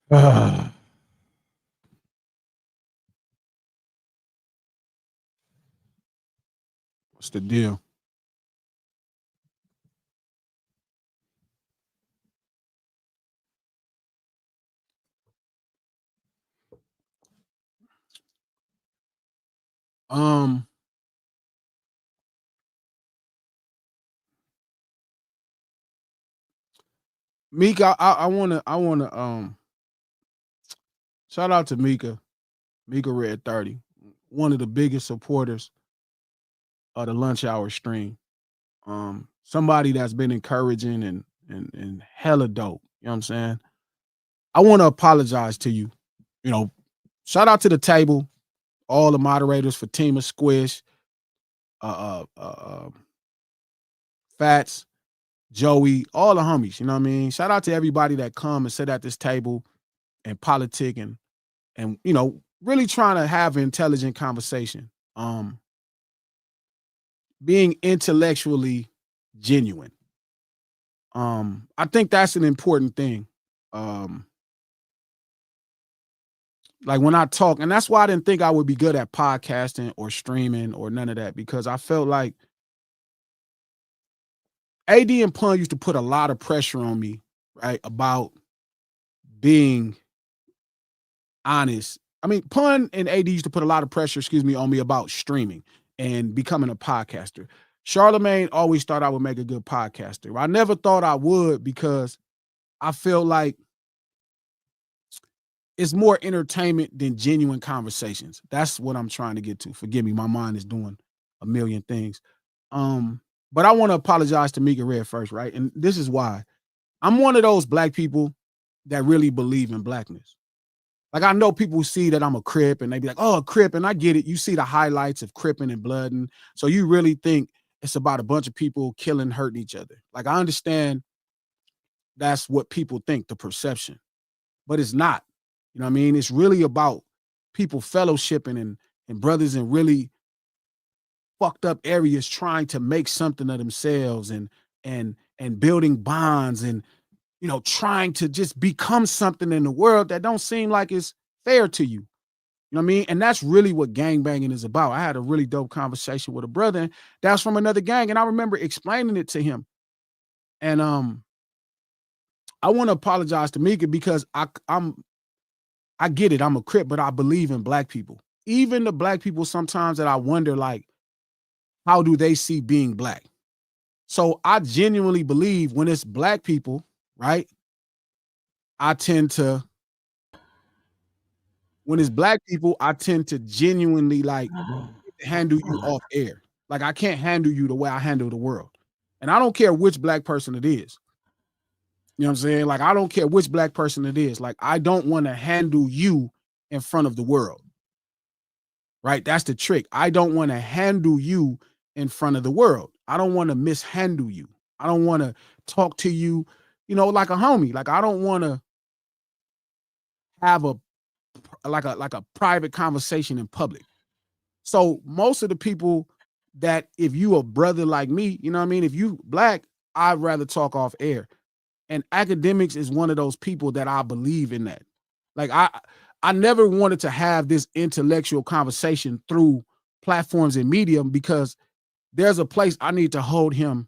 What's the deal? Um, Mika, I wanna shout out to Mika, Mika Red 30, one of the biggest supporters of the lunch hour stream. Somebody that's been encouraging and hella dope. You know what I'm saying? I want to apologize to you. You know, shout out to the table, all the moderators, Fatima Squish, Fats, Joey, all the homies. You know what I mean? Shout out to everybody that come and sit at this table and politic and really trying to have an intelligent conversation. Being intellectually genuine. I think that's an important thing. Like when I talk, and that's why I didn't think I would be good at podcasting or streaming or none of that, because I felt like AD and Pun used to put a lot of pressure on me, right? About being honest. I mean, Pun and AD used to put a lot of pressure, on me about streaming and becoming a podcaster. Charlemagne always thought I would make a good podcaster. I never thought I would, because I feel like it's more entertainment than genuine conversations. That's what I'm trying to get to. Forgive me, my mind is doing a million things. But I want to apologize to Mika Red first, right? And this is why. I'm one of those black people that really believe in blackness. Like, I know people see that I'm a Crip and they be like, oh, a Crip, and I get it. You see the highlights of Cripping and blooding. So you really think it's about a bunch of people killing, hurting each other. Like, I understand that's what people think, the perception, but it's not. You know what I mean? It's really about people fellowshipping and brothers in really fucked up areas trying to make something of themselves and building bonds and trying to just become something in the world that don't seem like it's fair to you. You know what I mean? And that's really what gangbanging is about. I had a really dope conversation with a brother that's from another gang, and I remember explaining it to him. And I want to apologize to Mika, because I get it. I'm a Crip, but I believe in black people. Even the black people sometimes that I wonder, like, how do they see being black? So I genuinely believe when it's black people, right? I tend to, when it's black people, I tend to genuinely like handle you off air. Like, I can't handle you the way I handle the world. And I don't care which black person it is. You know what I'm saying? Like, I don't care which black person it is. Like, I don't want to handle you in front of the world. Right? That's the trick. I don't want to handle you in front of the world. I don't want to mishandle you. I don't want to talk to you, like a homie. Like, I don't want to have a private conversation in public. So most of the people that, if you a brother like me, you know what I mean? If you black, I'd rather talk off air. And academics is one of those people that I believe in that. Like, I never wanted to have this intellectual conversation through platforms and medium, because there's a place I need to hold him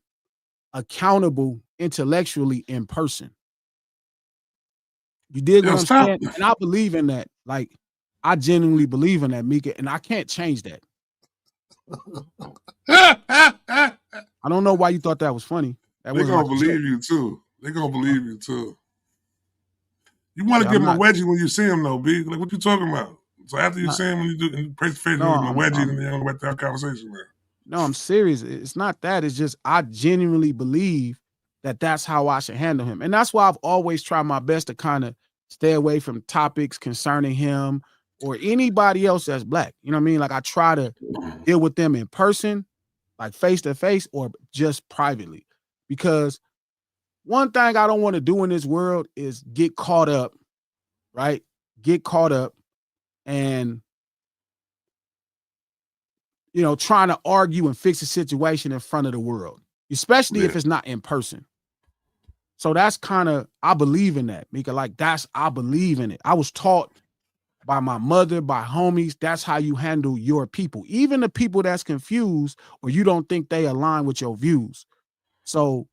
accountable intellectually in person. You dig what I'm saying? And I believe in that. Like, I genuinely believe in that, Mika, and I can't change that. I don't know why you thought that was funny. They're gonna believe you too. They're gonna believe you too. You want to give him a wedgie when you see him, though, B. Like, what you talking about? So after you see him, when you do face to face, give him a wedgie, and then you're gonna have a conversation, man. No, I'm serious. It's not that. It's just I genuinely believe that that's how I should handle him, and that's why I've always tried my best to kind of stay away from topics concerning him or anybody else that's black. You know what I mean? Like, I try to deal with them in person, like face to face, or just privately, because one thing I don't want to do in this world is get caught up, right? Get caught up and, trying to argue and fix a situation in front of the world, especially if it's not in person. So that's kind of, I believe in that, Mika. Like I believe in it. I was taught by my mother, by homies, that's how you handle your people. Even the people that's confused or you don't think they align with your views. So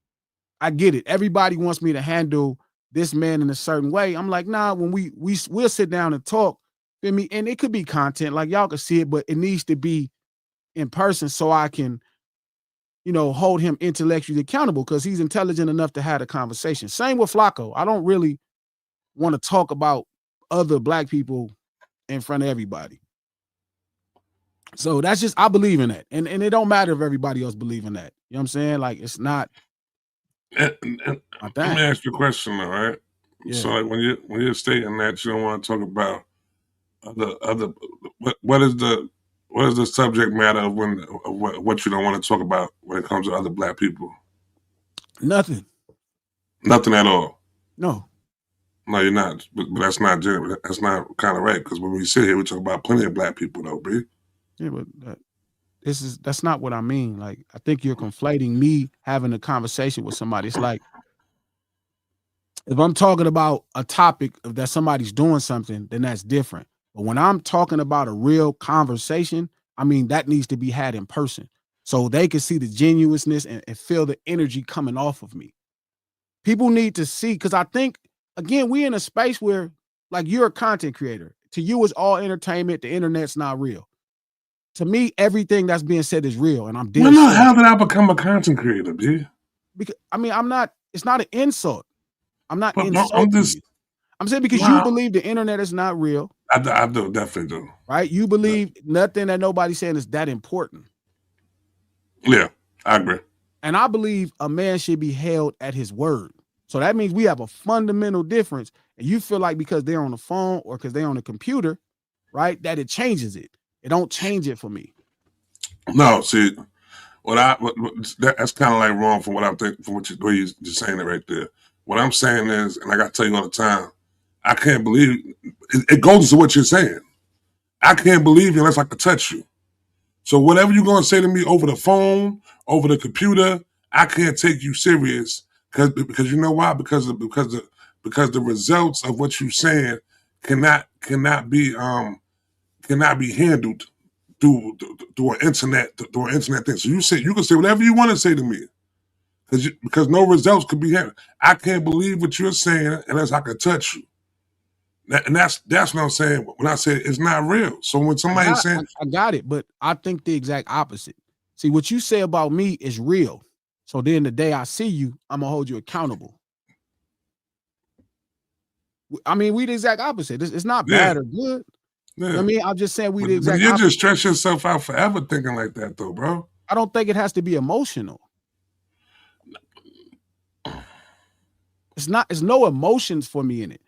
I get it. Everybody wants me to handle this man in a certain way. I'm like, nah, when we'll sit down and talk, feel me? And it could be content, like y'all can see it, but it needs to be in person so I can, hold him intellectually accountable because he's intelligent enough to have a conversation. Same with Flacco. I don't really want to talk about other black people in front of everybody. So that's just, I believe in that. And it don't matter if everybody else believe in that. You know what I'm saying? Like, it's not let me ask you a question though, right? Yeah. So like when you're stating that you don't want to talk about other what is the subject matter of what you don't want to talk about when it comes to other black people? Nothing. Nothing at all. No. No, you're not. But that's not kind of right because when we sit here, we talk about plenty of black people though, B. Yeah, but that's not what I mean. Like, I think you're conflating me having a conversation with somebody. It's like, if I'm talking about a topic that somebody's doing something, then that's different. But when I'm talking about a real conversation, I mean, that needs to be had in person so they can see the genuineness and feel the energy coming off of me. People need to see, because I think, again, we're in a space where, like, you're a content creator. To you, it's all entertainment. The internet's not real. To me, everything that's being said is real, and I'm dead. Well, no, how did I become a content creator, B? Because I'm not. It's not an insult. I'm not insulting. I'm saying because you believe the internet is not real. I do, definitely do. Right? You believe nothing that nobody's saying is that important. Yeah, I agree. And I believe a man should be held at his word. So that means we have a fundamental difference. And you feel like because they're on the phone or because they're on the computer, right, that it changes it. It don't change it for me. No, see, that's kind of like wrong from what I'm thinking, from the way you're saying it right there. What I'm saying is, and I got to tell you all the time, I can't believe it goes to what you're saying. I can't believe you unless I can touch you. So whatever you're going to say to me over the phone, over the computer, I can't take you serious because you know why? Because the results of what you're saying cannot be handled through an internet thing. So you can say whatever you want to say to me because no results could be handled. I can't believe what you're saying unless I can touch you. And that's what I'm saying when I say it's not real. So when somebody's saying, I got it, but I think the exact opposite. See, what you say about me is real. So then the day I see you, I'm gonna hold you accountable. I mean, we the exact opposite. It's not bad or good. Yeah. You know what I mean, I'm just saying we the exact opposite. You just stress yourself out forever thinking like that, though, bro. I don't think it has to be emotional. It's no emotions for me in it.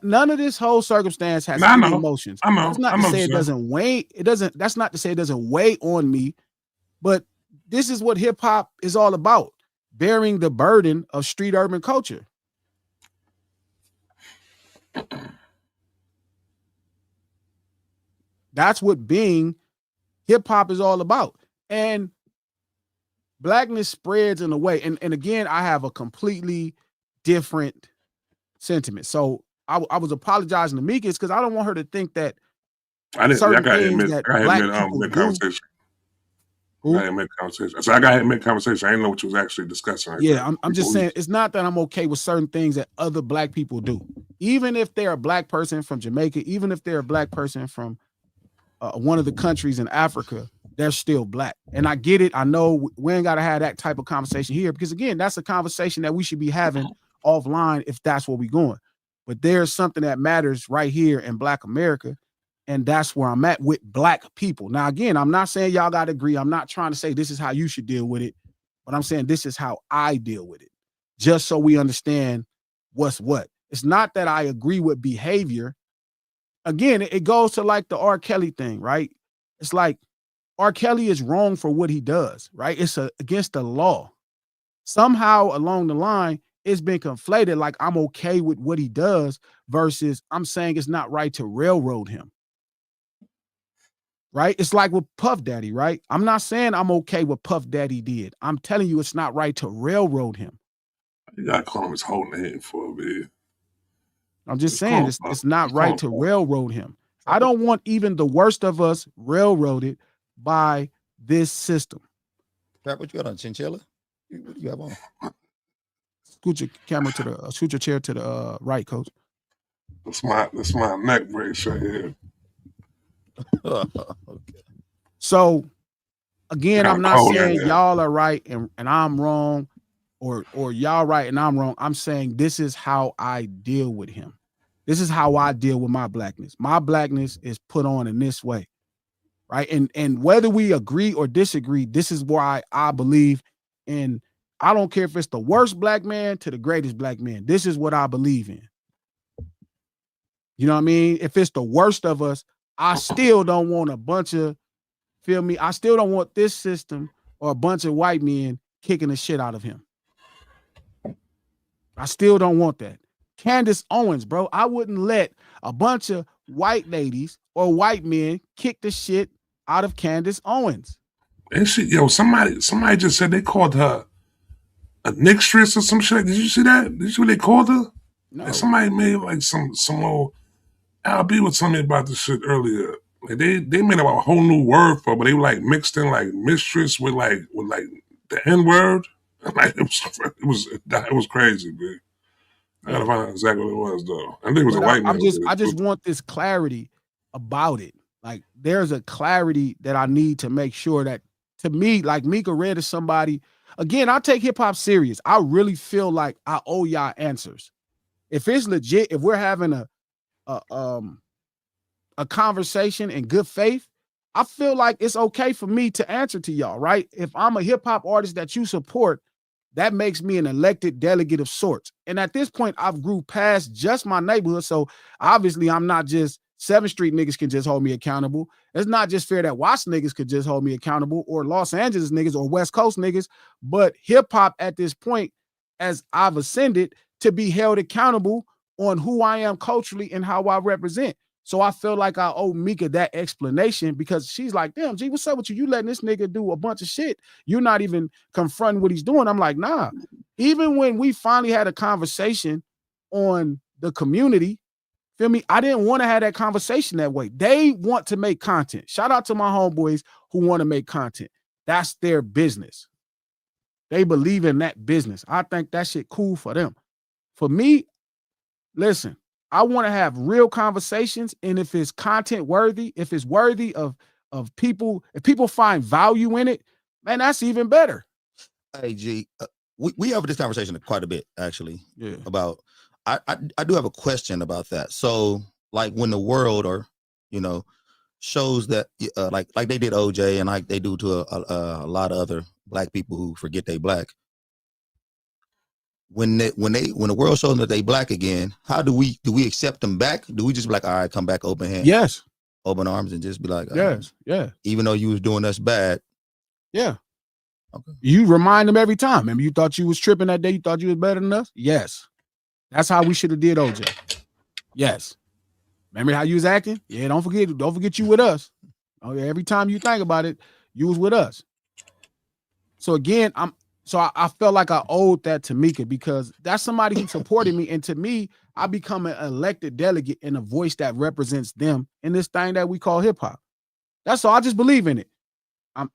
None of this whole circumstance has any emotions. I know. That's not to say it doesn't weigh. That's not to say it doesn't weigh on me. But this is what hip hop is all about: bearing the burden of street urban culture. That's what being hip hop is all about. And blackness spreads in a way. And again, I have a completely different sentiment. So I was apologizing to Meekins because I don't want her to think that certain things that black people do. Conversation. I got to make conversation. So I got to make conversation. I didn't know what you was actually discussing. Yeah, I'm just saying it's not that I'm okay with certain things that other black people do. Even if they're a black person from Jamaica, even if they're a black person from one of the countries in Africa, they're still black. And I get it. I know we ain't got to have that type of conversation here because, again, that's a conversation that we should be having offline if that's where we're going. But there's something that matters right here in Black America. And that's where I'm at with black people. Now, again, I'm not saying y'all got to agree. I'm not trying to say this is how you should deal with it. But I'm saying this is how I deal with it. Just so we understand what's what. It's not that I agree with behavior. Again, it goes to like the R. Kelly thing, right? It's like R. Kelly is wrong for what he does, right? It's against the law. Somehow along the line, it's been conflated like I'm okay with what he does versus I'm saying it's not right to railroad him. Right? It's like with Puff Daddy, right? I'm not saying I'm okay with Puff Daddy did. I'm telling you it's not right to railroad him. You gotta call him his whole name for it, man. I'm just saying it's not right to railroad him. I don't want even the worst of us railroaded by this system. Pat, what you got on, chinchilla? What do you have on? Scoot your camera to the scoot your chair to the right, coach. That's my neck brace right here. Okay. So again, I'm not saying y'all are right and I'm wrong, or y'all right and I'm wrong. I'm saying this is how I deal with him. This is how I deal with my blackness. My blackness is put on in this way, right? And whether we agree or disagree, this is why I believe in. I don't care if it's the worst black man to the greatest black man. This is what I believe in. You know what I mean? If it's the worst of us, I still don't want a bunch of, feel me? I still don't want this system or a bunch of white men kicking the shit out of him. I still don't want that. Candace Owens, bro, I wouldn't let a bunch of white ladies or white men kick the shit out of Candace Owens. And somebody just said they called her a nixtress or some shit. Did you see that? Did you see what they called her? No. And somebody made like some old LB was telling me about this shit earlier. Like they made a whole new word for it, but they were like mixed in like mistress with the N word. Like it was crazy, man. I gotta find out exactly what it was though. I think it was a white man. I just want this clarity about it. Like there's a clarity that I need to make sure that, to me, like Mika Red is somebody. Again, I take hip hop serious. I really feel like I owe y'all answers. If it's legit, if we're having a conversation in good faith, I feel like it's okay for me to answer to y'all, right? If I'm a hip hop artist that you support, that makes me an elected delegate of sorts. And at this point, I've grew past just my neighborhood. So obviously I'm not just 7th Street niggas can just hold me accountable. It's not just fair that Watts niggas could just hold me accountable, or Los Angeles niggas or West Coast niggas, but hip hop at this point, as I've ascended, to be held accountable on who I am culturally and how I represent. So I feel like I owe Mika that explanation, because she's like, damn, G, what's up with you? You letting this nigga do a bunch of shit. You're not even confronting what he's doing. I'm like, nah. Even when we finally had a conversation on the community, feel me? I didn't want to have that conversation that way. They want to make content. Shout out to my homeboys who want to make content. That's their business. They believe in that business. I think that shit cool for them. For me, listen, I want to have real conversations, and if it's content worthy, if it's worthy of people, if people find value in it, man, that's even better. Hey, G, we have this conversation quite a bit, actually. Yeah. About, I do have a question about that. So, like, when the world, or shows that like they did OJ, and like they do to a lot of other black people who forget they black. When the world shows them that they black again, how do we accept them back? Do we just be like, all right, come back open hands? Yes. Open arms, and just be like, yes, yeah. Even though you was doing us bad. Yeah. Okay. You remind them every time. Remember, you thought you was tripping that day, you thought you was better than us? Yes. That's how we should have did OJ. Yes. Remember how you was acting? Yeah, don't forget you with us. Oh yeah, every time you think about it, you was with us. So again, I felt like I owed that to Mika, because that's somebody who supported me. And to me, I become an elected delegate and a voice that represents them in this thing that we call hip hop. That's all. I just believe in it.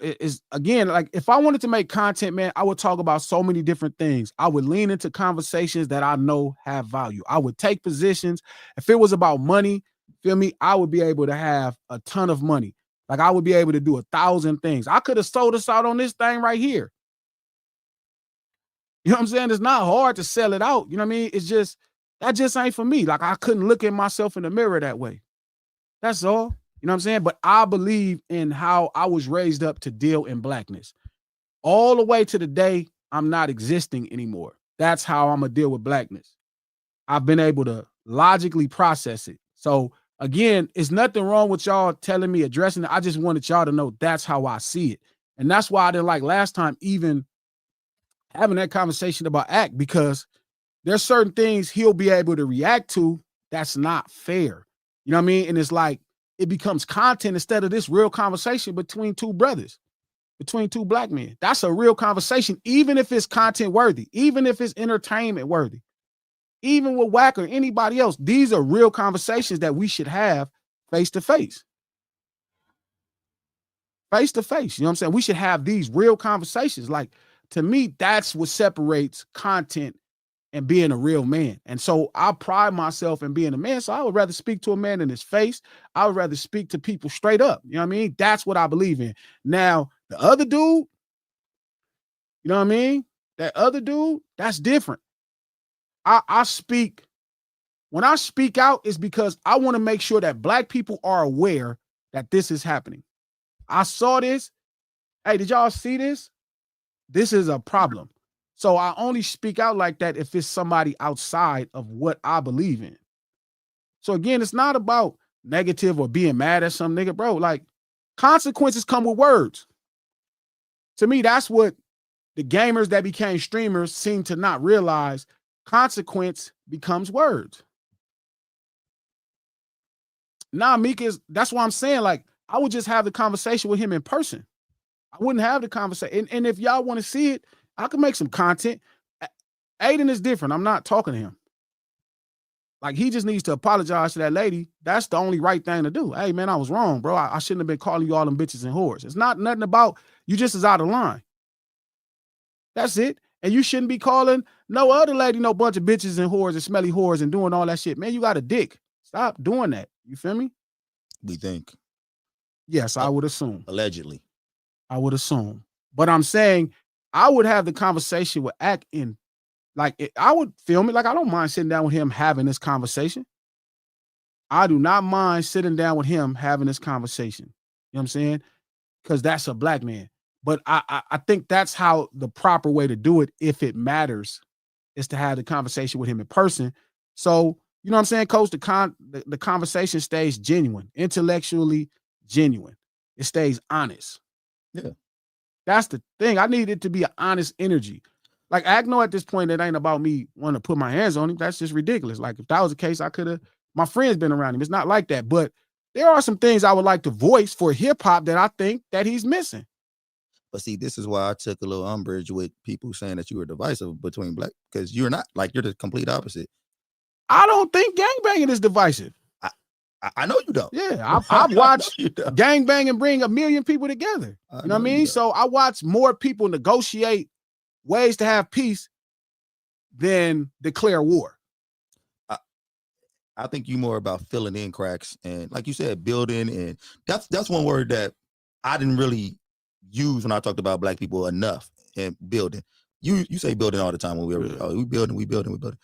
It's again, like if I wanted to make content, man, I would talk about so many different things. I would lean into conversations that I know have value. I would take positions. If it was about money, feel me, I would be able to have a ton of money. Like I would be able to do 1,000 things. I could have sold us out on this thing right here. You know what I'm saying? It's not hard to sell it out. You know what I mean? It's just, that just ain't for me. Like I couldn't look at myself in the mirror that way. That's all. You know what I'm saying? But I believe in how I was raised up to deal in blackness. All the way to the day I'm not existing anymore. That's how I'm going to deal with blackness. I've been able to logically process it. So again, it's nothing wrong with y'all telling me, addressing it. I just wanted y'all to know that's how I see it. And that's why I didn't like last time even having that conversation about Act, because there's certain things he'll be able to react to that's not fair. You know what I mean? And it's like, it becomes content instead of this real conversation between two brothers. between two black men. That's a real conversation, even if it's content worthy, even if it's entertainment worthy, even with Wack or anybody else. These are real conversations that we should have face to face. Face to face. You know what I'm saying? We should have these real conversations. Like, to me, that's what separates content and being a real man. And so I pride myself in being a man. So I would rather speak to a man in his face. I would rather speak to people straight up. You know what I mean? That's what I believe in. Now, the other dude, you know what I mean? That other dude, that's different. I speak, when I speak out, it's because I want to make sure that black people are aware that this is happening. I saw this. Hey, did y'all see this? This is a problem. So I only speak out like that if it's somebody outside of what I believe in. So again, it's not about negative or being mad at some nigga, bro. Like, consequences come with words. To me, that's what the gamers that became streamers seem to not realize. Consequence becomes words. Nah, Meek is, that's why I'm saying, like, I would just have the conversation with him in person. I wouldn't have the conversation. And if y'all want to see it, I can make some content. Aiden is different. I'm not talking to him. Like, he just needs to apologize to that lady. That's the only right thing to do. Hey, man, I was wrong, bro. I shouldn't have been calling you all them bitches and whores. It's not nothing about you just is out of line. That's it. And you shouldn't be calling no other lady no bunch of bitches and whores and smelly whores and doing all that shit. Man, you got a dick. Stop doing that. You feel me? We think. Yes, I would assume. Allegedly. I would assume. But I'm saying I would have the conversation with Ack in, like, I would film it. Like, I don't mind sitting down with him having this conversation. I do not mind sitting down with him having this conversation. You know what I'm saying? Because that's a black man. But I think that's how the proper way to do it, if it matters, is to have the conversation with him in person. So, you know what I'm saying, Coach? The conversation stays genuine, intellectually genuine. It stays honest. Yeah. That's the thing. I need it to be an honest energy. Like, I know at this point it ain't about me wanting to put my hands on him. That's just ridiculous. Like, if that was the case, I could have, my friends been around him. It's not like that. But there are some things I would like to voice for hip hop that I think that he's missing. But see, this is why I took a little umbrage with people saying that you were divisive between black, because you're not. Like, you're the complete opposite. I don't think gangbanging is divisive. I know you don't. Yeah, I've watched gangbanging bring 1 million people together. You know what I mean? So I watch more people negotiate ways to have peace than declare war. I think you more about filling in cracks and, like you said, building. And that's one word that I didn't really use when I talked about black people enough, and building. You say building all the time when we building.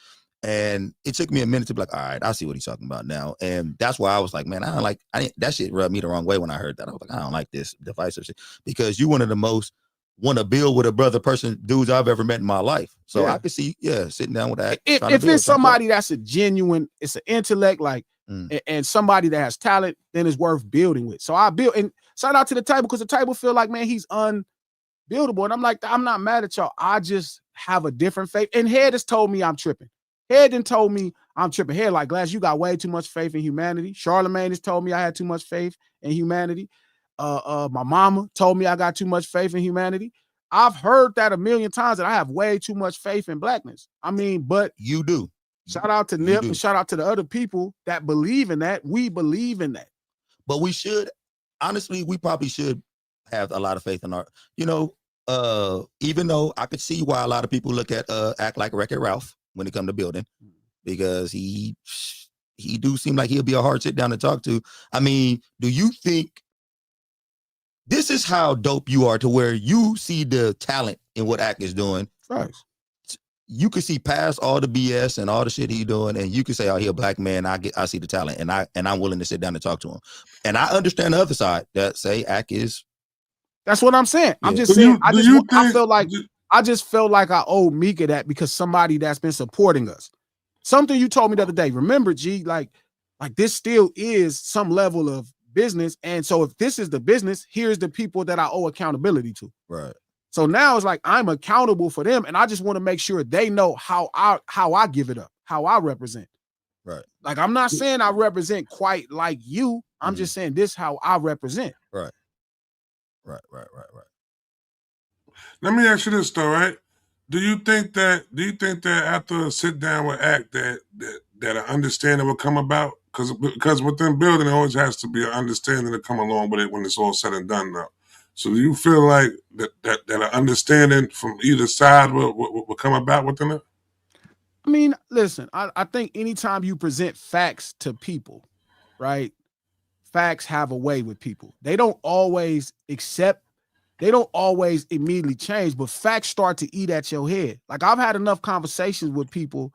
And it took me a minute to be like, all right, I see what he's talking about now. And that's why I was like, man, that shit rubbed me the wrong way when I heard that. I was like, I don't like this divisive shit, because you one of the most want to build with a brother dudes I've ever met in my life. So yeah. I could see, sitting down with that. If it's somebody that's a genuine, it's an intellect, like, and somebody that has talent, then it's worth building with. So I build, and shout out to the table, because the table feel like, man, he's unbuildable. And I'm like, I'm not mad at y'all. I just have a different faith. And Head has told me I'm tripping. Head done told me I'm tripping. Head like, Glass, you got way too much faith in humanity. Charlamagne has told me I had too much faith in humanity. My mama told me I got too much faith in humanity. I've heard that 1 million times, that I have way too much faith in blackness. I mean, but you do. Shout out to Nip and shout out to the other people that believe in that. We believe in that. But we should, honestly, we probably should have a lot of faith in art. You know, even though I could see why a lot of people look at Act Like Wreck-It Ralph when it comes to building, because he do seem like he'll be a hard sit down to talk to. I mean, do you think this is how dope you are, to where you see the talent in what Act is doing? Right. You could see past all the BS and all the shit he's doing, and you could say, "Oh, he a black man. I see the talent, and I'm willing to sit down and talk to him." And I understand the other side that say Act is. That's what I'm saying. Yeah. I'm just saying. I just felt like I owe Mika that, because somebody that's been supporting us. Something you told me the other day. Remember, G, like this still is some level of business, and so if this is the business, here's the people that I owe accountability to. Right. So now it's like I'm accountable for them, and I just want to make sure they know how I give it up, how I represent. Right. Like, I'm not saying I represent quite like you. I'm just saying this how I represent. Right. Let me ask you this though, right? Do you think that after a sit down with Act that an understanding will come about? Because within building, there always has to be an understanding to come along with it when it's all said and done now. So do you feel like that an understanding from either side will come about within it? I mean, listen, I think anytime you present facts to people, right? Facts have a way with people. They don't always immediately change, but facts start to eat at your head. Like I've had enough conversations with people,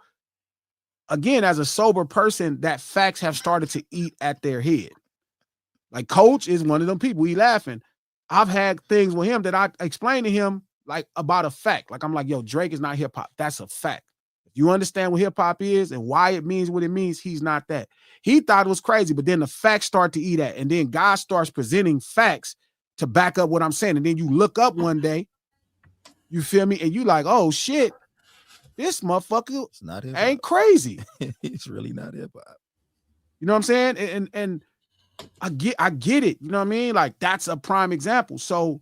again, as a sober person, that facts have started to eat at their head. Like Coach is one of them people. We laughing. I've had things with him that I explain to him like about a fact. Like I'm like, yo, Drake is not hip hop. That's a fact. If you understand what hip hop is and why it means what it means, he's not that. He thought it was crazy, but then the facts start to eat at, and then God starts presenting facts to back up what I'm saying. And then you look up one day, you feel me? And you like, oh shit, this motherfucker ain't crazy. It's really not hip hop. You know what I'm saying? And I get it. You know what I mean? Like that's a prime example. So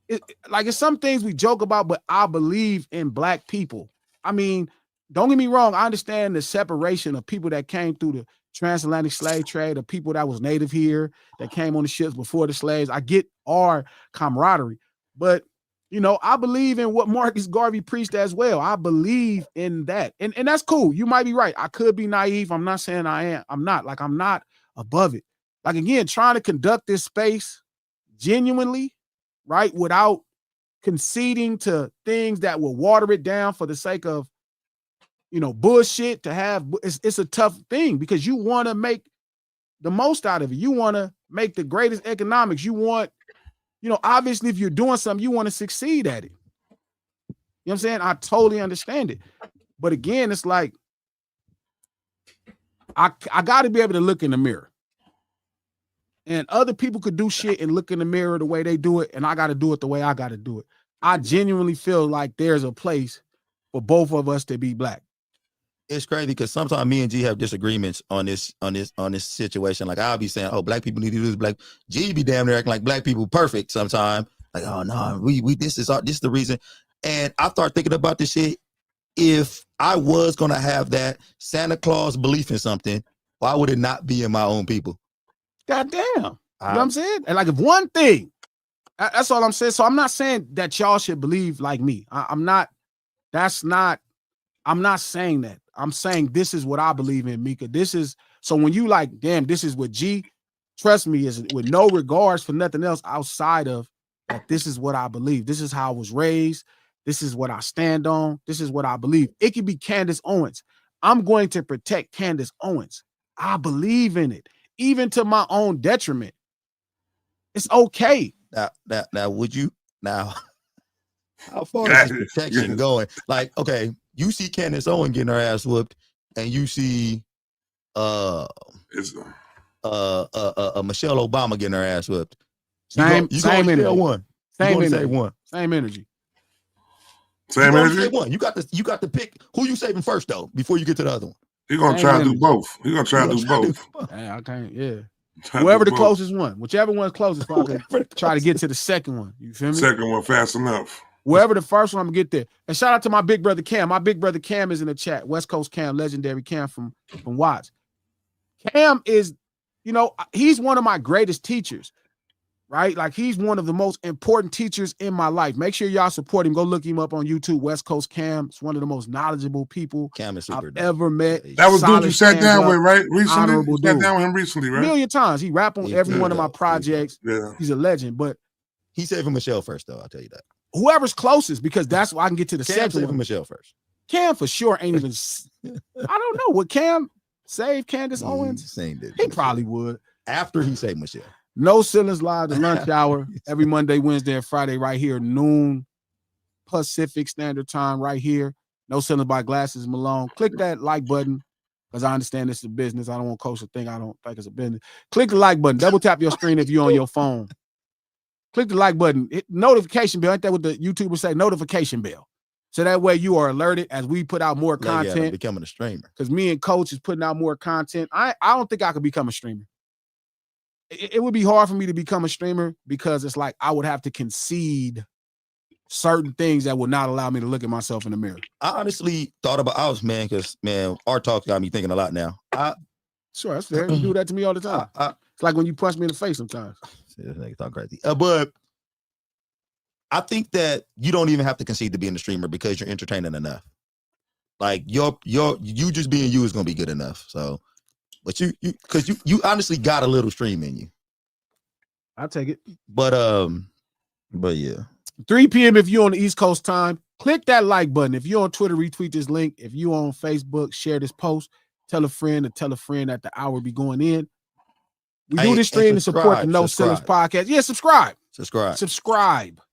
it's some things we joke about, but I believe in black people. I mean, don't get me wrong. I understand the separation of people that came through the transatlantic slave trade, of people that was native here, that came on the ships before the slaves. I get our camaraderie, but you know, I believe in what Marcus Garvey preached as well. I believe in that. And that's cool. You might be right. I could be naive. I'm not saying I am. I'm not. Like, I'm not above it. Like, again, trying to conduct this space genuinely, right, without conceding to things that will water it down for the sake of, you know, bullshit to have. It's a tough thing because you want to make the most out of it. You want to make the greatest economics. You want, you know, obviously if you're doing something, you want to succeed at it. You know what I'm saying? I totally understand it. But again, it's like, I got to be able to look in the mirror. And other people could do shit and look in the mirror the way they do it, and I got to do it the way I got to do it. I genuinely feel like there's a place for both of us to be black. It's crazy because sometimes me and G have disagreements on this situation. Like I'll be saying, "Oh, black people need to do this." Black G be damn near acting like black people perfect sometimes. Like, "Oh no, we this is the reason." And I start thinking about this shit. If I was gonna have that Santa Claus belief in something, why would it not be in my own people? God damn. You know what I'm saying? And like, if one thing, that's all I'm saying. So I'm not saying that y'all should believe like me. I'm not saying that. I'm saying this is what I believe in, Mika. This is, so when you like, damn, this is what G, trust me, is with no regards for nothing else outside of that. This is what I believe. This is how I was raised. This is what I stand on. This is what I believe. It could be Candace Owens. I'm going to protect Candace Owens. I believe in it, even to my own detriment. It's okay. Now, would you now? How far is this protection going? Like, okay, you see Candace Owens getting her ass whooped, and you see Michelle Obama getting her ass whooped. Same energy. One. Same energy. Say one. Same energy. Same energy. One. You got to pick who you saving first though before you get to the other one. You're gonna try to do both. You're gonna try to do both. I can't. Yeah. Whoever the closest one, whichever one's closest, I can try to get to the second one. You feel me? Second one fast enough. Wherever the first one, I'm gonna get there. And shout out to my big brother Cam. My big brother Cam is in the chat. West Coast Cam, legendary Cam from Watts. Cam is, you know, he's one of my greatest teachers, right? Like he's one of the most important teachers in my life. Make sure y'all support him. Go look him up on YouTube. West Coast Cam. It's one of the most knowledgeable people Cam is super I've ever met. That was dude you sat down with, right? Recently, you sat down with him recently, right? A million times. He rap on every one of my projects. Yeah. He's a legend, but he saving Michelle first, though. I'll tell you that. Whoever's closest, because that's why I can get to the second one. Michelle first. Cam for sure ain't even. I don't know. Would Cam save Candace Owens? He probably would. After he saved Michelle. No Ceilings Live, the lunch hour, every Monday, Wednesday, and Friday, right here, noon Pacific Standard Time, right here. No Ceilings by Glasses Malone. Click that like button, because I understand this is a business. I don't want Coach to think I don't think it's a business. Click the like button. Double tap your screen if you're on your phone. Click the like button. Hit notification bell. Ain't that what the YouTubers say? Notification bell. So that way you are alerted as we put out more content. Becoming a streamer. Because me and Coach is putting out more content. I don't think I could become a streamer. It would be hard for me to become a streamer because it's like I would have to concede certain things that would not allow me to look at myself in the mirror. I honestly thought about because our talk got me thinking a lot now. Sure, that's fair. You do that to me all the time. It's like when you punch me in the face sometimes. This nigga talk crazy. But I think that you don't even have to concede to being a streamer because you're entertaining enough. Like you just being you is gonna be good enough. So, but you honestly got a little stream in you. I'll take it. But yeah. 3 p.m. if you're on the East Coast time, click that like button. If you're on Twitter, retweet this link. If you're on Facebook, share this post. Tell a friend to tell a friend that the hour be going in. We do this stream to support the No Ceilings podcast. Yeah, subscribe.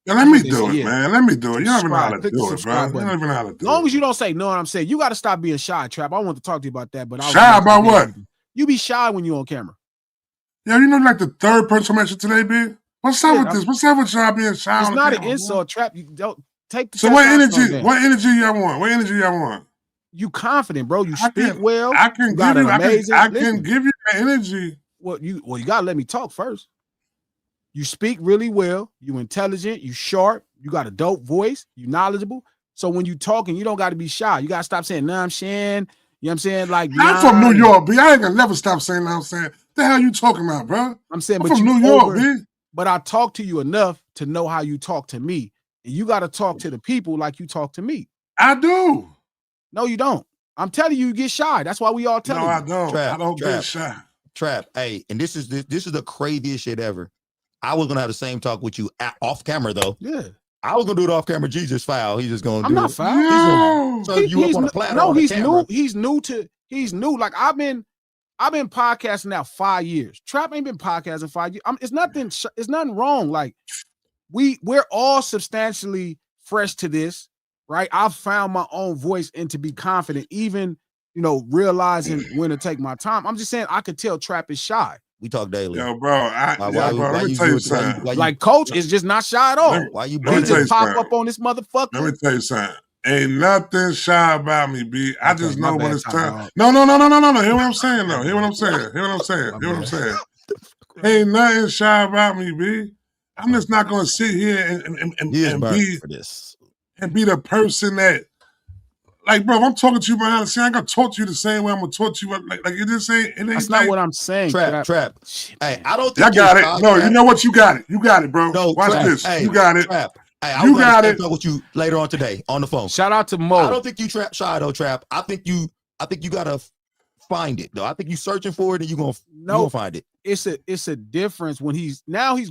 Yeah, let me do it, man. Let me do it. You don't even know how to do it, bro. You don't even know how to do it. As long as you don't say, know what I'm saying. You got to stop being shy, Trap. I want to talk to you about that. But shy about what? You be shy when you're on camera. Yeah, you know, like the third person mentioned today, big. What's up with this? What's up with y'all being shy? It's not an insult, Trap. You don't take the. So what energy? What energy y'all want? What energy y'all want? You confident, bro. You speak well. I can give you. I can give you the energy. Well, you gotta let me talk first. You speak really well. You intelligent. You sharp. You got a dope voice. You knowledgeable. So when you talking, you don't got to be shy. You got to stop saying, nah, I'm saying. You know what I'm saying? Like, I'm from New York, B. I ain't gonna never stop saying what I'm saying. The hell you talking about, bro? I'm saying, I'm from New York, B. But I talk to you enough to know how you talk to me. And you got to talk to the people like you talk to me. I do. No, you don't. I'm telling you, you get shy. That's why we all tell you. No, I don't. I don't get shy. Trap. Hey, and this is the craziest shit ever. I was gonna have the same talk with you off camera though. Yeah. I was gonna do it off camera. Jesus foul. He's just gonna I'm do not it. foul. No. So you up on the platter. No, he's new. He's new. Like I've been podcasting now 5 years. Trap ain't been podcasting 5 years. It's nothing wrong. Like we're all substantially fresh to this, right? I've found my own voice and to be confident, even realizing when to take my time. I'm just saying I could tell Trap is shy. We talk daily. Yo, bro. Let me tell you something. Like Coach is just not shy at all. Why you just pop up on this motherfucker? Let me tell you something. Ain't nothing shy about me, B. I just know when it's time. No. Hear what I'm saying, though. Hear what I'm saying. Ain't nothing shy about me, B. I'm just not gonna sit here and be the person that. Like, bro, if I'm talking to you behind the scene, I gotta talk to you the same way I'm gonna talk to you. Like it just ain't. It ain't. That's not what I'm saying. Trap. Hey, I don't think I got it. No, you know what? You got it. You got it, bro. No, watch this. Hey, you got it. Trap. Hey, you got it. Talk with you later on today on the phone. Shout out to Mo. I don't think you shy though, Trap. I think you gotta find it though. I think you searching for it and you gonna find it. It's a difference when he's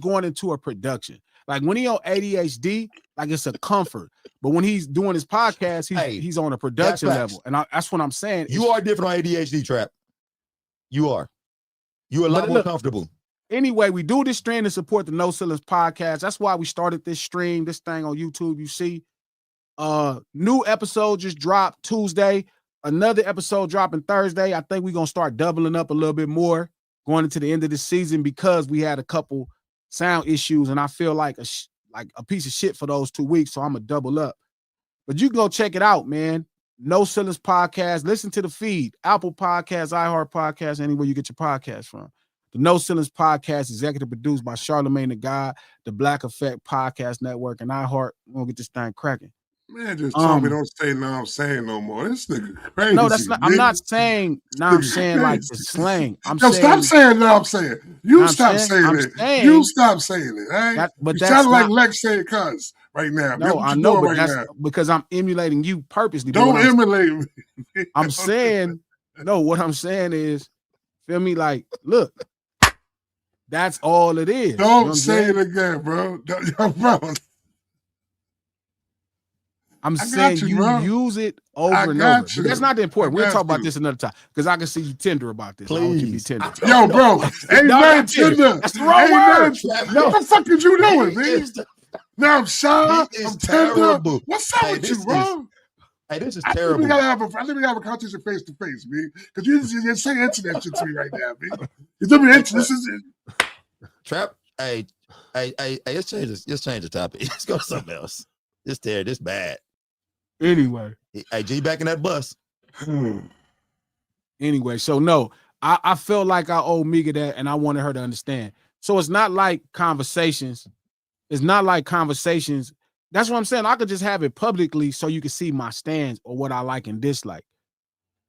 going into a production. Like when he on ADHD, like it's a comfort. But when he's doing his podcast, he's on a production level. And that's what I'm saying. You are different on ADHD, Trap. You are. You're a lot more comfortable. Anyway, we do this stream to support the No Ceilings podcast. That's why we started this stream, this thing on YouTube. You see, new episode just dropped Tuesday. Another episode dropping Thursday. I think we're going to start doubling up a little bit more going into the end of the season because we had a couple sound issues, and I feel like a piece of shit for those 2 weeks, so I'm gonna double up. But you can go check it out, man. No Ceilings podcast. Listen to the feed. Apple Podcasts, iHeart Podcasts, anywhere you get your podcast from. The No Ceilings podcast, executive produced by Charlamagne the God, the Black Effect Podcast Network, and iHeart. We're gonna get this thing cracking. Man, just told me don't say no I'm saying no more. This nigga crazy. No, that's not. I'm not saying no I'm saying like the slang. Stop saying no I'm saying. You stop saying it. You stop saying it. Right? But you that's sound like Lex saying cuz right now. No, I know, but that's because I'm emulating you purposely. Don't emulate me. I'm saying, no, what I'm saying is, feel me? Like, look, that's all it is. Don't say it again, bro. Bro. I'm saying you use it over and over. But that's not the important. We'll talk about this another time because I can see you tender about this. Please. I want you to be tender. Yo, bro. Ain't nothing tender. That's the wrong word. No. What the fuck is you doing, man? Now I'm shy. I'm tender. What's up with you, bro? Hey, this is terrible. I think we gotta have a conversation face to face, man. Because you're saying internet shit to me right now, man. You're doing this is it. Trap. Hey, let's change the topic. Let's go to something else. This bad. Anyway. Hey, G back in that bus. Anyway, so no, I felt like I owe Mika that and I wanted her to understand. So it's not like conversations. It's not like conversations That's what I'm saying. I could just have it publicly so you can see my stance or what I like and dislike.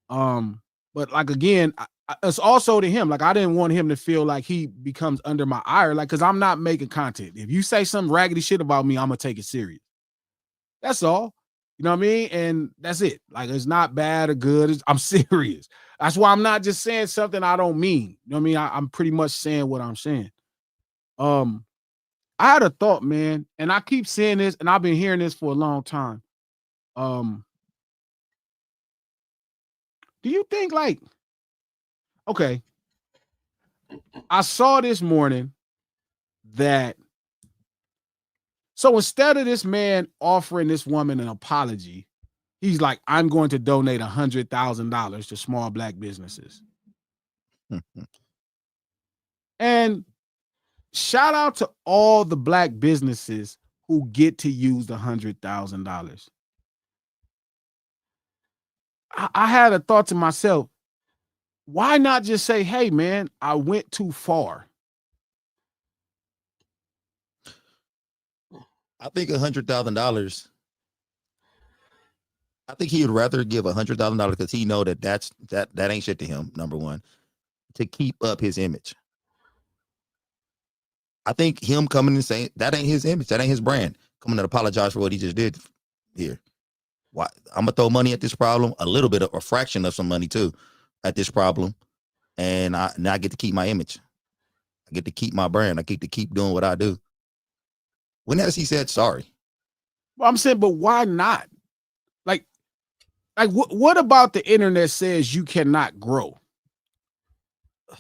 But like again, it's also to him. Like I didn't want him to feel like he becomes under my ire. Like, cause I'm not making content. If you say some raggedy shit about me, I'm gonna take it serious. That's all. You know what I mean? And that's it. Like it's not bad or good. I'm serious. That's why I'm not just saying something I don't mean. You know what I mean? I'm pretty much saying what I'm saying. I had a thought, man, and I keep saying this, and I've been hearing this for a long time. Do you think like, okay, I saw this morning that, so instead of this man offering this woman an apology, he's like, I'm going to donate $100,000 to small black businesses. And shout out to all the black businesses who get to use the $100,000. I had a thought to myself, why not just say, hey, man, I went too far? I think $100,000. I think he would rather give $100,000 because he know that ain't shit to him. Number one, to keep up his image. I think him coming and saying that ain't his image, that ain't his brand. Coming to apologize for what he just did here. Why? I'm gonna throw money at this problem, a little bit of a fraction of some money too, at this problem, and now I get to keep my image. I get to keep my brand. I get to keep doing what I do. When has he said sorry? Well, I'm saying, but why not? Like what about the internet says you cannot grow?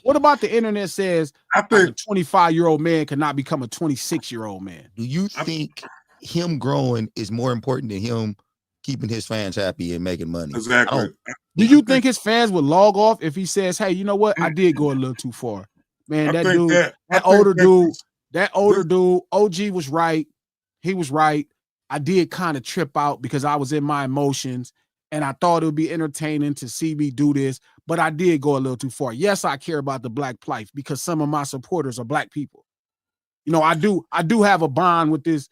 What about the internet says I think a 25-year-old man cannot become a 26-year-old man? Do you think him growing is more important than him keeping his fans happy and making money? Exactly. Do you think his fans would log off if he says, hey, you know what? I did go a little too far. Man, that older dude, OG was right. He was right. I did kind of trip out because I was in my emotions and I thought it would be entertaining to see me do this, but I did go a little too far. Yes, I care about the black plight because some of my supporters are black people. You know, I do have a bond with this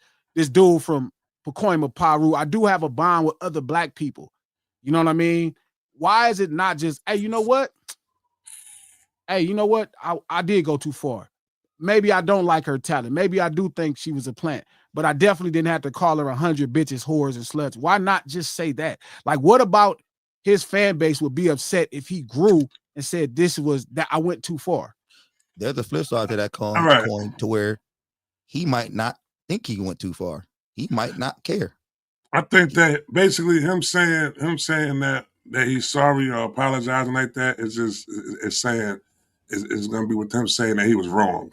dude from Pacoima, Peru. I do have a bond with other black people. You know what I mean? Why is it not just, hey, you know what? Hey, you know what? I did go too far. Maybe I don't like her talent. Maybe I do think she was a plant, but I definitely didn't have to call her 100 bitches, whores, and sluts. Why not just say that? Like, what about his fan base would be upset if he grew and said this was that I went too far? There's a flip side to that coin to where he might not think he went too far. He might not care. I think that basically him saying that he's sorry or apologizing like that is just saying it's going to be with him saying that he was wrong.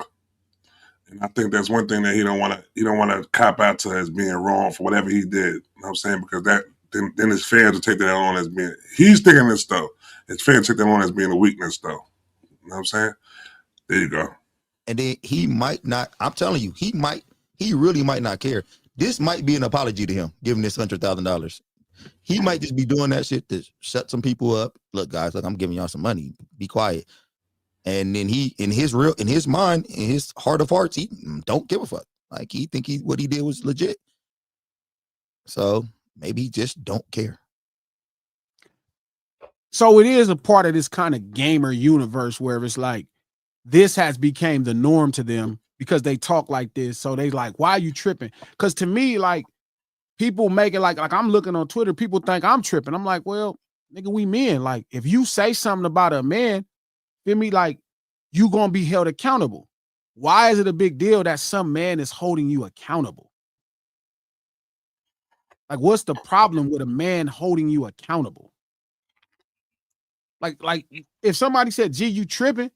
And I think that's one thing that he don't want to cop out to as being wrong for whatever he did. You know what I'm saying? Because that then his fans will take that on as being, he's thinking this though. His fans take that on as being a weakness though. You know what I'm saying? There you go. And then he might not, I'm telling you, he really might not care. This might be an apology to him, giving this $100,000. He might just be doing that shit to shut some people up. Look, guys, I'm giving y'all some money. Be quiet. And then he, in his mind, in his heart of hearts, he don't give a fuck. Like he think what he did was legit. So maybe he just don't care. So it is a part of this kind of gamer universe where it's like, this has become the norm to them because they talk like this. So they like, why are you tripping? Because to me, like, people make it like I'm looking on Twitter, people think I'm tripping. I'm like, well, nigga, we men. Like, if you say something about a man, feel me, like, you gonna be held accountable. Why is it a big deal that some man is holding you accountable? Like, what's the problem with a man holding you accountable? Like if somebody said, gee, you tripping,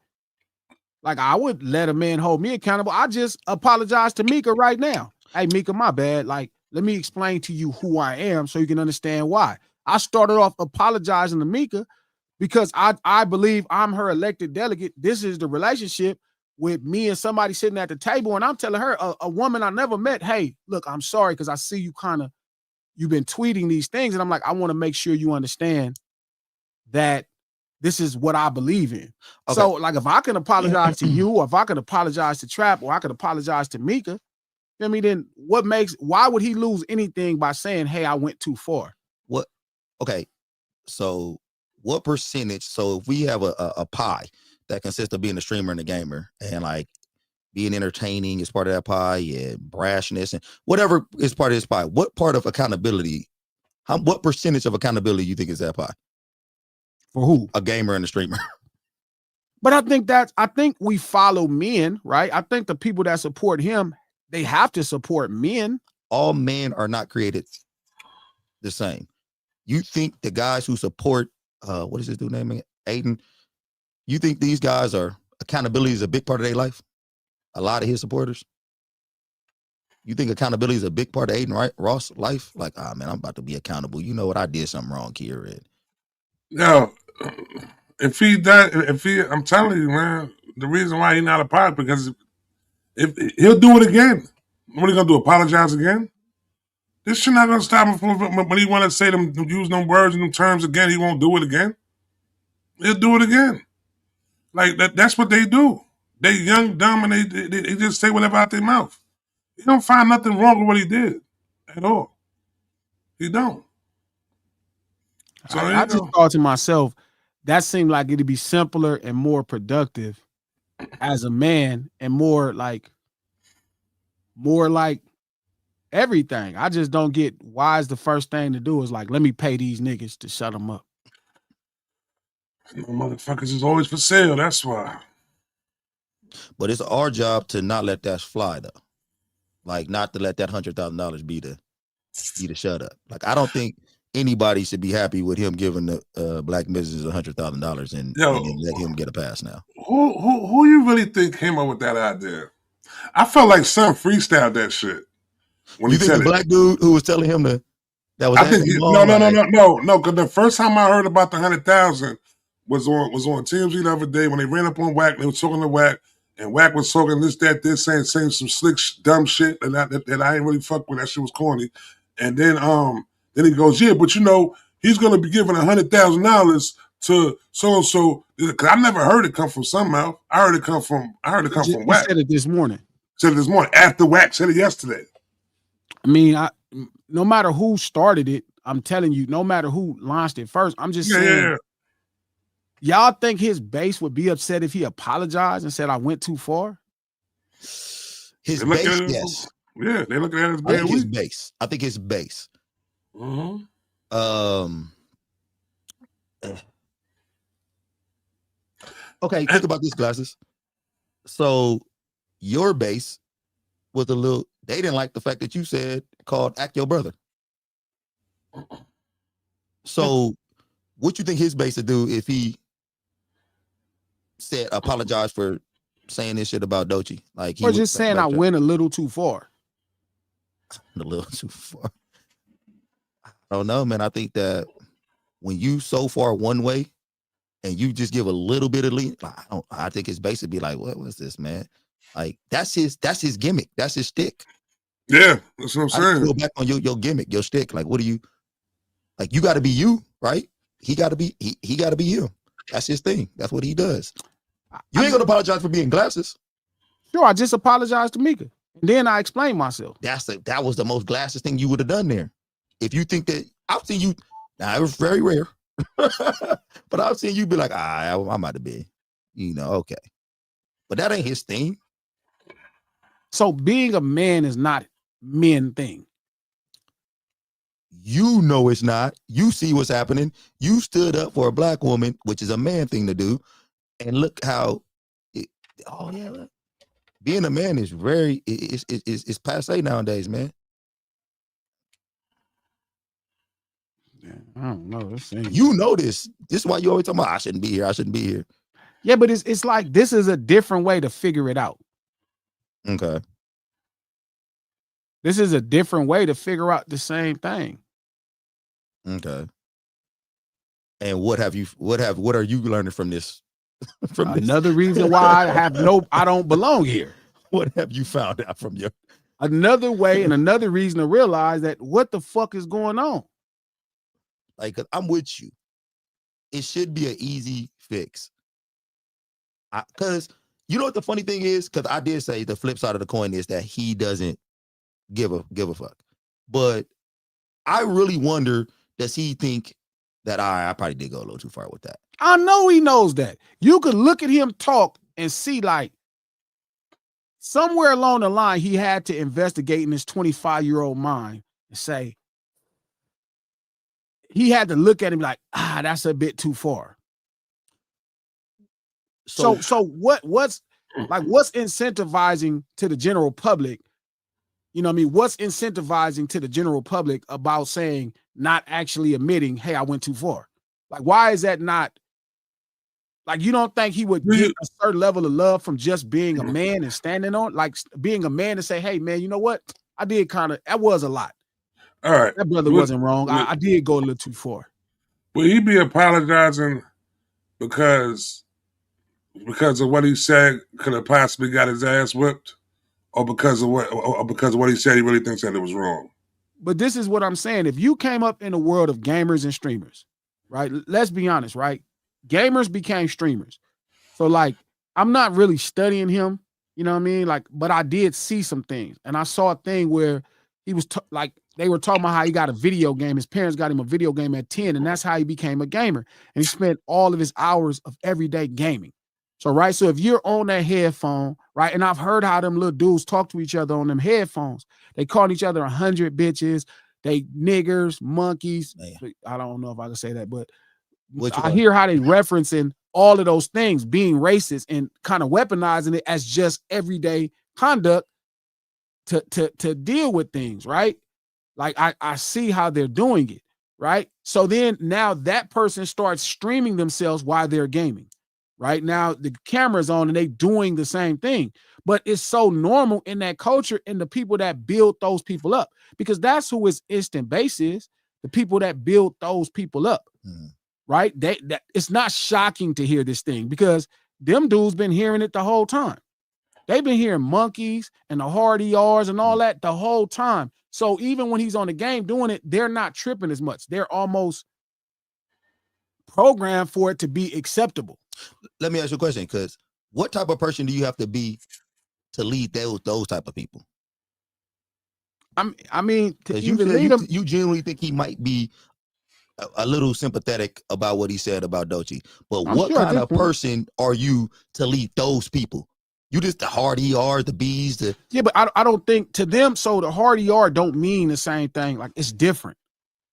like, I would let a man hold me accountable. I just apologize to Mika right now. Hey, Mika, my bad. Like, let me explain to you who I am so you can understand why. I started off apologizing to Mika because I believe I'm her elected delegate. This is the relationship with me and somebody sitting at the table, and I'm telling her, a woman I never met, hey, look, I'm sorry because I see you've been tweeting these things, and I'm like, I want to make sure you understand that this is what I believe in. Okay. So, like, if I can apologize to you, or if I can apologize to Trap, or I can apologize to Mika, I mean, then why would he lose anything by saying, hey, I went too far? What? Okay. So what percentage? So if we have a pie that consists of being a streamer and a gamer, and like being entertaining is part of that pie, and brashness and whatever is part of this pie, what part of accountability, what percentage of accountability you think is that pie? For who? A gamer and a streamer. But I think we follow men, right? I think the people that support him, they have to support men. All men are not created the same. You think the guys who support, what is this dude name again? Aiden, you think these guys are, accountability is a big part of their life? A lot of his supporters? You think accountability is a big part of Aiden, right? Ross' life? Like, man, I'm about to be accountable. You know what? I did something wrong here. And yo, I'm telling you, man, the reason why he's not a part, because if he'll do it again. What are you gonna do? Apologize again? This shit not gonna stop him from when he want to say them, use them words and them terms again. He won't do it again. He'll do it again. Like that's what they do. They young, dumb, and they just say whatever out their mouth. He don't find nothing wrong with what he did at all. He don't. So I just thought to myself, that seemed like it'd be simpler and more productive as a man, and more like everything. I just don't get why is the first thing to do is like, let me pay these niggas to shut them up. No motherfuckers is always for sale. That's why. But it's our job to not let that fly, though. Like, not to let that $100,000 be the shut up. Like, I don't think anybody should be happy with him giving the black business $100,000 and let him get a pass now. Who you really think came up with that idea? I felt like some freestyled that shit. When you think the black dude who was telling him that was? I think no. Because the first time I heard about the 100,000 was on TMZ the other day when they ran up on Wack. They were talking to Wack, and Wack was talking this, saying some slick, dumb shit that I ain't really fuck with. That shit was corny. And then he goes, yeah, but you know he's gonna be giving $100,000 to so and so. Because I never heard it come from some mouth. I heard it come from Wack. He said it this morning. After Wack said it yesterday. I mean, no matter who started it, I'm telling you, no matter who launched it first, I'm just saying. Y'all think his base would be upset if he apologized and said I went too far? His base, yes. Yeah, they look at it as bad. I think his base. Mm-hmm. Okay, think about these Glasses. So your base was a little. They didn't like the fact that you said called Act Your Brother. So, what you think his base would do if he said apologize for saying this shit about Doechii? Like, or just saying I went a little too far. A little too far. I don't know, man. I think that when you so far one way and you just give a little bit of lead, I think his base would be like, what was this, man? Like, that's his gimmick. That's his stick. Yeah, that's what I'm saying. Go back on your gimmick, your stick. Like, what do you like? You got to be you, right? He got to be him. That's his thing. That's what he does. You ain't gonna apologize for being Glasses. Sure, I just apologized to Mika, and then I explained myself. That was the most Glasses thing you would have done there. If you think that, I've seen you. Now it was very rare, but I've seen you be like, I'm about to be, okay. But that ain't his thing. So being a man is not men thing. You know it's not. You see what's happening. You stood up for a black woman, which is a man thing to do, and look how. Look. Being a man is it's passe nowadays, man. Yeah, I don't know. You know this. This is why you always talk about I shouldn't be here. I shouldn't be here. Yeah, but it's like this is a different way to figure it out. Okay. This is a different way to figure out the same thing. Okay. And what are you learning from this? Another reason why I don't belong here. What have you found out from your another way and another reason to realize that what the fuck is going on? Like, I'm with you. It should be an easy fix. Because you know what the funny thing is? Because I did say the flip side of the coin is that he doesn't give a fuck. But I really wonder, does he think that I probably did go a little too far with that? I know he knows that. You could look at him talk and see like somewhere along the line, he had to investigate in his 25-year-old mind and say, he had to look at him like, that's a bit too far. So what's incentivizing to the general public? You know what I mean? What's incentivizing to the general public about saying, not actually admitting, hey, I went too far? Like, why is that not? Like, you don't think he would get a certain level of love from just being a man and standing on, like being a man and say, hey, man, you know what? I did that was a lot. All right. That brother wasn't wrong. I did go a little too far. Will he be apologizing because of what he said could have possibly got his ass whipped? Or because of what he said, he really thinks that it was wrong? But this is what I'm saying. If you came up in the world of gamers and streamers, right? Let's be honest, right? Gamers became streamers. So like, I'm not really studying him, you know what I mean? Like, but I did see some things. And I saw a thing where he was like, they were talking about how he got a video game. His parents got him a video game at 10, and that's how he became a gamer. And he spent all of his hours of everyday gaming. So, right. So if you're on that headphone, right. And I've heard how them little dudes talk to each other on them headphones. They call each other 100 bitches. They niggers, monkeys. Man. I don't know if I can say that, but I hear how they referencing all of those things, being racist and kind of weaponizing it as just everyday conduct to deal with things. Right. Like I see how they're doing it. Right. So then now that person starts streaming themselves while they're gaming. Right now, the camera's on and they doing the same thing, but it's so normal in that culture and the people that build those people up, because that's who his instant base is, the people that build those people up, right? That it's not shocking to hear this thing because them dudes been hearing it the whole time. They've been hearing monkeys and the hard ERs and all that the whole time. So even when he's on the game doing it, they're not tripping as much. They're almost programmed for it to be acceptable. Let me ask you a question, because what type of person do you have to be to lead those type of people? I mean, to even lead them, you genuinely think he might be a little sympathetic about what he said about Doechii, but what kind of person are you to lead those people? You just the hard ER, the Bs, yeah, but I don't think to them. So the hard ER don't mean the same thing. Like, it's different.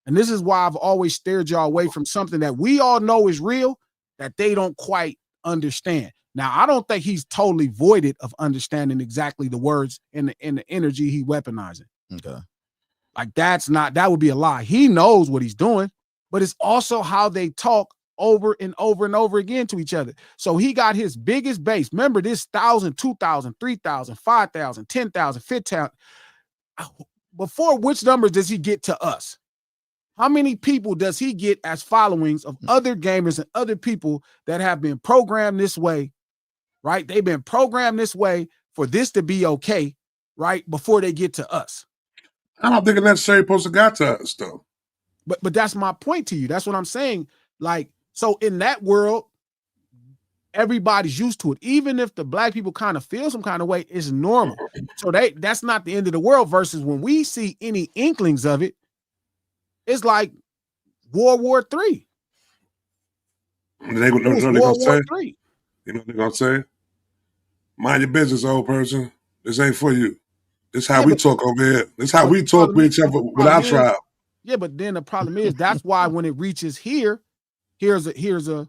And this is why I've always steered y'all away from something that we all know is real, that they don't quite understand. Now, I don't think he's totally voided of understanding exactly the words and the energy he weaponizing. Okay. Like, that would be a lie. He knows what he's doing, but it's also how they talk over and over and over again to each other. So he got his biggest base. Remember this 1,000, 2,000, 3,000, 5,000, 10,000, 15,000. Before which numbers does he get to us? How many people does he get as followings of other gamers and other people that have been programmed this way, right? They've been programmed this way for this to be okay, right? Before they get to us. I don't think it's necessarily supposed to got to us, though. But that's my point to you. That's what I'm saying. Like, so in that world, everybody's used to it. Even if the black people kind of feel some kind of way, it's normal. So that's not the end of the world versus when we see any inklings of it, it's like World War III. They're going to say? You know what they're going to say? Mind your business, old person. This ain't for you. This is how we talk over here. This is how we talk with each other with our tribe. Yeah, but then the problem is that's why when it reaches here, here's a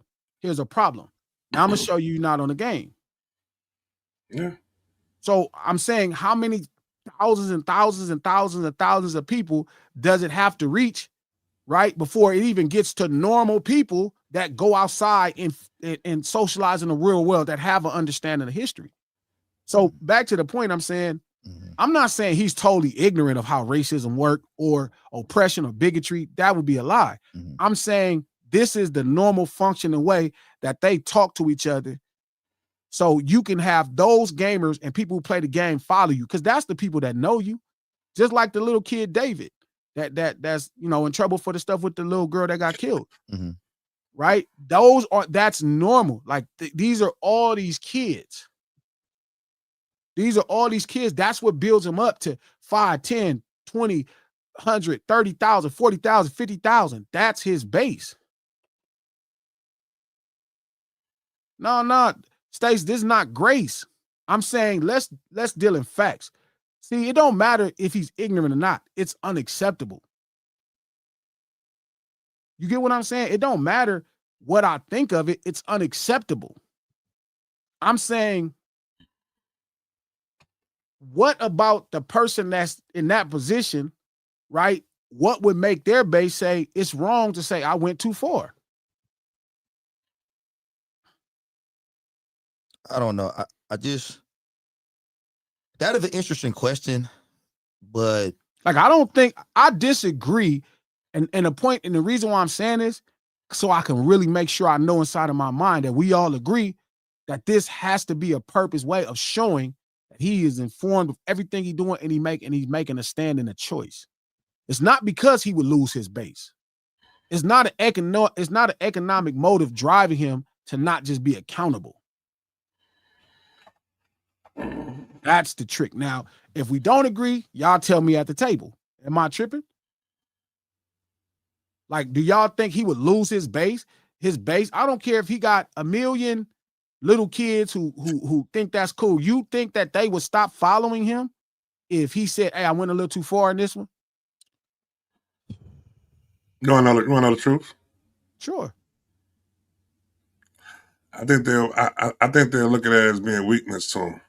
problem. Now I'm gonna show you not on the game. Yeah. So I'm saying how many thousands and thousands and thousands and thousands of people does it have to reach, right, before it even gets to normal people that go outside and socialize in the real world that have an understanding of history? So back to the point, I'm saying, I'm not saying he's totally ignorant of how racism works or oppression or bigotry. That would be a lie. I'm saying this is the normal functioning way that they talk to each other. So you can have those gamers and people who play the game follow you, because that's the people that know you. Just like the little kid David, that's in trouble for the stuff with the little girl that got killed. Right? That's normal. Like these are all these kids. These are all these kids. That's what builds them up to 5, 10, 20, 100, 30,000, 40,000, 50,000. That's his base. No, Stace, this is not grace. I'm saying let's deal in facts. See, it don't matter if he's ignorant or not. It's unacceptable. You get what I'm saying? It don't matter what I think of it. It's unacceptable. I'm saying, what about the person that's in that position, right? What would make their base say it's wrong to say I went too far? I don't know. I just, that is an interesting question, but like, I don't think, I disagree. And the point, and the reason why I'm saying this, so I can really make sure I know inside of my mind that we all agree that this has to be a purpose way of showing that he is informed of everything he's doing, and he's making a stand and a choice. It's not because he would lose his base. It's not an economic motive driving him to not just be accountable. That's the trick. Now, if we don't agree, y'all tell me at the table. Am I tripping? Like, do y'all think he would lose his base? His base? I don't care if he got 1 million little kids who think that's cool. You think that they would stop following him if he said, hey, I went a little too far in this one? You want to know the truth? Sure. I think they'll look at it as being weakness to him.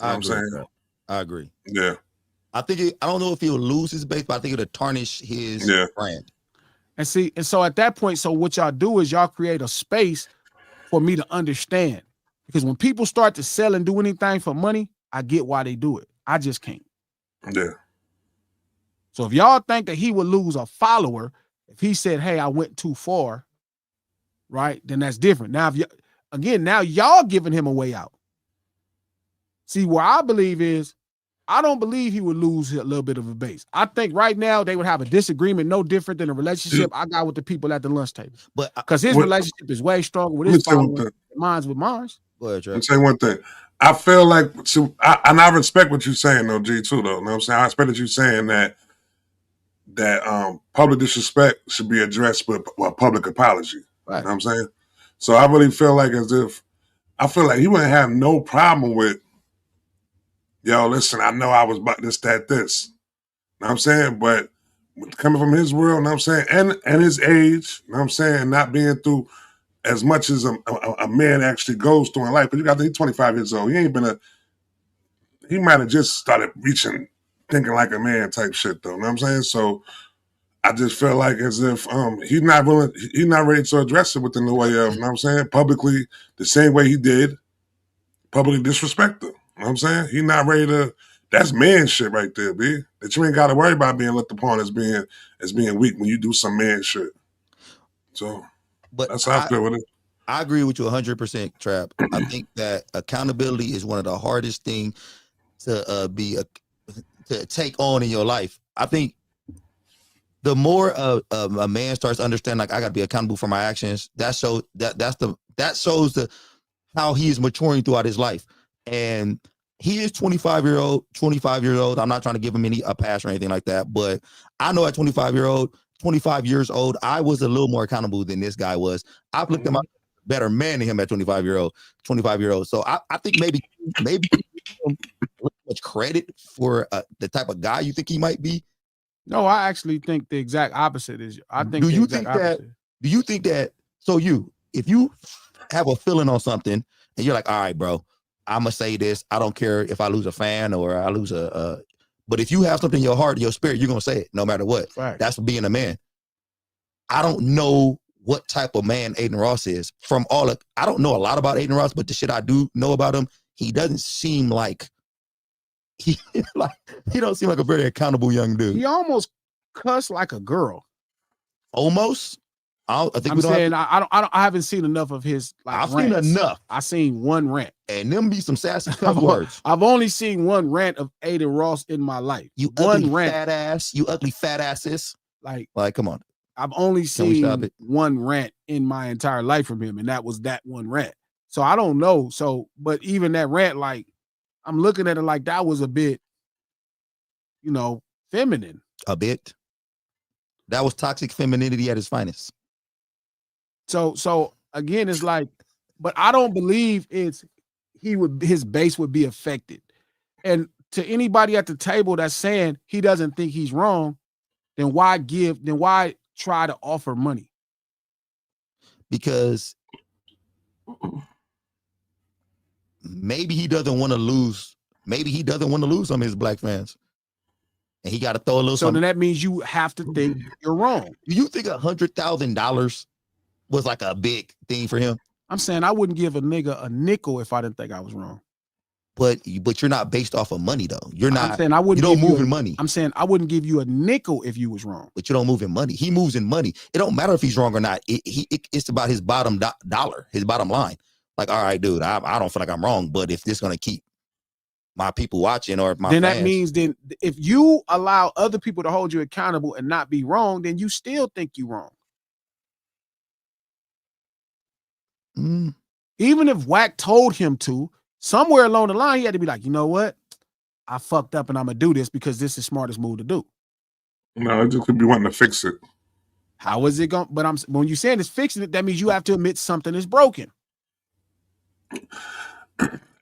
You know what I'm saying? I agree. Yeah. I don't know if he'll lose his base, but I think it'll tarnish his brand. And so at that point, so what y'all do is y'all create a space for me to understand. Because when people start to sell and do anything for money, I get why they do it. I just can't. Yeah. So if y'all think that he would lose a follower if he said, hey, I went too far, right, then that's different. Now, now y'all giving him a way out. See, where I believe is, I don't believe he would lose a little bit of a base. I think right now they would have a disagreement no different than a relationship I got with the people at the lunch table. But because his relationship is way stronger with his followers than mine's with mine. Go ahead, Trey. I'll say one thing. I feel like, and I respect what you're saying, though, G, too, though. You know what I'm saying? I respect that you're saying that public disrespect should be addressed with a public apology. Right. You know what I'm saying? So I really feel like I feel like he wouldn't have no problem with, yo, listen, I know I was about this, that, this. You know what I'm saying? But coming from his world, you know what I'm saying, and his age, you know what I'm saying, not being through as much as a man actually goes through in life. But you got to, he's 25 years old. He might have just started reaching, thinking like a man type shit, though. You know what I'm saying? So I just feel like as if he's not ready to address it within the way of, you know what I'm saying, publicly, the same way he did, publicly disrespect her. You know what I'm saying? He's not ready to. That's man shit right there, B. That you ain't got to worry about being looked upon as being weak when you do some man shit. So, but that's how I feel with it. I agree with you 100%, Trap. I think that accountability is one of the hardest things to take on in your life. I think the more a man starts to understand, like, I got to be accountable for my actions, that shows how he is maturing throughout his life. And he is 25 years old. I'm not trying to give him a pass or anything like that, but I know at 25 years old, I was a little more accountable than this guy was. I've looked at my better man than him at 25 years old. So I think maybe much credit for the type of guy you think he might be. No, I actually think the exact opposite is. Do you think that? So if you have a feeling on something and you're like, all right, bro, I'm gonna say this. I don't care if I lose a fan or I lose but if you have something in your heart, your spirit, you're gonna say it no matter what. Right. That's being a man. I don't know what type of man Aiden Ross is. I don't know a lot about Aiden Ross, but the shit I do know about him, he doesn't seem like he don't seem like a very accountable young dude. He almost cussed like a girl. Almost. I haven't seen enough of his. I've seen enough. I seen one rant, and them be some sassy cuss words. I've only seen one rant of Aiden Ross in my life. You ugly fat ass. You ugly fat asses. Like, come on. I've only seen one rant in my entire life from him, and that was that one rant. So I don't know. So, but even that rant, like, I'm looking at it like that was a bit, you know, feminine. A bit. That was toxic femininity at its finest. So again, it's like, but I don't believe his base would be affected. And to anybody at the table that's saying he doesn't think he's wrong, then why try to offer money? Because maybe he doesn't want to lose. Maybe he doesn't want to lose some of his black fans. And he got to throw a little something. So then that means you have to think you're wrong. Do you think $100,000 was like a big thing for him? I'm saying I wouldn't give a nigga a nickel if I didn't think I was wrong. But you're not based off of money though. You're not. I'm saying I wouldn't. You don't move in money. I'm saying I wouldn't give you a nickel if you was wrong. But you don't move in money. He moves in money. It don't matter if he's wrong or not. It's about his bottom dollar, his bottom line. Like, all right, dude, I don't feel like I'm wrong, but if this gonna keep my people watching or my then fans, that means then if you allow other people to hold you accountable and not be wrong, then you still think you're wrong. Even if Wack told him to, somewhere along the line, he had to be like, you know what? I fucked up and I'm going to do this because this is the smartest move to do. No, it just could be wanting to fix it. How is it going? But when you're saying it's fixing it, that means you have to admit something is broken.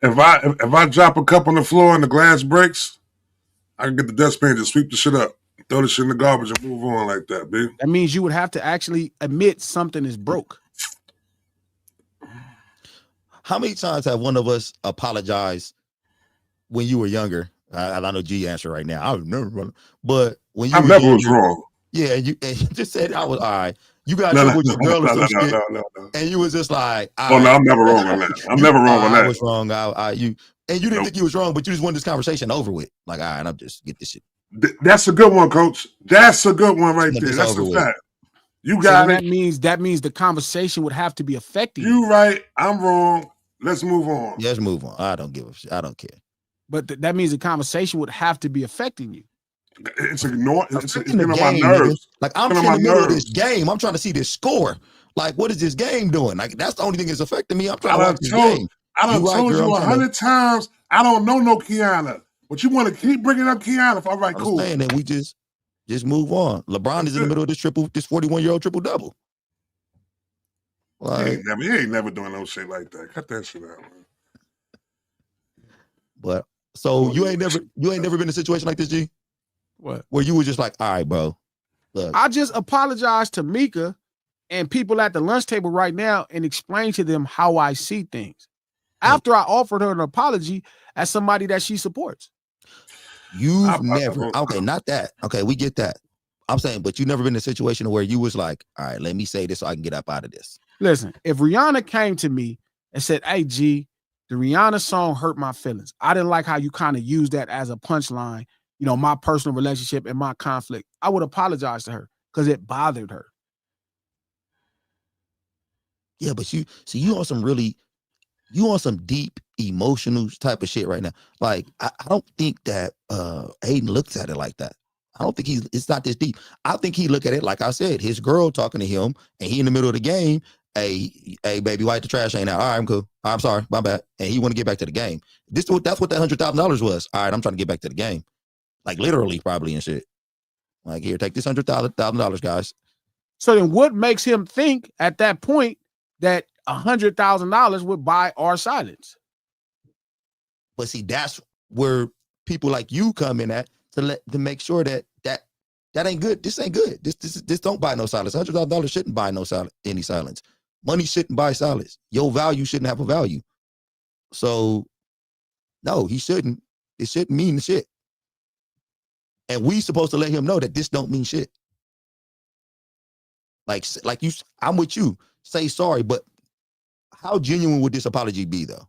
If I drop a cup on the floor and the glass breaks, I can get the dustpan to sweep the shit up, throw the shit in the garbage and move on like that, B. That means you would have to actually admit something is broke. How many times have one of us apologized when you were younger? I know G answer right now. I remember, but when you I never was wrong. Yeah, and you just said I was all right. You got to with your girl or some shit, and you was just like, oh no, I'm never wrong on that. I'm never wrong on that. I was wrong. You didn't think you was wrong, but you just wanted this conversation over with. Like, all right, I'm just get this shit. That's a good one, Coach. That's a good one right there. That's the fact. You got it. That means the conversation would have to be affecting you. Right. I'm wrong. Let's move on. Let's move on. I don't give a shit. I don't care. But that means the conversation would have to be affecting you. It's ignoring. It's getting on my nerves. Like I'm in the middle of this game. I'm trying to see this score. Like, what is this game doing? Like, that's the only thing that's affecting me. I'm trying to watch this game. I done told you 100 times. I don't know no Kiana, but you want to keep bringing up Kiana. All right, cool. I'm saying that we just move on. LeBron is in the middle of this 41-year-old triple double. Like, he ain't never doing no shit like that. Cut that shit out, man. But so you ain't never been in a situation like this, G? What? Where you were just like, all right, bro. Look. I just apologized to Mika and people at the lunch table right now and explain to them how I see things. After I offered her an apology as somebody that she supports. You've never, okay, not that. Okay, we get that. I'm saying, but you never been in a situation where you was like, all right, let me say this so I can get up out of this. Listen, if Rihanna came to me and said, hey, G, the Rihanna song hurt my feelings. I didn't like how you kind of used that as a punchline, you know, my personal relationship and my conflict. I would apologize to her because it bothered her. Yeah, but you on some deep emotional type of shit right now. Like, I don't think that Aiden looks at it like that. I don't think it's not this deep. I think he look at it like I said, his girl talking to him and he in the middle of the game. Hey, baby, wipe the trash ain't out. All right, I'm cool. I'm sorry, my bad. And he want to get back to the game. That's what that $100,000 was. All right, I'm trying to get back to the game. Like literally, probably and shit. Like, here, take this $100,000, guys. So then what makes him think at that point that $100,000 would buy our silence? But see, that's where people like you come in at to make sure that ain't good. This ain't good. This don't buy no silence. $100,000 shouldn't buy any silence. Money shouldn't buy silence. Your value shouldn't have a value. So no, he shouldn't. It shouldn't mean shit. And we supposed to let him know that this don't mean shit. Like you, I'm with you. Say sorry, but how genuine would this apology be, though?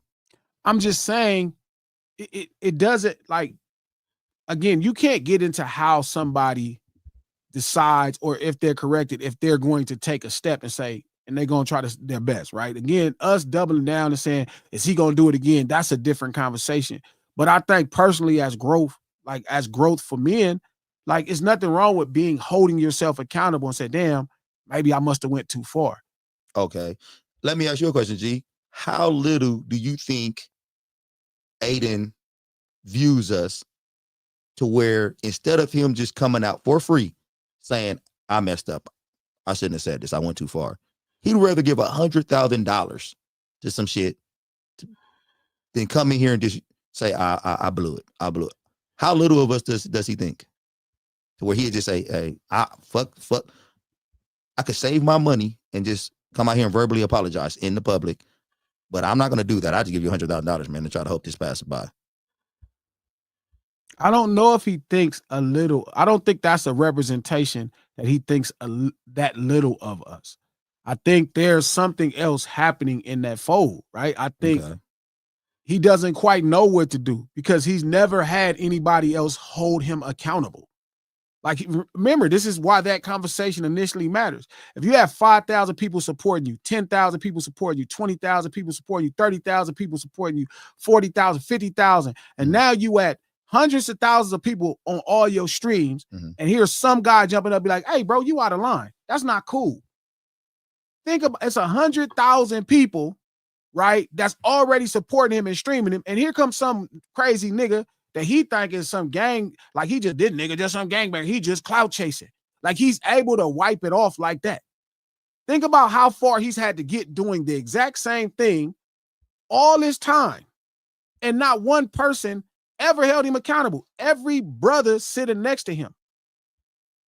I'm just saying, it doesn't, like, again, you can't get into how somebody decides or if they're corrected, if they're going to take a step and say, and they're going to try their best, right? Again, us doubling down and saying, is he going to do it again? That's a different conversation. But I think personally as growth for men, like, it's nothing wrong with holding yourself accountable and say, damn, maybe I must have went too far. Okay. Let me ask you a question, G. How little do you think Aiden views us to where instead of him just coming out for free saying, I messed up, I shouldn't have said this, I went too far, he'd rather give $100,000 to some shit than come in here and just say, I blew it. I blew it. How little of us does he think? To where he'd just say, hey, fuck. I could save my money and just come out here and verbally apologize in the public, but I'm not going to do that. I just give you $100,000, man, to try to hope this passes by. I don't know if he thinks a little. I don't think that's a representation that he thinks that little of us. I think there's something else happening in that fold, right? I think he doesn't quite know what to do because he's never had anybody else hold him accountable. Like, remember, this is why that conversation initially matters. If you have 5,000 people supporting you, 10,000 people supporting you, 20,000 people supporting you, 30,000 people supporting you, 40,000, 50,000, and now you at hundreds of thousands of people on all your streams, and here's some guy jumping up and be like, hey, bro, you out of line. That's not cool. Think about it's 100,000 people, right, that's already supporting him and streaming him, and here comes some crazy nigga that he think is some gang, like he just did nigga, just some gangbang. He just clout chasing. Like he's able to wipe it off like that. Think about how far he's had to get doing the exact same thing all this time. And not one person ever held him accountable. Every brother sitting next to him.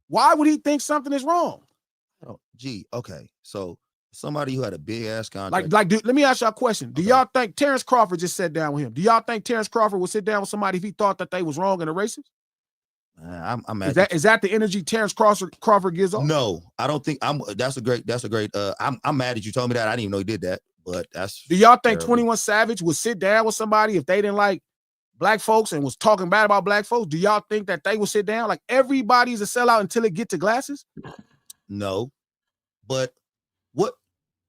Why would he think something is wrong? Oh, gee, okay. So somebody who had a big ass contract. Dude, let me ask y'all a question. Do y'all think Terrence Crawford just sat down with him? Do y'all think Terrence Crawford would sit down with somebody if he thought that they was wrong and a racist? I'm is that the energy Terrence Crawford gives off? No, I don't think that's a great I'm mad that you told me that. I didn't even know he did that, but that's Do y'all think 21 Savage would sit down with somebody if they didn't like black folks and was talking bad about black folks? Do y'all think that they would sit down? Like everybody's a sellout until it get to Glasses? No. But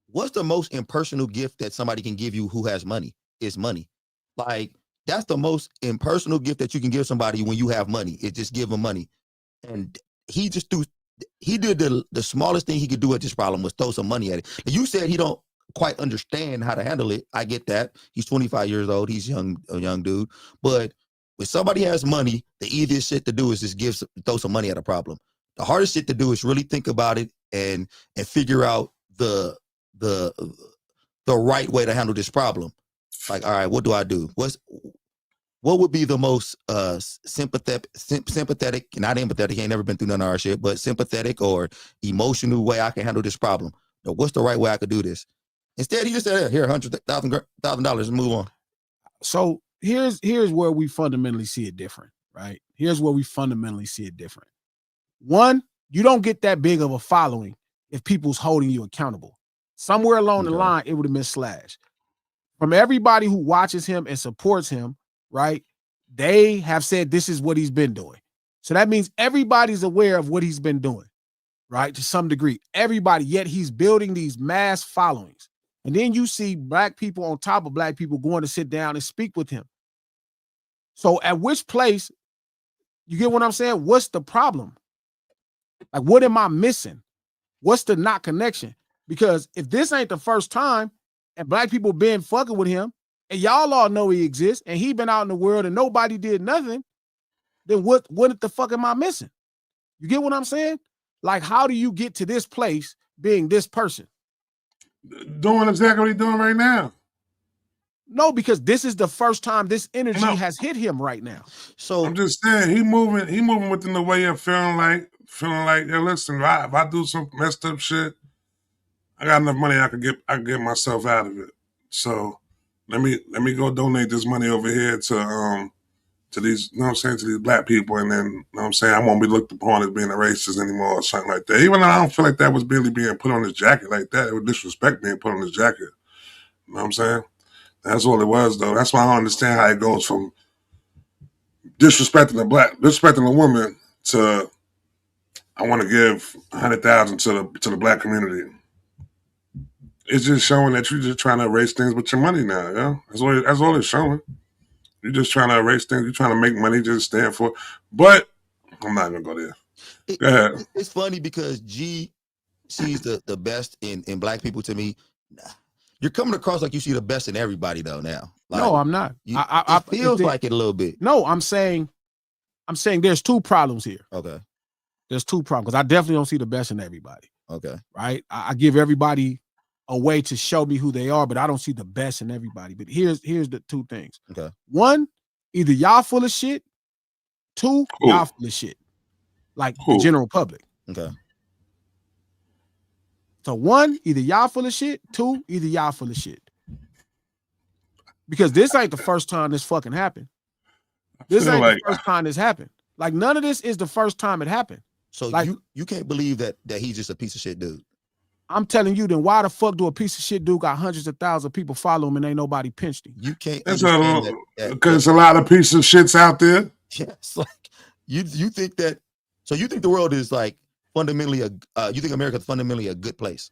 what's the most impersonal gift that somebody can give you who has money? Is money. Like that's the most impersonal gift that you can give somebody when you have money. Is just give them money. And he did the smallest thing he could do at this problem was throw some money at it. And you said he don't quite understand how to handle it. I get that. He's 25 years old. He's a young dude. But when somebody has money, the easiest shit to do is just throw some money at a problem. The hardest shit to do is really think about it and figure out the right way to handle this problem. Like, all right, what do I do? What would be the most sympathetic, not empathetic, ain't never been through none of our shit, but sympathetic or emotional way I can handle this problem? Or what's the right way I could do this? Instead, he just said, here, $100,000 and move on. So here's where we fundamentally see it different, right? Here's where we fundamentally see it different. One, you don't get that big of a following if people's holding you accountable. Somewhere along the line, it would have been Slash. From everybody who watches him and supports him, right? They have said this is what he's been doing. So that means everybody's aware of what he's been doing, right? To some degree. Everybody, yet he's building these mass followings. And then you see black people on top of black people going to sit down and speak with him. So at which place, you get what I'm saying? What's the problem? Like, what am I missing? What's the not connection? Because if this ain't the first time and black people been fucking with him and y'all all know he exists and he been out in the world and nobody did nothing, then what the fuck am I missing? You get what I'm saying? Like, how do you get to this place being this person? Doing exactly what he's doing right now. No, because this is the first time this energy has hit him right now. So I'm just saying he moving within the way of feeling like, hey, listen, if I do some messed up shit, I got enough money I can get myself out of it. So let me go donate this money over here to these, you know what I'm saying, to these black people, and then, you know what I'm saying, I won't be looked upon as being a racist anymore or something like that. Even though I don't feel like that was really being put on his jacket like that. It was disrespect being put on his jacket. You know what I'm saying? That's all it was, though. That's why I don't understand how it goes from disrespecting a woman to I want to give $100,000 to the black community. It's just showing that you're just trying to erase things with your money now, yeah? That's all it's showing. You're just trying to erase things. You're trying to make money, just stand for it. But I'm not going to go there. Go ahead. It's funny because G sees the best in black people to me. You're coming across like you see the best in everybody, though, now. Like, no, I'm not. It feels like it a little bit. No, I'm saying there's two problems here. Okay. There's two problems because I definitely don't see the best in everybody. Okay. Right. I give everybody a way to show me who they are, but I don't see the best in everybody. But here's the two things. Okay. One, either y'all full of shit. Two, y'all full of shit. Like the general public. Okay. So one, either y'all full of shit. Two, either y'all full of shit. Because this ain't the first time this fucking happened. This ain't the first time this happened. Like none of this is the first time it happened. So like, you can't believe that he's just a piece of shit dude. I'm telling you, then why the fuck do a piece of shit dude got hundreds of thousands of people follow him and ain't nobody pinched him? You can't understand that because a lot of pieces of shits out there. Yes, like you think that. So you think the world is like fundamentally you think America's fundamentally a good place?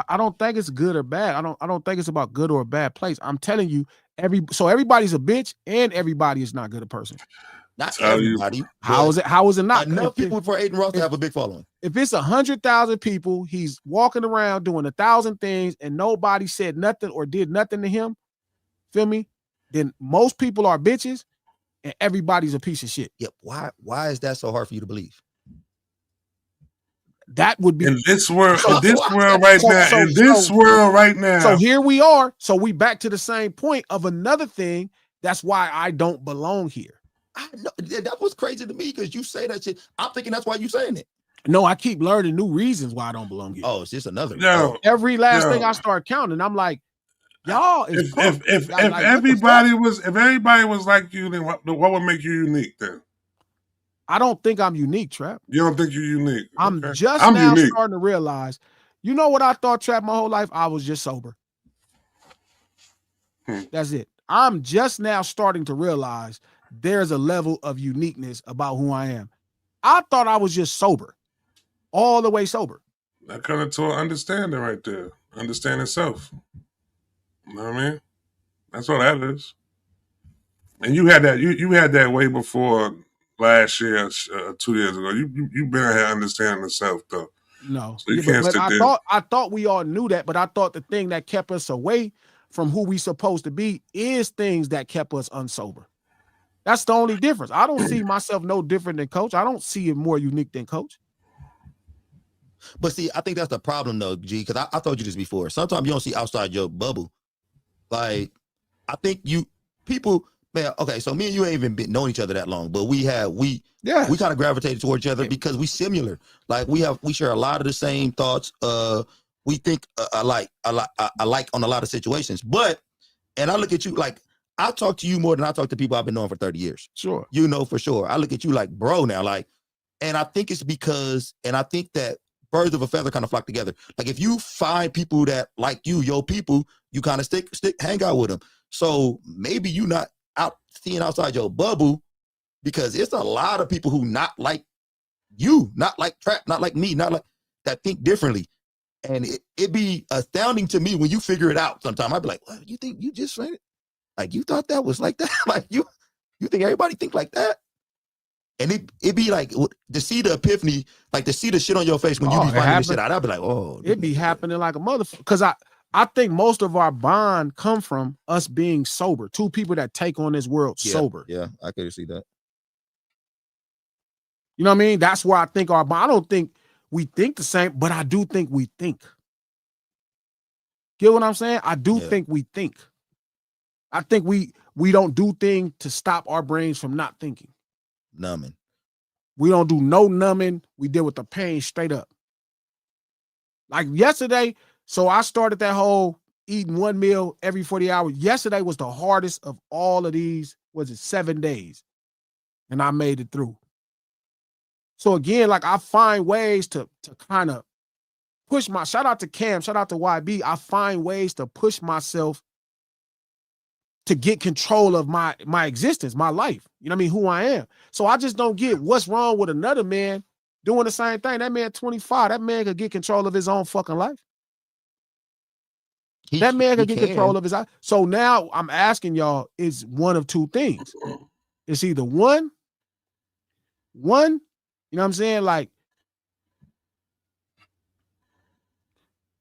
I don't think it's good or bad. I don't think it's about good or a bad place. I'm telling you, everybody's a bitch and everybody is not good a person. Not everybody. How is it not? Enough people for Aiden Ross to have a big following. If it's 100,000 people, he's walking around doing 1,000 things and nobody said nothing or did nothing to him, feel me? Then most people are bitches and everybody's a piece of shit. Yeah. Why is that so hard for you to believe? That would be in this world, right now. So here we are. So we back to the same point of another thing. That's why I don't belong here. I know, that was crazy to me because you say that shit. I'm thinking that's why you saying it. No, I keep learning new reasons why I don't belong here. Oh, it's just another. No, every last thing I start counting, I'm like, y'all. If everybody was like you, then what would make you unique then? I don't think I'm unique, Trap. You don't think you're unique? I'm now unique. Starting to realize. You know what I thought, Trap, my whole life? I was just sober. That's it. I'm just now starting to realize there's a level of uniqueness about who I am. I thought I was just sober, all the way sober. That kind of taught understanding right there. Understanding self. You know what I mean? That's all that is. And you had that. You had that way before last year, 2 years ago. You've been out here understanding the self though. No, so you can't sit there. I thought we all knew that, but I thought the thing that kept us away from who we supposed to be is things that kept us unsober. That's the only difference. I don't see myself no different than Coach. I don't see it more unique than Coach. But see, I think that's the problem though, G, because I told you this before. Sometimes you don't see outside your bubble. Like, I think people, man, okay, so me and you ain't even been knowing each other that long, but we kind of gravitated toward each other because we similar. Like we share a lot of the same thoughts. We think alike on a lot of situations. And I look at you like, I talk to you more than I talk to people I've been knowing for 30 years. Sure. You know, for sure. I look at you like bro now, like, and I think it's because, and I think that birds of a feather kind of flock together. Like if you find people that like you, your people, you kind of hang out with them. So maybe you not out seeing outside your bubble because it's a lot of people who not like you, not like Trap, not like me, not like that think differently. And it'd be astounding to me when you figure it out sometime. I'd be like, what, you think you just read it? Like you thought that was like that? Like you think everybody think like that? And it'd be like to see the epiphany, like to see the shit on your face when you be finding this shit out. I'd be like, oh, it'd be happening like a motherfucker. Because I think most of our bond come from us being sober. Two people that take on this world sober. Yeah, I could see that. You know what I mean? That's where I think our bond. I don't think we think the same, but I do think we think. Get what I'm saying? I do think we think. I think we don't do things to stop our brains from not thinking. Numbing. We don't do no numbing. We deal with the pain straight up. Like yesterday, so I started that whole eating one meal every 40 hours. Yesterday was the hardest of all of these, 7 days? And I made it through. So again, like I find ways to kind of push shout out to Cam, shout out to YB. I find ways to push myself to get control of my existence, my life. You know what I mean? Who I am. So I just don't get what's wrong with another man doing the same thing. That man 25, that man could get control of his own fucking life. That man could get control of his life. So now I'm asking y'all, it's one of two things. It's either one, you know what I'm saying? Like,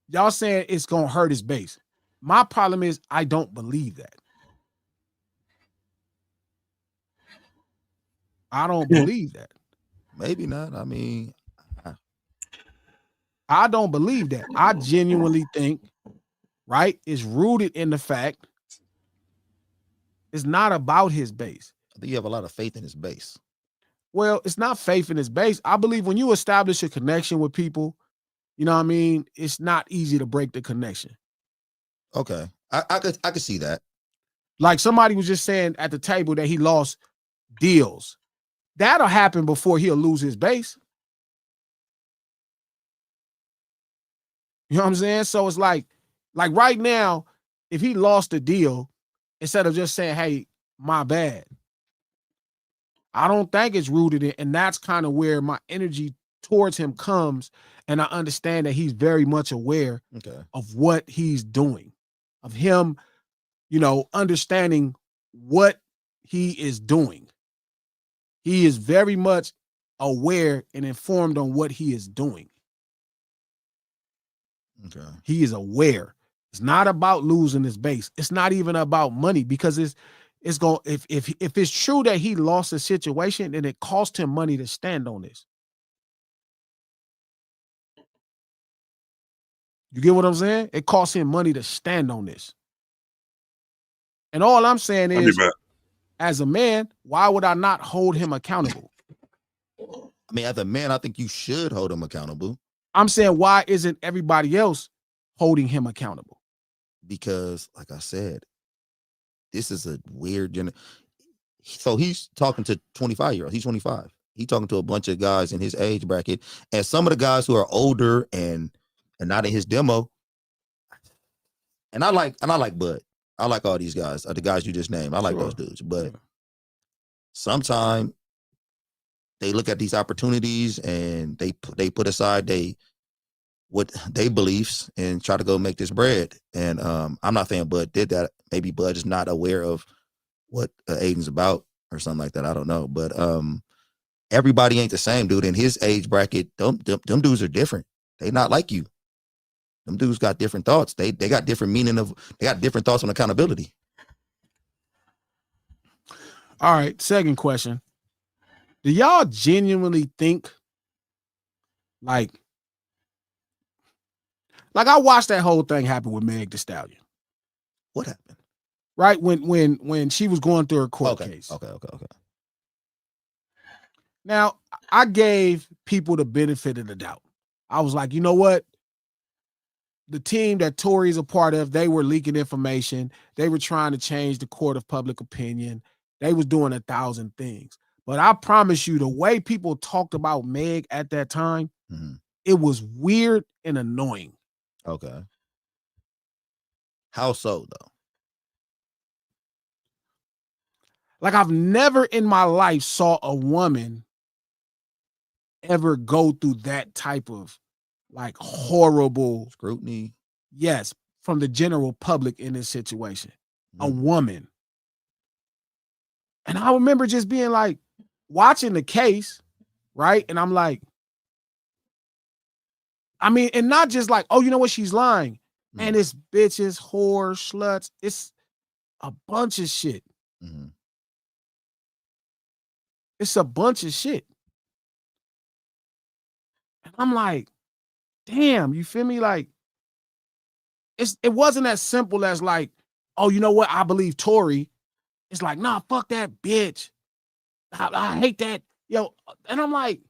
y'all saying it's going to hurt his base. My problem is I don't believe that. I don't believe that. Maybe not. I mean, I don't believe that. I genuinely think, right, it's rooted in the fact it's not about his base. I think you have a lot of faith in his base. Well, it's not faith in his base. I believe when you establish a connection with people, you know what I mean, it's not easy to break the connection. Okay. I could see that. Like somebody was just saying at the table that he lost deals. That'll happen before he'll lose his base. You know what I'm saying? So it's like right now, if he lost a deal, instead of just saying, hey, my bad, I don't think it's rooted in, and that's kind of where my energy towards him comes. And I understand that he's very much aware of what he's doing, of him, you know, understanding what he is doing. He is very much aware and informed on what he is doing. Okay. He is aware. It's not about losing his base. It's not even about money, because it's going, if it's true that he lost a situation, then it cost him money to stand on this. You get what I'm saying? It cost him money to stand on this. And all I'm saying is, as a man, why would I not hold him accountable? I mean, as a man, I think you should hold him accountable. I'm saying, why isn't everybody else holding him accountable? Because, like I said, this is a weird so he's talking to 25-year-olds. He's 25. He's talking to a bunch of guys in his age bracket, and some of the guys who are older and not in his demo. And I like Bud. I like all these guys, the guys you just named. I like those dudes, but sometimes they look at these opportunities and they put aside what they beliefs and try to go make this bread. And I'm not saying Bud did that. Maybe Bud is not aware of what Aiden's about or something like that. I don't know. But everybody ain't the same, dude. In his age bracket, them dudes are different. They not like you. Them dudes got different thoughts. They got different they got different thoughts on accountability. All right. Second question. Do y'all genuinely think like I watched that whole thing happen with Meg Thee Stallion? What happened? Right when she was going through her court case. Okay. Now, I gave people the benefit of the doubt. I was like, you know what? The team that Tory's a part of, they were leaking information. They were trying to change the court of public opinion. They was doing 1,000 things. But I promise you, the way people talked about Meg at that time, it was weird and annoying. Okay. How so, though? Like, I've never in my life saw a woman ever go through that type of like horrible scrutiny. Yes, from the general public in this situation. A woman. And I remember just being like, watching the case, right? And I'm like, I mean, and not just like, oh, you know what, she's lying. And it's bitches, whores, sluts. It's a bunch of shit. It's a bunch of shit. And I'm like, damn, you feel me? Like, it wasn't as simple as like, oh, you know what, I believe Tory. It's like, nah, fuck that bitch. I hate that. Yo, and I'm like,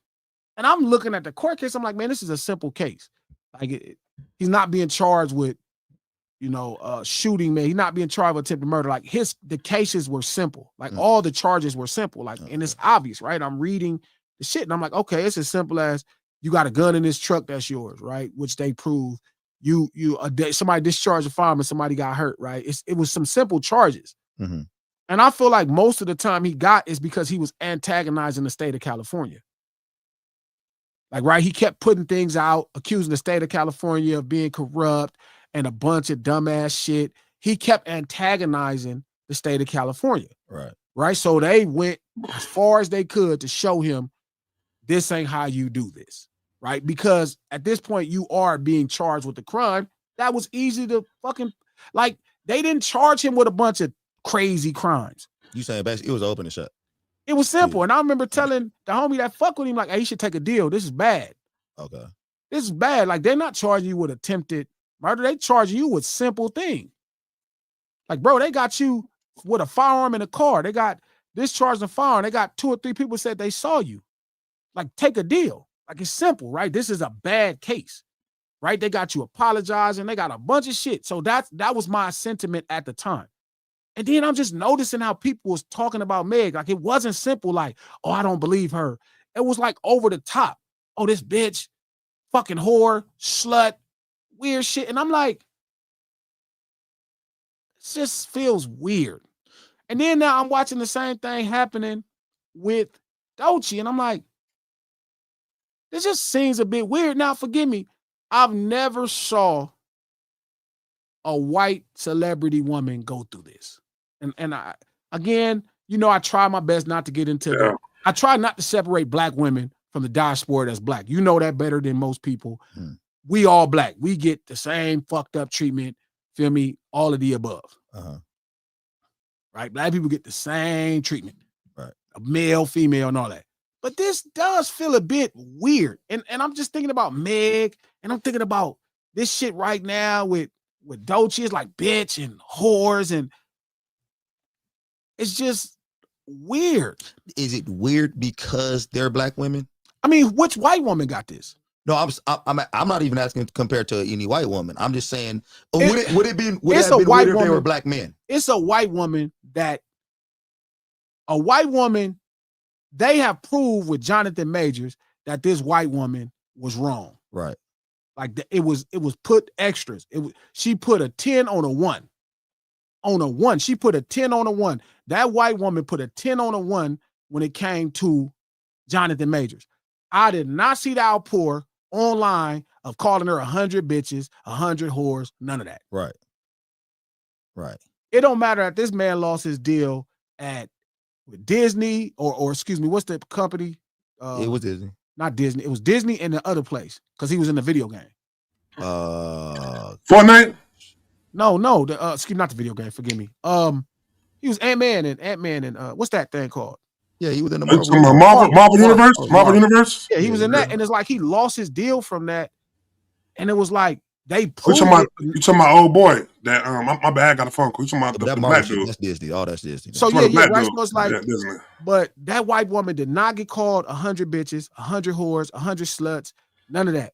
and I'm looking at the court case. I'm like, man, this is a simple case. Like, he's not being charged with, you know, shooting, man. He's not being charged with attempted murder. Like, the cases were simple. Like, all the charges were simple. Like, and it's obvious, right? I'm reading the shit, and I'm like, okay, it's as simple as you got a gun in this truck that's yours, right? Which they prove somebody discharged a fireman, somebody got hurt, right? It was some simple charges. And I feel like most of the time he got is because he was antagonizing the state of California. Like, right, he kept putting things out, accusing the state of California of being corrupt and a bunch of dumbass shit. He kept antagonizing the state of California. Right. So they went as far as they could to show him this ain't how you do this. Right. Because at this point, you are being charged with the crime. That was easy to fucking, like, they didn't charge him with a bunch of crazy crimes. You saying basically it was open and shut? It was simple. And I remember telling the homie that fuck with him, like, hey, he should take a deal. This is bad. Okay. This is bad. Like, they're not charging you with attempted murder. They charging you with simple thing. Like, bro, they got you with a firearm in a car. They got discharged a firearm. They got 2 or 3 people said they saw you. Like, take a deal. Like, it's simple, right? This is a bad case, right? They got you apologizing. They got a bunch of shit. So that was my sentiment at the time. And then I'm just noticing how people was talking about Meg. Like, it wasn't simple like, oh, I don't believe her. It was like over the top. Oh, this bitch, fucking whore, slut, weird shit. And I'm like, it just feels weird. And then now I'm watching the same thing happening with Doechii. And I'm like, this just seems a bit weird. Now, forgive me. I've never saw a white celebrity woman go through this. And I, again, you know, I try my best not to get into I try not to separate black women from the diaspora that's black. You know that better than most people. We all black. We get the same fucked up treatment, feel me? All of the above. Right? Black people get the same treatment. Right. Male, female, and all that. But this does feel a bit weird. And I'm just thinking about Meg, and I'm thinking about this shit right now with Doechii. It's like bitch and whores, and it's just weird. Is it weird because they're black women? I mean, which white woman got this? No, I'm not even asking compared to any white woman. I'm just saying, would it have been weird if they were black men? It's a white woman they have proved with Jonathan Majors that this white woman was wrong. Right. Like it was put extras. She put a 10 on a 1. On a 1. She put a 10 on a 1. That white woman put a 10 on a 1 when it came to Jonathan Majors. I did not see the outpour online of calling her 100 bitches, 100 whores, none of that. Right. Right. It don't matter that this man lost his deal with Disney or excuse me, what's the company? It was Disney. Not Disney. It was Disney and the other place because he was in the video game. Fortnite? No, excuse me, not the video game. Forgive me. He was Ant-Man and what's that thing called? Yeah, he was in the Marvel Universe. Marvel Universe. Yeah, he was in that, and it's like he lost his deal from that, and it was like they proved you talking about old boy that my bad, got a phone call. You talking about the black dude? That's Disney. Oh, that's Disney. So yeah, right. So it's like, but that white woman did not get called 100 bitches, 100 whores, 100 sluts, none of that.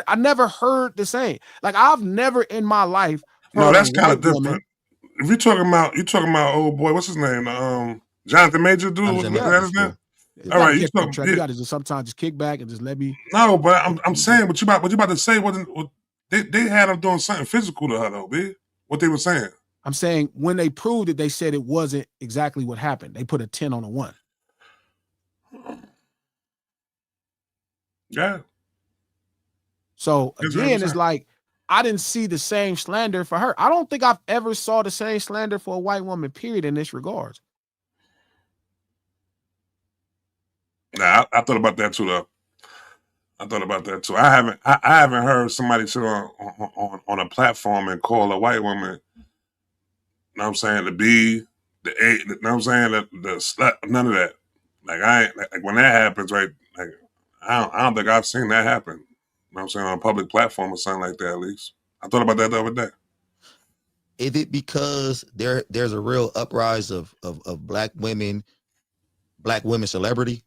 I never heard the same. Like I've never in my life. No, that's kind of different. If you talking about old boy, what's his name? Jonathan Major dude. What's his name? All right, you got to just sometimes just kick back and just let me. No, but I'm saying what you about to say wasn't. They had him doing something physical to her though, B. What they were saying. I'm saying when they proved it, they said it wasn't exactly what happened. They put a 10 on a 1. Yeah. So again, it's like I didn't see the same slander for her. I don't think I've ever saw the same slander for a white woman, period, in this regard. Nah, I thought about that too, though. I haven't heard somebody sit on a platform and call a white woman, you know what I'm saying, the B, the A, you know what I'm saying, the slut, none of that. Like I ain't like when that happens, right? Like I don't think I've seen that happen. You know what I'm saying, on a public platform or something like that, at least. I thought about that the other day. Is it because there's a real uprise of black women celebrity?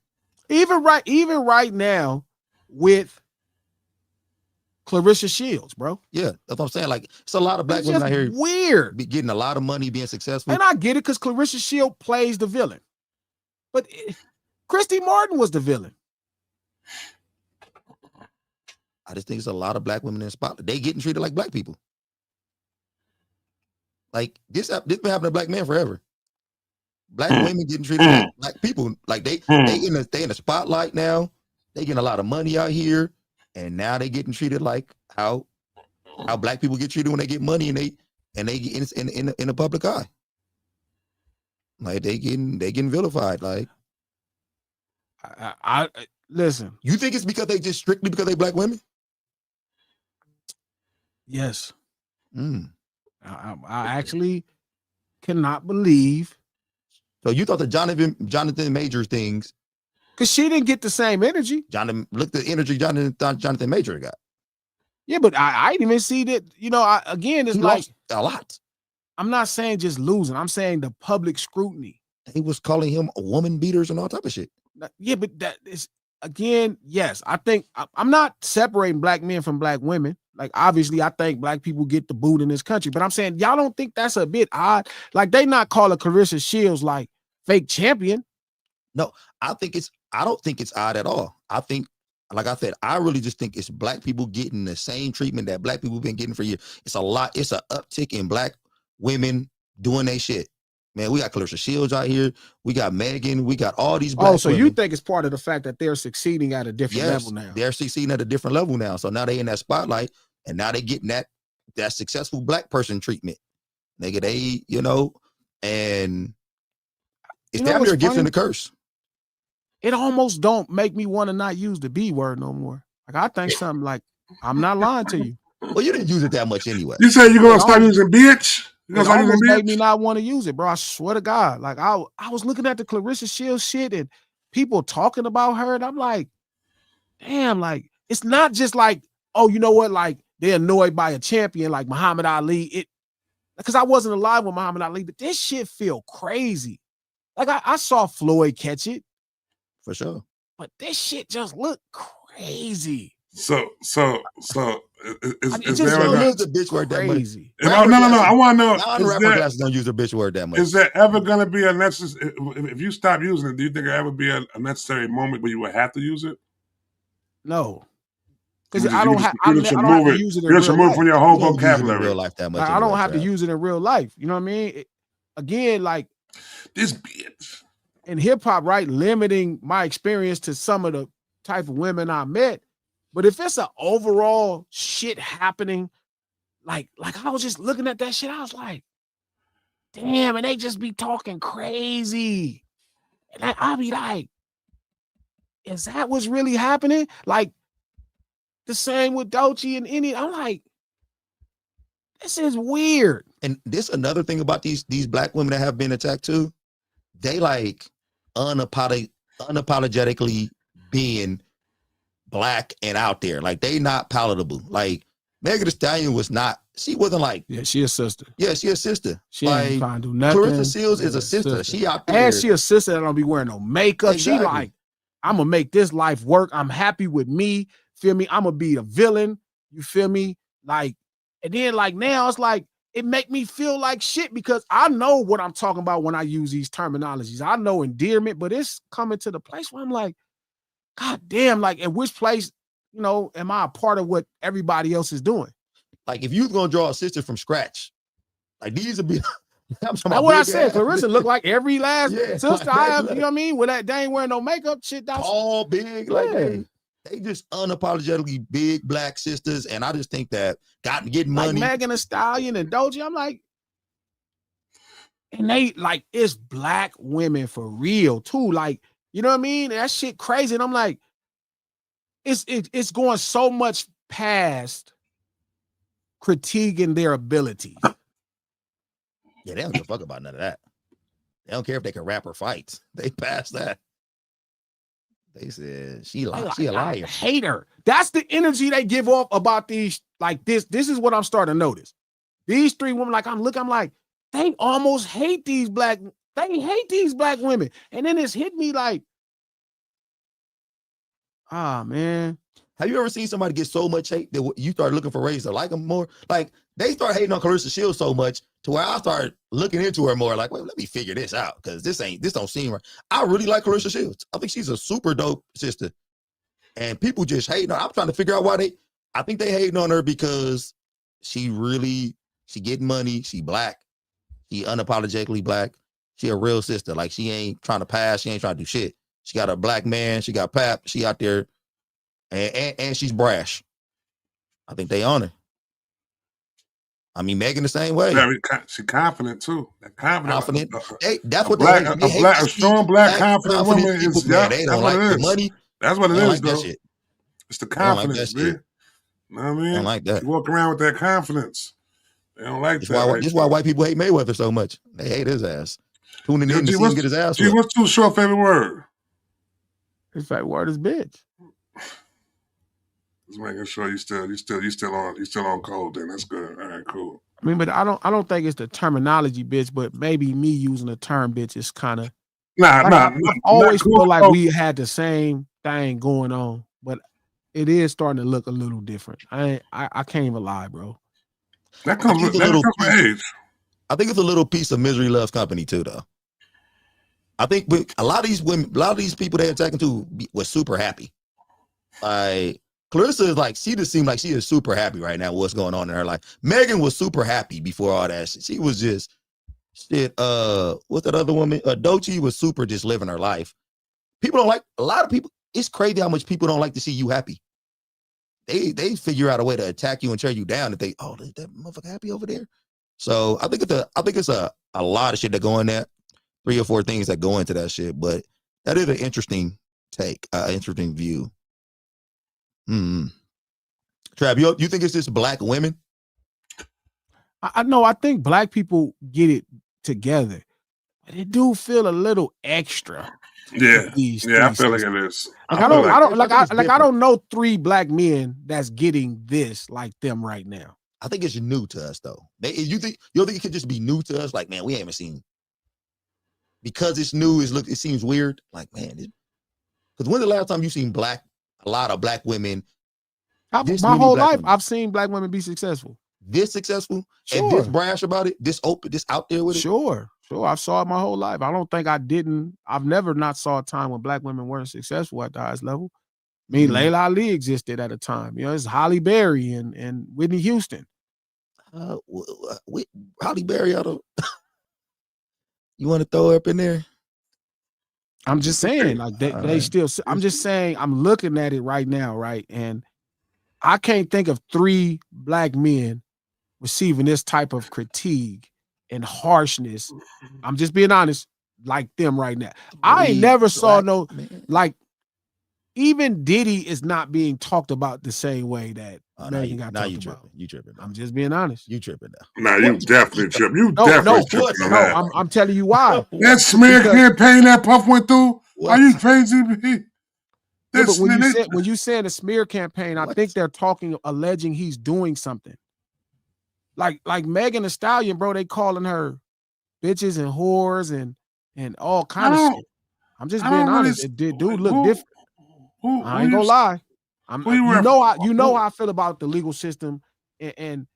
Even right now with Clarissa Shields, bro. Yeah, that's what I'm saying. Like, it's a lot of black women out here weird, getting a lot of money, being successful. And I get it because Clarissa Shields plays the villain, but Christy Martin was the villain. I just think it's a lot of black women in the spotlight. They getting treated like black people. Like this been happening to black men forever. Black women getting treated like black people. Like they in the spotlight now. They getting a lot of money out here, and now they getting treated like how black people get treated when they get money and they get in the public eye. Like they getting vilified. Like I listen. You think it's because they just strictly because they black women? Yes. I actually cannot believe So you thought the Jonathan Majors things, because she didn't get the same energy. Look the energy Jonathan Major got. Yeah, but I didn't even see that. You know, again, it's He like lost a lot. I'm not saying just losing. I'm saying the public scrutiny. He was calling him woman beaters and all type of shit. Yeah, but that is again, yes. I think I'm not separating black men from black women. Like, obviously, I think black people get the boot in this country, but I'm saying y'all don't think that's a bit odd? Like, they not calling Clarissa Shields like fake champion. No, I don't think it's odd at all. I think, like I said, I really just think it's black people getting the same treatment that black people been getting for years. It's an uptick in black women doing their shit. Man, we got Clarissa Shields out here. We got Megan. We got all these black so women. you think it's part of the fact that they're succeeding at a different level now? They're succeeding at a different level now. So now they in that spotlight, and now they getting that successful black person treatment. Nigga, and it's damn near a gift and a curse. It almost don't make me want to not use the B word no more. Like, I think something like, I'm not lying to you. Well, you didn't use it that much anyway. You said you're gonna start using bitch? It almost made me not want to use it, bro. I swear to God. Like, I was looking at the Clarissa Shields shit and people talking about her, and I'm like, damn, like, it's not just like, oh, you know what, like, they're annoyed by a champion like Muhammad Ali. Because I wasn't alive with Muhammad Ali, but this shit feel crazy. Like, I saw Floyd catch it. For sure. But this shit just look crazy. So is there the bitch word that much? No. I want to know. Non-rapper Glasses don't use the bitch word that much. Is there ever going to be a necessary? If you stop using it, do you think there ever be a necessary moment where you would have to use it? No, because I don't have to use it in real life. You should move from your whole vocabulary. Real life that much. I don't have to use it in real life. You know what I mean? Again, like this bitch in hip hop, right? Limiting my experience to some of the type of women I met. But if it's an overall shit happening, like I was just looking at that shit, I was like, damn, and they just be talking crazy. And I'll be like, is that what's really happening? Like, the same with Doechii and Indian. I'm like, this is weird. And this another thing about these black women that have been attacked too. They like unapologetically being black and out there. Like, they not palatable. Like, Megan Thee Stallion she wasn't like, yeah, she a sister. Yeah, she a sister. She like, ain't trying to do nothing. Clarissa Shields is a sister. She out there. And she a sister that don't be wearing no makeup. Exactly. She like, I'm gonna make this life work. I'm happy with me. Feel me? I'm gonna be the villain. You feel me? Like, and then like now it's like, it make me feel like shit because I know what I'm talking about when I use these terminologies. I know endearment, but it's coming to the place where I'm like, God damn, like, in which place, am I a part of what everybody else is doing? Like, if you was gonna draw a sister from scratch, like, these would be. That's what I said. Clarissa looked like every last sister I have. You know what I mean? With that, they ain't wearing no makeup. Shit, that's all big. Like, they just unapologetically big black sisters, and I just think that getting money. Like Megan Thee Stallion and Doechii, I'm like, and they like, it's black women for real too. Like, you know what I mean? That shit crazy. And I'm like, it's going so much past critiquing their abilities. Yeah, they don't give a fuck about none of that. They don't care if they can rap or fight. They passed that. They said she a liar. I hate her. That's the energy they give off about these. Like, this is what I'm starting to notice. These three women, like, I'm like, they almost hate these black. They hate these black women. And then it's hit me like, man. Have you ever seen somebody get so much hate that you start looking for ways to like them more? Like, they start hating on Clarissa Shields so much to where I start looking into her more. Like, wait, let me figure this out because this don't seem right. I really like Clarissa Shields. I think she's a super dope sister, and people just hating on her. I'm trying to figure out why I think they hating on her because she getting money. She black. She unapologetically black. She a real sister. Like, she ain't trying to pass. She ain't trying to do shit. She got a black man. She got pap. She out there. And she's brash. I think they on her. I mean, Megan the same way. She's confident too. Confident. That's what a strong black confident woman is. They don't like the money. That's what it is, like though. It's the confidence, man. You know what I mean? They don't like that. You walk around with that confidence. They don't like that. This is why white people hate Mayweather so much. They hate his ass. tuning in to see him get his ass whipped. What's Too Short favorite word? His favorite word is bitch. Just making sure you still on code. Then that's good. All right, cool. I mean, but I don't think it's the terminology, bitch. But maybe me using the term bitch is kind of I always feel like we had the same thing going on, but it is starting to look a little different. I can't even lie, bro. That comes with age. I think it's a little piece of misery loves company too, though. I think a lot of these women, a lot of these people they're attacking to was super happy. Like Clarissa is like, she just seemed like she is super happy right now. What's going on in her life? Megan was super happy before all that shit. She was just shit. What's that other woman? Doechii was super just living her life. People don't like a lot of people. It's crazy how much people don't like to see you happy. They figure out a way to attack you and tear you down if they is that motherfucker happy over there. So I think it's a lot of shit that go in that. 3 or 4 things that go into that shit, but that is an interesting take, interesting view. Trav, you think it's just black women? I know. I think black people get it together, but it do feel a little extra. Yeah, I feel like it is. Like I don't know 3 black men that's getting this like them right now. I think it's new to us though. You don't think it could just be new to us? Like, man, we haven't seen. Because it's new, it seems weird. Like, man, because when's the last time you seen a lot of black women? My whole life, I've seen black women be successful. This successful? Sure. And this brash about it? This open, this out there with it? Sure. I've saw it my whole life. I don't think I've never not saw a time when black women weren't successful at the highest level. I mean, Layla Ali existed at a time. You know, it's Halle Berry and Whitney Houston. Halle Berry, you want to throw her up in there? I'm just saying, like they still. I'm just saying, I'm looking at it right now, right, and I can't think of 3 black men receiving this type of critique and harshness. I'm just being honest, like them right now. I ain't never saw like. Even Diddy is not being talked about the same way that Megan got talked about. You tripping? I'm just being honest. You tripping now? Nah, you definitely tripping. You definitely tripping. No, I'm telling you why. That smear campaign that Puff went through. Are you crazy? But when you saying a smear campaign, I think they're alleging he's doing something. Like Megan Thee Stallion, bro, they calling her bitches and whores and all kind of shit. I'm just being honest. It did look different. I ain't gonna lie. You know how I feel about the legal system, and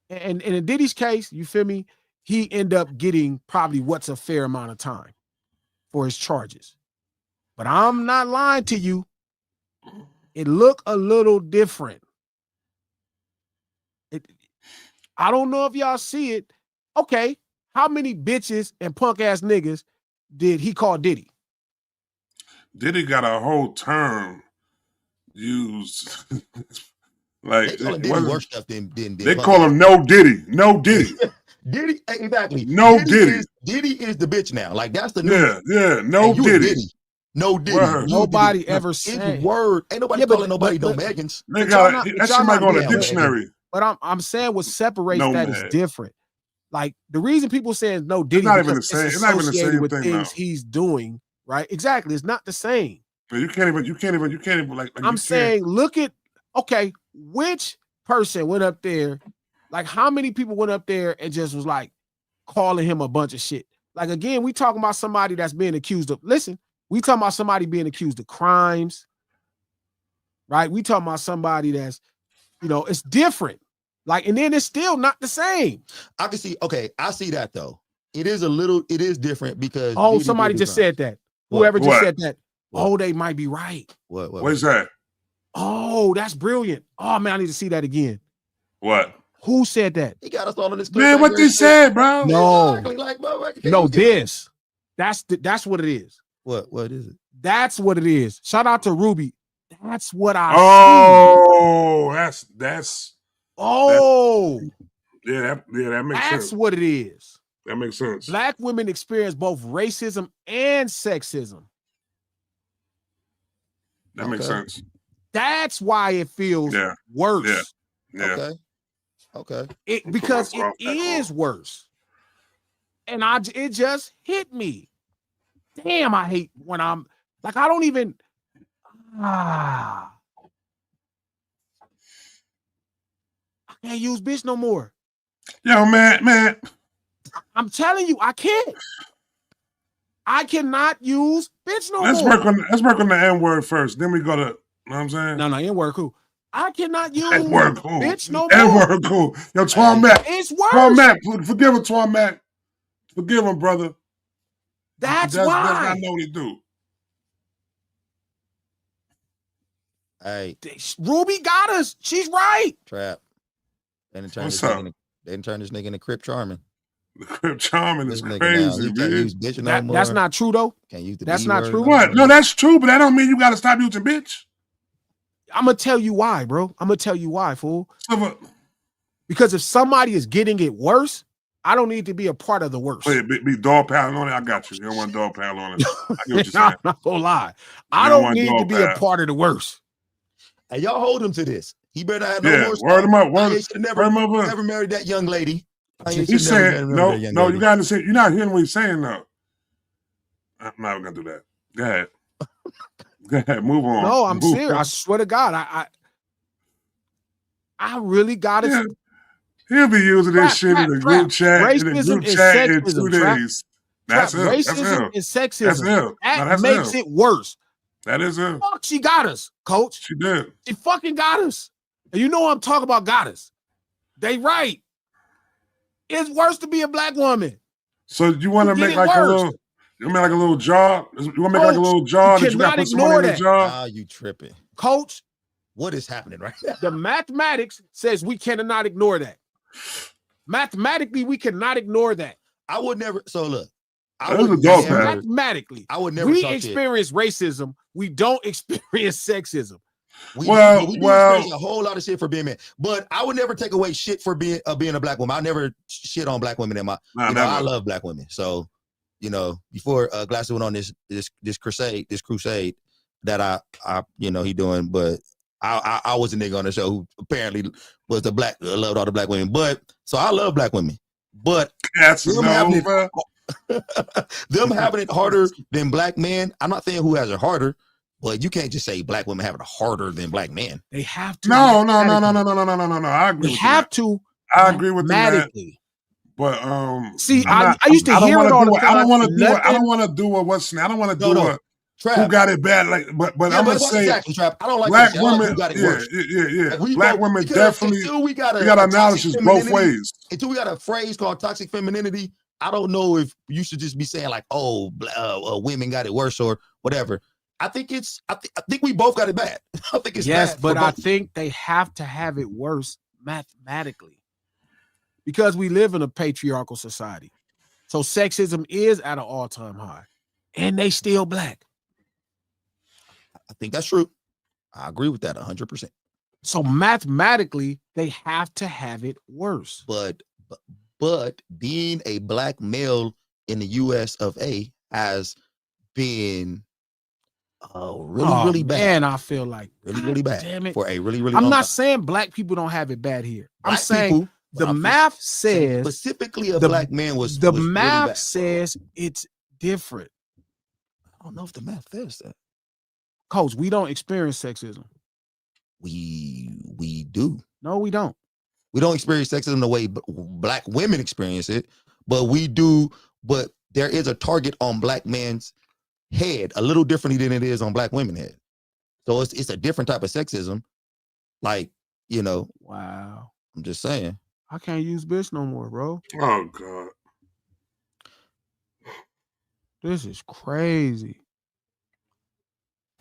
in Diddy's case, you feel me? He end up getting probably what's a fair amount of time for his charges. But I'm not lying to you. It look a little different. I don't know if y'all see it. Okay, how many bitches and punk ass niggas did he call Diddy? Diddy got a whole term used. Like they call him worse stuff than they call him No Diddy. No Diddy. Diddy, exactly. No Diddy. Diddy is the bitch now. Like that's the new. Yeah. No Diddy. No Diddy. Word. Nobody ever said word. Ain't nobody calling nobody no Megans. That shit might go in a dictionary. But I'm saying what separates that is different. Like the reason people say no Diddy, it's not even the same. It's not even the same with thing. Things he's doing, right? Exactly. It's not the same. You can't even like I'm saying, look at which person went up there, like how many people went up there and just was like calling him a bunch of shit. Like again, we talking about somebody that's being accused of we talking about somebody being accused of crimes, right? We talking about somebody that's, it's different. Like, and then it's still not the same. I can see, I see that though. It is different because somebody just said that. Whoever just said that. What? They might be right. What is that? Oh, that's brilliant. Oh man, I need to see that again. What? Who said that? He got us all in this. Man, what they said, bro? No, this. That's what it is. What is it? That's what it is. Shout out to Ruby. That's what I see. Oh, that's. Oh. That makes sense. That's what it is. That makes sense. Black women experience both racism and sexism. That makes sense. That's why it feels worse. Yeah. Okay. Because it is worse. And it just hit me. Damn, I hate when I'm like, I don't even. I can't use bitch no more. Yo, man. I'm telling you, I can't. I cannot use bitch no more. Let's work on the N word first. Then we go to, you know what I'm saying? No, N word cool. I cannot use N-word cool. bitch no N more. word cool. Yo, Twan Mac. It's worse. Twan Mac, forgive him, Twan Mac. Forgive him, brother. That's why. Does not know what he do. Hey, Ruby got us. She's right. Trap. They didn't turn What's this up? They didn't turn this nigga into Crip Charming. The Crip Charming is This nigga crazy, now, he can't use bitch no more. That's not true though. Can't use the That's B not word true. no What? more. No, that's true, but that don't mean you got to stop using bitch. I'm gonna tell you why, bro. I'm gonna tell you why, fool. Because if somebody is getting it worse, I don't need to be a part of the worst. Wait, be dog paddling on it. I got you. You don't want dog paddle on it. I get what you're saying. I'm not gonna lie. I don't need to be a part of the worst. And y'all hold him to this. He better have no more. Word him up. Word never married that young lady. He's saying no. You got to say. You're not hearing what he's saying though. I'm not gonna do that. Go ahead. Go ahead. Move on. No, I'm serious. I swear to God, I really gotta. Yeah. He'll be using this shit in the group chat. Racism in 2 sexism, days. That's him. Racism and sexism. That's him. That makes it worse. That is him. Fuck, she got us, coach. She did. She fucking got us. And you know what I'm talking about, got us. They right. It's worse to be a black woman. So you want to make like a little, you make like a little jar? You want to make like a little jar that you got to put somebody in the jar? Ah, you tripping. Coach. What is happening right now? The mathematics says we cannot ignore that. Mathematically, we cannot ignore that. I would never. So look, mathematically, I would never. We experience racism. We don't experience sexism. We do experience a whole lot of shit for being men, but I would never take away shit for being a black woman. I never shit on black women in my. I love black women. So, before Glasses went on this crusade that I he doing, but I was a nigga on the show who apparently was loved all the black women. But so I love black women, but them having it harder than black men. I'm not saying who has it harder. But you can't just say black women have it harder than black men. They have to. No. I agree. They have to. I agree with that. But see, I used to hear it all the time. I don't want to do it. I don't want to do a what's. I don't want to do a who got it bad. Like, but I'm gonna say I don't like black women. Who got it worse. Yeah. Black women definitely. We got to acknowledge this both ways. Until we got a phrase called toxic femininity, I don't know if you should just be saying like, oh, women got it worse or whatever. I think we both got it bad. I think it's yes, bad but I think they have to have it worse mathematically because we live in a patriarchal society. So sexism is at an all-time high, and they still black. I think that's true. I agree with that 100%. So mathematically, they have to have it worse. But being a black male in the U.S. of A. has been really bad. And I feel like really bad. Damn it. For a really I'm long not time. saying black people don't have it bad here. Black I'm saying the math says specifically a black man was the was math really bad, says it's different. I don't know if the math says that. Coach, we don't experience sexism. We do. No, we don't. We don't experience sexism the way black women experience it, but we do. But there is a target on black men's head a little differently than it is on black women's head. So it's a different type of sexism. Like, Wow. I'm just saying. I can't use bitch no more, bro. Oh God. This is crazy.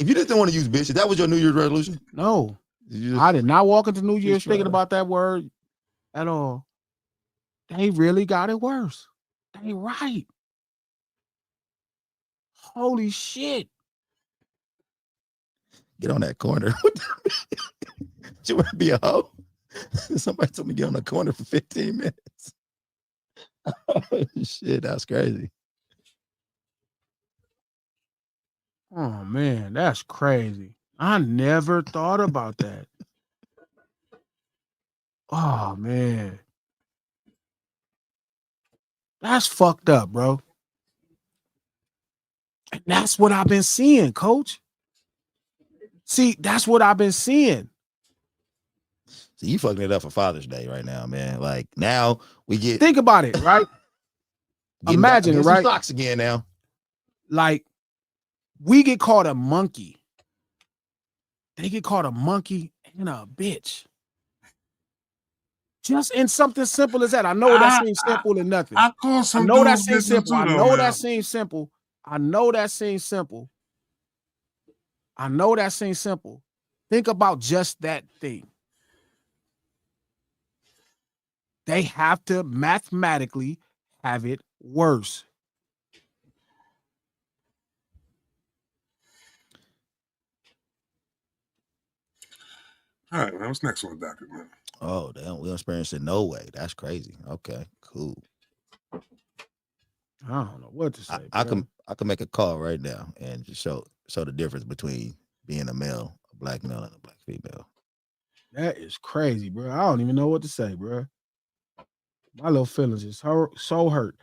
If you just didn't want to use bitch, that was your New Year's resolution? No. I did not walk into New Year's thinking about that word at all. They really got it worse. They right. Holy shit. Get on that corner. You want to be a hoe? Somebody told me to get on the corner for 15 minutes. Oh, shit, that's crazy. Oh, man, that's crazy. I never thought about that. Oh, man. That's fucked up, bro. And that's what I've been seeing, coach. See, that's what I've been seeing. So you fucking it up for Father's Day right now, man. Like now we get think about it, right? Imagine it, right? Socks again now. Like we get called a monkey. They get called a monkey and a bitch. Just in something simple as that. I know that seems simple and nothing. I call some I know that dudes seems simple. too, I though, know man. that seems simple. I know that seems simple. I know that seems simple. Think about just that thing. They have to mathematically have it worse. All right, man. What's next on the docket, man? Oh, damn. We experienced it no way. That's crazy. Okay, cool. I don't know what to say. I can make a call right now and just show the difference between being a male, a black male, and a black female. That is crazy, bro. I don't even know what to say, bro. My little feelings is so hurt.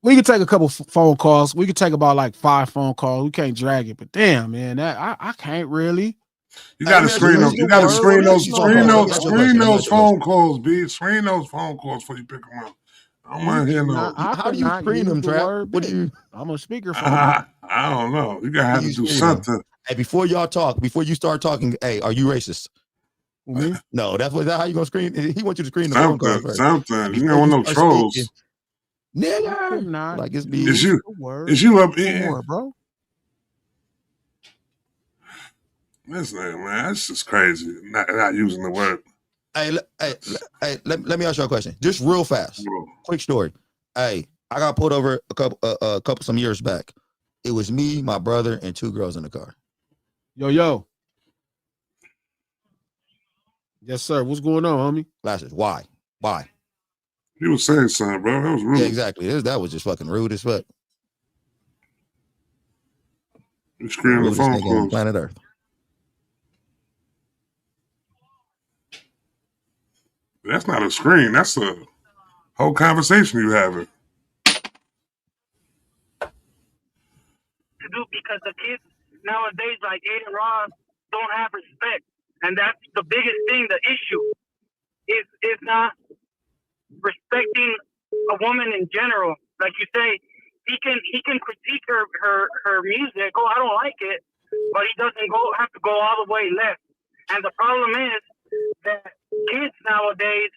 We could take a couple phone calls. We could take about like 5 phone calls. We can't drag it, but damn, man, that I can't really. You got to screen those. You got to screen those phone calls, B. Screen those phone calls before you pick them up. I don't want to hear no. How do you screen them, Trap? What do you? I'm a speaker for I don't know. You gotta have to do something. Hey, before y'all talk, before you start talking, hey, are you racist? Me? No, that's how you gonna screen. He wants you to screen the phone calls first. Something. You don't want no trolls. Speaking, nigga, like it's me. Is you up in, bro? This nigga, man, that's just crazy. Not using the word. Hey, let me ask you a question, just real fast. Quick story. Hey, I got pulled over a couple some years back. It was me, my brother, and 2 girls in the car. Yo. Yes, sir. What's going on, homie? Glasses. Why? You was saying something, bro. That was rude. Yeah, exactly. That was just fucking rude as fuck. You screaming the phone calls. Planet Earth. That's not a screen. That's a whole conversation you having. Because the kids nowadays, like Aiden Ross, don't have respect, and that's the biggest thing. The issue is not respecting a woman in general. Like you say, he can critique her music. Oh, I don't like it, but he doesn't have to go all the way left. And the problem is that kids nowadays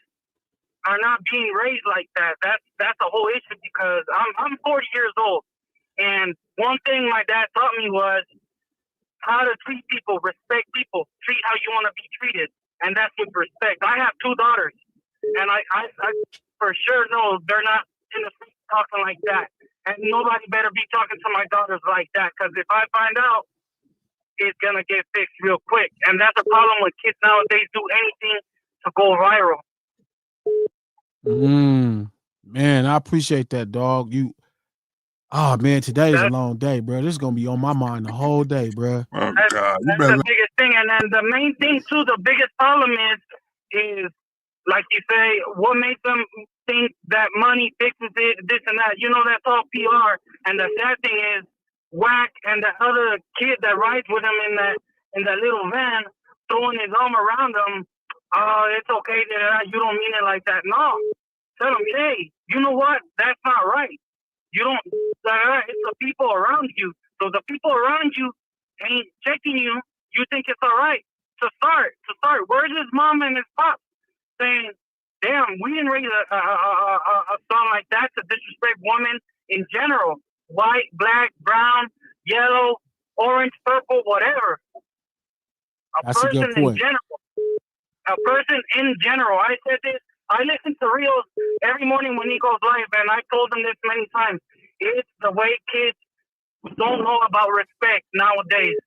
are not being raised like that. That's a whole issue, because I'm 40 years old. And one thing my dad taught me was how to treat people, respect people, treat how you want to be treated. And that's with respect. I have 2 daughters, and I for sure know they're not in the street talking like that. And nobody better be talking to my daughters like that, because if I find out, it's going to get fixed real quick. And that's the problem with kids nowadays, do anything to go viral. Man, I appreciate that, dog. Oh man, today is a long day, bro. This is gonna be on my mind the whole day, bro. Oh God, that's the biggest thing. And then the main thing too, the biggest problem is like you say, what makes them think that money fixes it, this and that. You know, that's all PR. And the sad thing is, Whack and the other kid that rides with him in that little van, throwing his arm around him. Oh, it's okay that you don't mean it like that. No, tell him, hey, you know what? That's not right. You don't. It's the people around you. So the people around you ain't checking you. You think it's all right to start. Where's his mom and his pop saying, "Damn, we didn't raise a son like that to disrespect women in general, white, black, brown, yellow, orange, purple, whatever." That's a good point. A person in general. I said this. I listen to Rios every morning when he goes live, and I told him this many times. It's the way kids don't know about respect nowadays.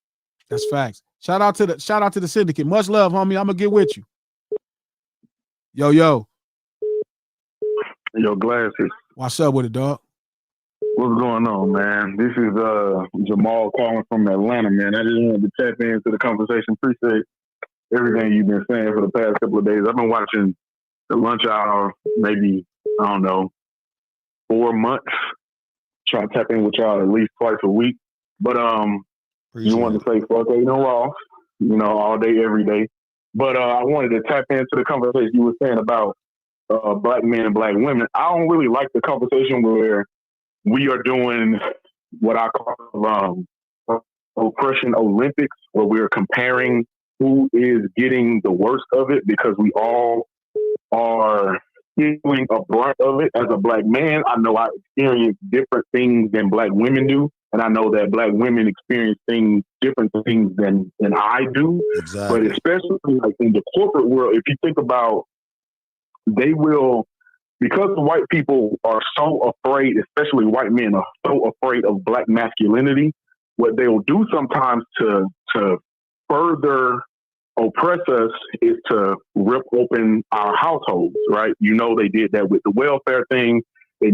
That's facts. Shout out to the syndicate. Much love, homie. I'm gonna get with you. Yo, Glasses. What's up with it, dog? What's going on, man? This is Jamal calling from Atlanta, man. I just wanted to tap into the conversation. Appreciate everything you've been saying for the past couple of days. I've been watching the lunch hour, maybe, I don't know, 4 months. Try to tap in with y'all at least twice a week. But you want to say fuck ain't no raw, all day, every day. But I wanted to tap into the conversation you were saying about black men and black women. I don't really like the conversation where we are doing what I call oppression Olympics, where we're comparing who is getting the worst of it, because we all are feeling a brunt of it. As a black man, I know I experience different things than black women do. And I know that black women experience different things than I do. Exactly. But especially like in the corporate world, if you think about, they will, because white people are so afraid, especially white men are so afraid of black masculinity, what they'll do sometimes to further oppress us is to rip open our households, right? They did that with the welfare thing. They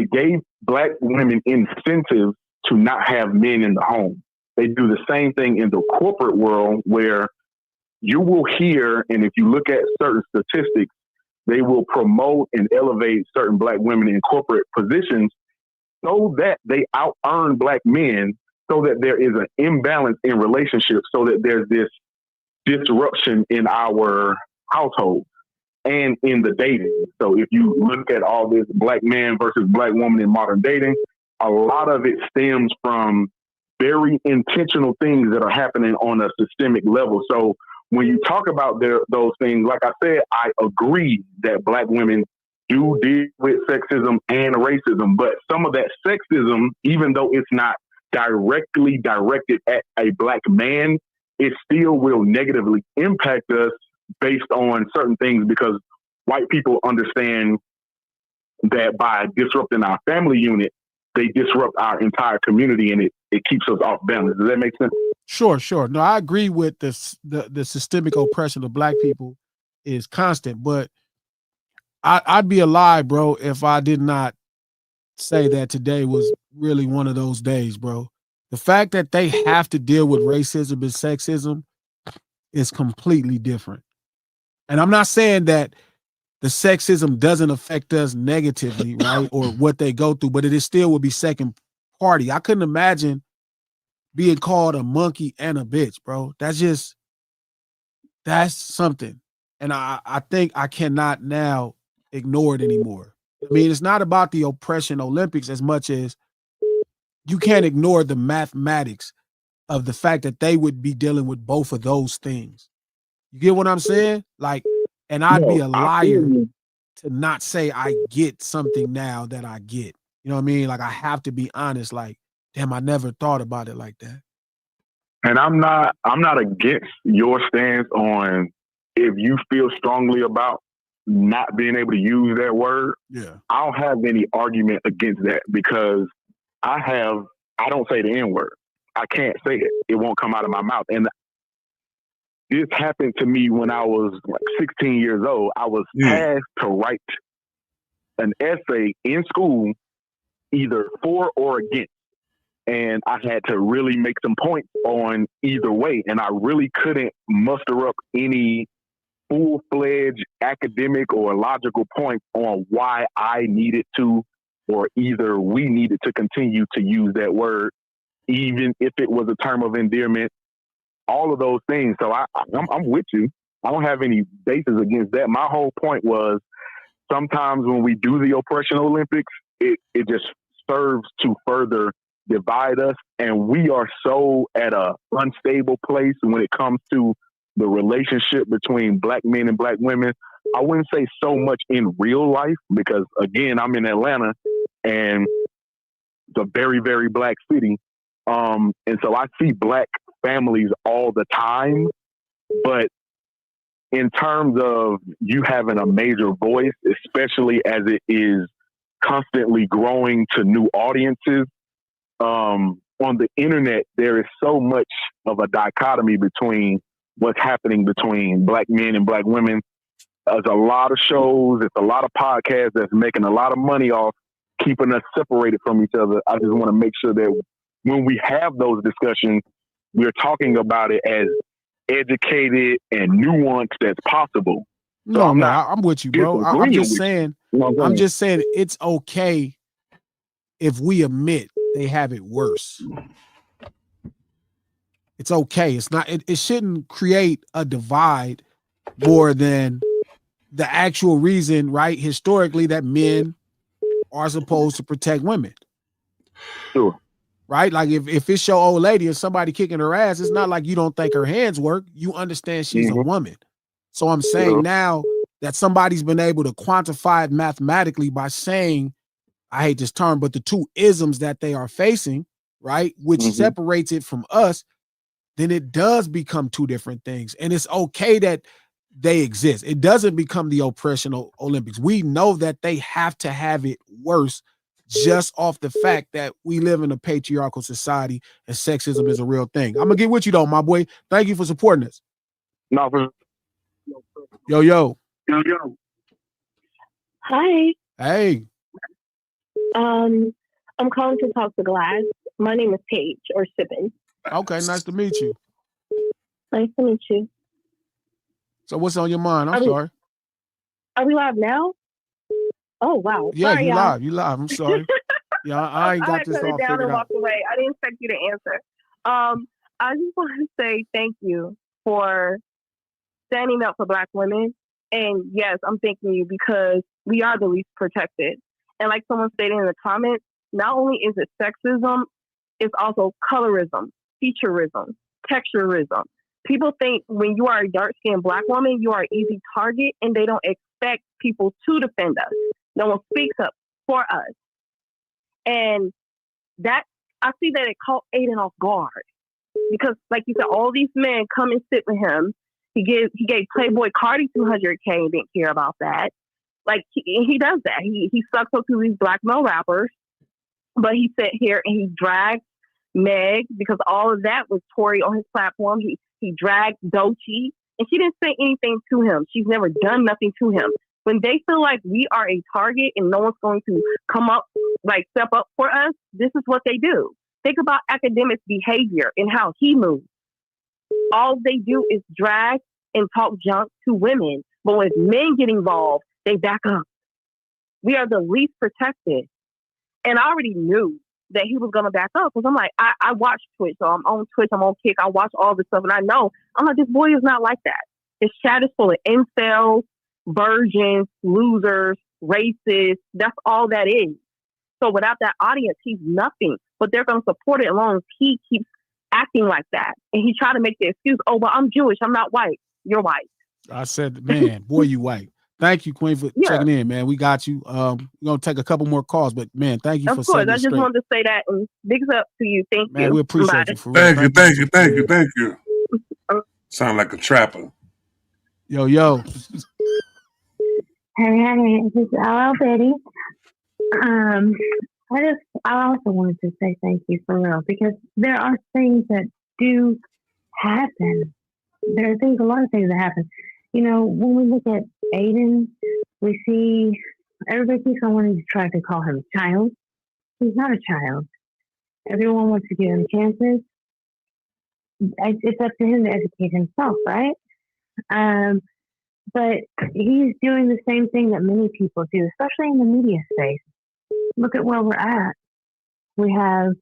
gave black women incentives to not have men in the home. They do the same thing in the corporate world, where you will hear, and if you look at certain statistics, they will promote and elevate certain black women in corporate positions so that they out-earn black men, so that there is an imbalance in relationships, so that there's this disruption in our household and in the dating. So if you look at all this black man versus black woman in modern dating, a lot of it stems from very intentional things that are happening on a systemic level. So when you talk about those things, like I said, I agree that black women do deal with sexism and racism, but some of that sexism, even though it's not directly directed at a black man, it still will negatively impact us based on certain things, because white people understand that by disrupting our family unit, they disrupt our entire community, and it keeps us off balance. Does that make sense? Sure. No, I agree with the systemic oppression of black people is constant, but I'd be a lie, bro, if I did not say that today was really one of those days, bro. The fact that they have to deal with racism and sexism is completely different. And I'm not saying that the sexism doesn't affect us negatively, right? Or what they go through, but it still would be second party. I couldn't imagine being called a monkey and a bitch, bro. That's something. And I think I cannot now ignore it anymore. I mean, it's not about the oppression Olympics as much as you can't ignore the mathematics of the fact that they would be dealing with both of those things. You get what I'm saying? Like, and I'd be a liar to not say I get something now that I get. You know what I mean? Like, I have to be honest. Like, damn, I never thought about it like that. And I'm not against your stance on, if you feel strongly about not being able to use that word. Yeah, I don't have any argument against that, because I don't say the N word. I can't say it. It won't come out of my mouth. And this happened to me when I was like 16 years old. I was tasked to write an essay in school, either for or against. And I had to really make some points on either way. And I really couldn't muster up any full-fledged academic or logical points on why I needed to, or either we needed to continue to use that word, even if it was a term of endearment, all of those things. So I'm with you. I don't have any basis against that. My whole point was, sometimes when we do the oppression Olympics, it just serves to further divide us. And we are so at a unstable place when it comes to the relationship between black men and black women. I wouldn't say so much in real life, because again, I'm in Atlanta and it's a very, very black city. And so I see black families all the time, but in terms of you having a major voice, especially as it is constantly growing to new audiences, on the internet, there is so much of a dichotomy between what's happening between black men and black women. There's a lot of shows, there's a lot of podcasts that's making a lot of money off keeping us separated from each other. I just want to make sure that when we have those discussions, we're talking about it as educated and nuanced as possible. No, no, I'm with you, bro. I'm just saying, I'm just saying it's okay if we admit they have it worse. It's okay. It's not, it shouldn't create a divide more than the actual reason, right? Historically, that men are supposed to protect women. Sure. Right? Like if it's your old lady and somebody kicking her ass, it's not like you don't think her hands work. You understand she's a woman. So I'm saying now that somebody's been able to quantify it mathematically by saying, I hate this term, but the two isms that they are facing, right, which separates it from us, then it does become two different things. And it's okay that they exist. It doesn't become the oppression Olympics. We know that they have to have it worse just off the fact that we live in a patriarchal society and sexism is a real thing. I'm gonna get with you though, my boy. Thank you for supporting us. No, for Yo. Hi. Hey. I'm calling to talk to Glass. My name is Paige or Sippin. Okay, nice to meet you. Nice to meet you. So what's on your mind? I'm sorry. Are we live now? Oh wow. Yeah, sorry, you y'all. live. You live. I'm sorry. Yeah, I ain't got this all figured out. I cut it down and walked away. I didn't expect you to answer. I just want to say thank you for standing up for Black women. And yes, I'm thanking you because we are the least protected. And like someone stated in the comments, not only is it sexism, it's also colorism, featureism, texturism. People think when you are a dark-skinned Black woman, you are an easy target, and they don't expect people to defend us. No one speaks up for us. And that, I see that it caught Aiden off guard. Because, like you said, all these men come and sit with him. He gave Playboy Cardi $200K and didn't care about that. Like, he does that. He sucks up to these Black male rappers, but he sat here and he dragged Meg, because all of that was Tory on his platform. He dragged Doechii, and she didn't say anything to him. She's never done nothing to him. When they feel like we are a target and no one's going to come up, like step up for us, this is what they do. Think about academics' behavior and how he moves. All they do is drag and talk junk to women. But when men get involved, they back up. We are the least protected. And I already knew that he was going to back up because I'm like, I watch Twitch. So I'm on Twitch, I'm on Kick, I watch all this stuff. And I know, I'm like, this boy is not like that. His chat is full of incels, virgins, losers, racists. That's all that is. So without that audience, he's nothing. But they're going to support it as long as he keeps acting like that. And he tried to make the excuse, oh, well, I'm Jewish, I'm not white. You're white. I said, man, boy, you white. Thank you, Queen, for checking in, man. We got you. We're going to take a couple more calls, but, man, thank you for setting it straight. Of course, I just wanted to say that, and bigs up to you. Thank you. Man, we appreciate you for real. Thank you. Sound like a trapper. Yo. Hey, this is LL Betty. I also wanted to say thank you for real, because there are things that do happen. There are a lot of things that happen. You know, when we look at Aiden, we see everybody keeps on wanting to try to call him a child. He's not a child. Everyone wants to give him chances. It's up to him to educate himself, right? But he's doing the same thing that many people do, especially in the media space. Look at where we're at. We have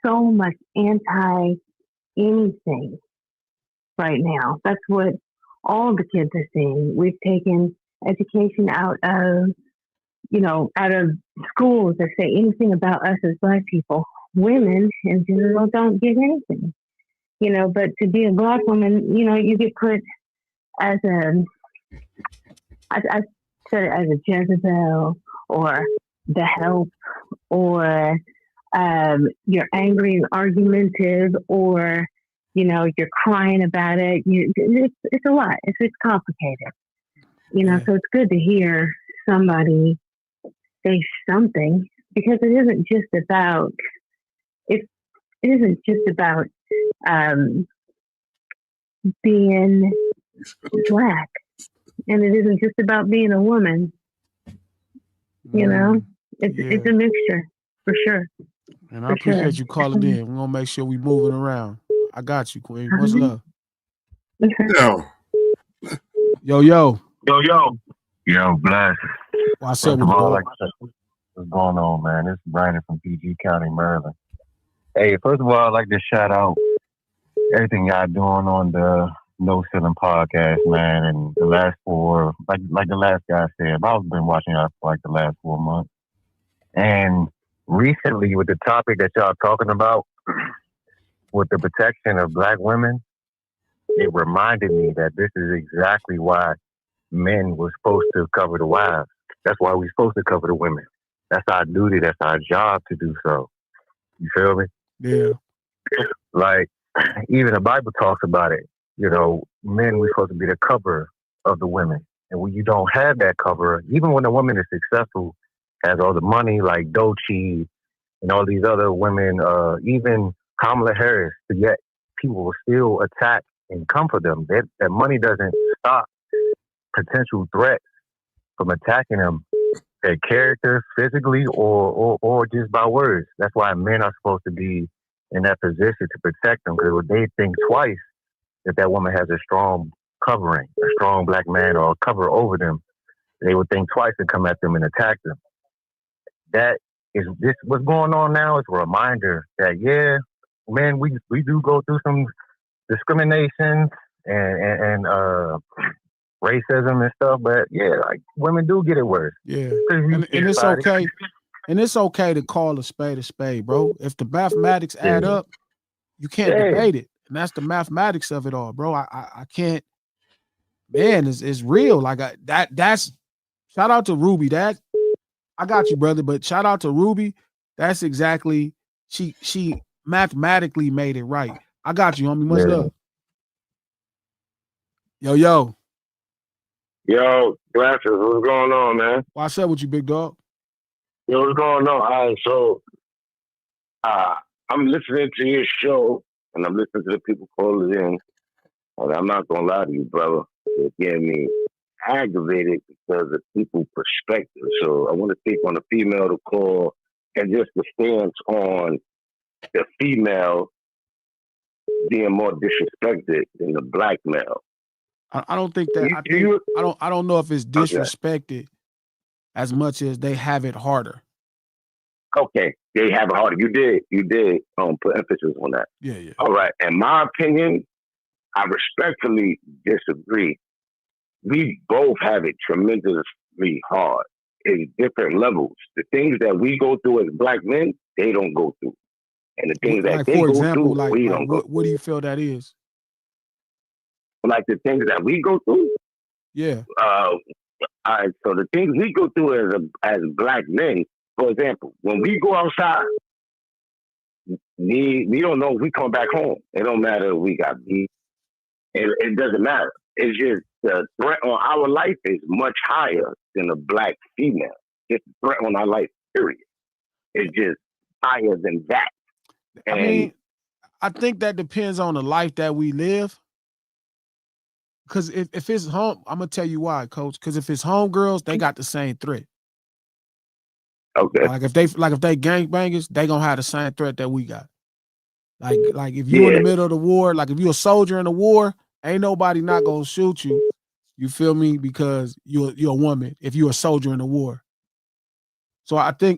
so much anti-anything right now. That's what all the kids are seeing. We've taken education out of schools that say anything about us as Black people. Women in general don't get anything, but to be a Black woman, you get put as I said it as a Jezebel or the help, or you're angry and argumentative, or you're crying about it. It's a lot. It's complicated. So it's good to hear somebody say something, because it isn't just about being Black, and it isn't just about being a woman. It's a mixture for sure. And I appreciate you calling in. We're gonna make sure we moving around. I got you, Queen. Much love. Yo, Yo, Bless. What's up with you, dog? What's going on, man? This is Brandon from PG County, Maryland. Hey, first of all, I'd like to shout out everything y'all doing on the No Ceiling podcast, man. And the last 4, like the last guy said, I've been watching y'all for like the last 4 months. And recently, with the topic that y'all talking about, with the protection of Black women, it reminded me that this is exactly why men were supposed to cover the wives. That's why we're supposed to cover the women. That's our duty. That's our job to do so. You feel me? Yeah. Like, even the Bible talks about it. You know, men, we're supposed to be the cover of the women. And when you don't have that cover, even when a woman is successful, has all the money like Doechii and all these other women, even Kamala Harris, yet people will still attack and come for them. That money doesn't stop potential threats from attacking them, their character, physically, or just by words. That's why men are supposed to be in that position to protect them, because they think twice if that woman has a strong covering, a strong Black man or a cover over them, they would think twice and come at them and attack them. That is this what's going on now is a reminder that, yeah, man, we do go through some discrimination and racism and stuff, but yeah, like women do get it worse. Yeah, and it's okay. And it's okay to call a spade, bro. If the mathematics add up, you can't debate it. And that's the mathematics of it all, bro. I can't, man, it's real. Like that's shout out to Ruby. That I got you, brother, but shout out to Ruby. That's exactly she mathematically made it right. I got you, homie. Much love. Yo, Glasses, what's going on, man? What's up with you, big dog? Yo, what's going on? All right, so I'm listening to your show, and I'm listening to the people calling in, and I'm not going to lie to you, brother. It's getting me aggravated because of people's perspective. So I want to speak on the female to call and just the stance on the female being more disrespected than the Black male. I don't think that. I don't know if it's disrespected as much as they have it harder. Okay, they have it harder. You did put emphasis on that. Yeah. All right. In my opinion, I respectfully disagree. We both have it tremendously hard in different levels. The things that we go through as Black men, they don't go through, and the things that they go through, we don't go through. What do you feel that is? Like the things that we go through. Yeah. All right. So the things we go through as Black men, for example, when we go outside, we don't know if we come back home. It don't matter if we got beat. It doesn't matter. It's just the threat on our life is much higher than a Black female. Just the threat on our life, period. It's just higher than that. And I mean, I think that depends on the life that we live. Because if it's home, I'm gonna tell you why, Coach. Because if it's homegirls, they got the same threat. Okay. Like if they gangbangers, they gonna have the same threat that we got. Like if you in the middle of the war, like if you're a soldier in the war, ain't nobody not gonna shoot you. You feel me? Because you're a woman. If you're a soldier in the war. So I think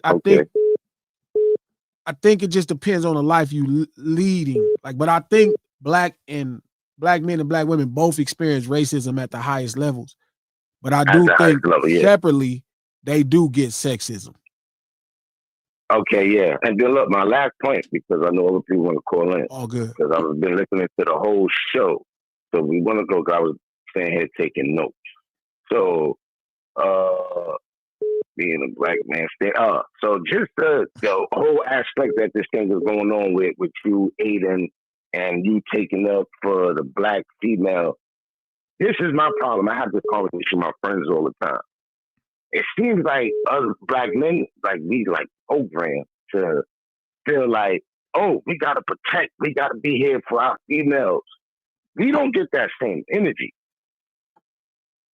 it just depends on the life you leading. Like, but I think Black men and Black women both experience racism at the highest levels. But I do think separately, they do get sexism. Okay, yeah. And then look, my last point, because I know other people want to call in. All good. Because I've been listening to the whole show. So we want to go, because I was saying here taking notes. So, being a Black man, so just the whole aspect that this thing is going on with you, Aiden, and you taking up for the Black female, this is my problem. I have this conversation with my friends all the time. It seems like other Black men, like we like programmed to feel like, oh, we gotta protect, we gotta be here for our females. We don't get that same energy.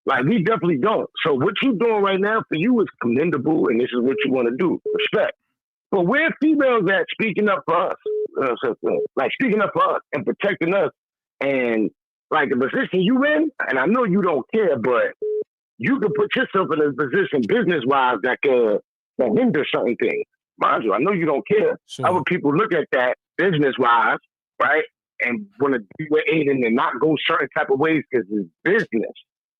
Like, we definitely don't. So what you're doing right now for you is commendable, and this is what you want to do. Respect. But where females at speaking up for us? Like speaking up for us and protecting us and Like the position you in, and I know you don't care, but you can put yourself in a position business-wise that hinder certain things. Mind you, I know you don't care. Sure. Other people look at that business-wise, right, and want to be with Aiden and not go certain type of ways because it's business.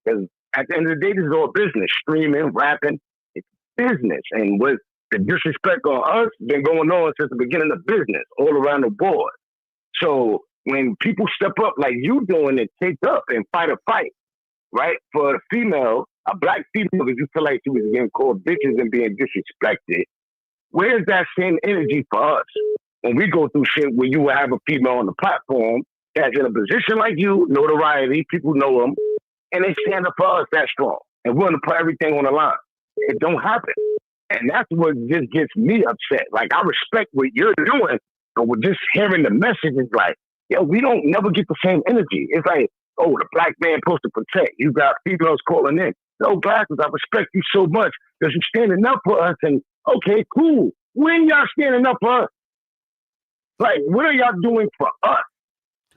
Because at the end of the day, this is all business. Streaming, rapping, it's business. And with the disrespect on us been going on since the beginning of business all around the board. So when people step up like you doing and take up and fight a fight, right, for a female, a black female, because you feel like she was getting called bitches and being disrespected, where's that same energy for us? When we go through shit where you will have a female on the platform that's in a position like you, notoriety, people know them, and they stand up for us that strong and willing to put everything on the line. It don't happen. And that's what just gets me upset. Like, I respect what you're doing, but with just hearing the message is like, yo, we don't never get the same energy. It's like, oh, the black man supposed to protect. You got females calling in. No, Glasses, I respect you so much because you're standing up for us. And okay, cool. When y'all standing up for us? Like, what are y'all doing for us?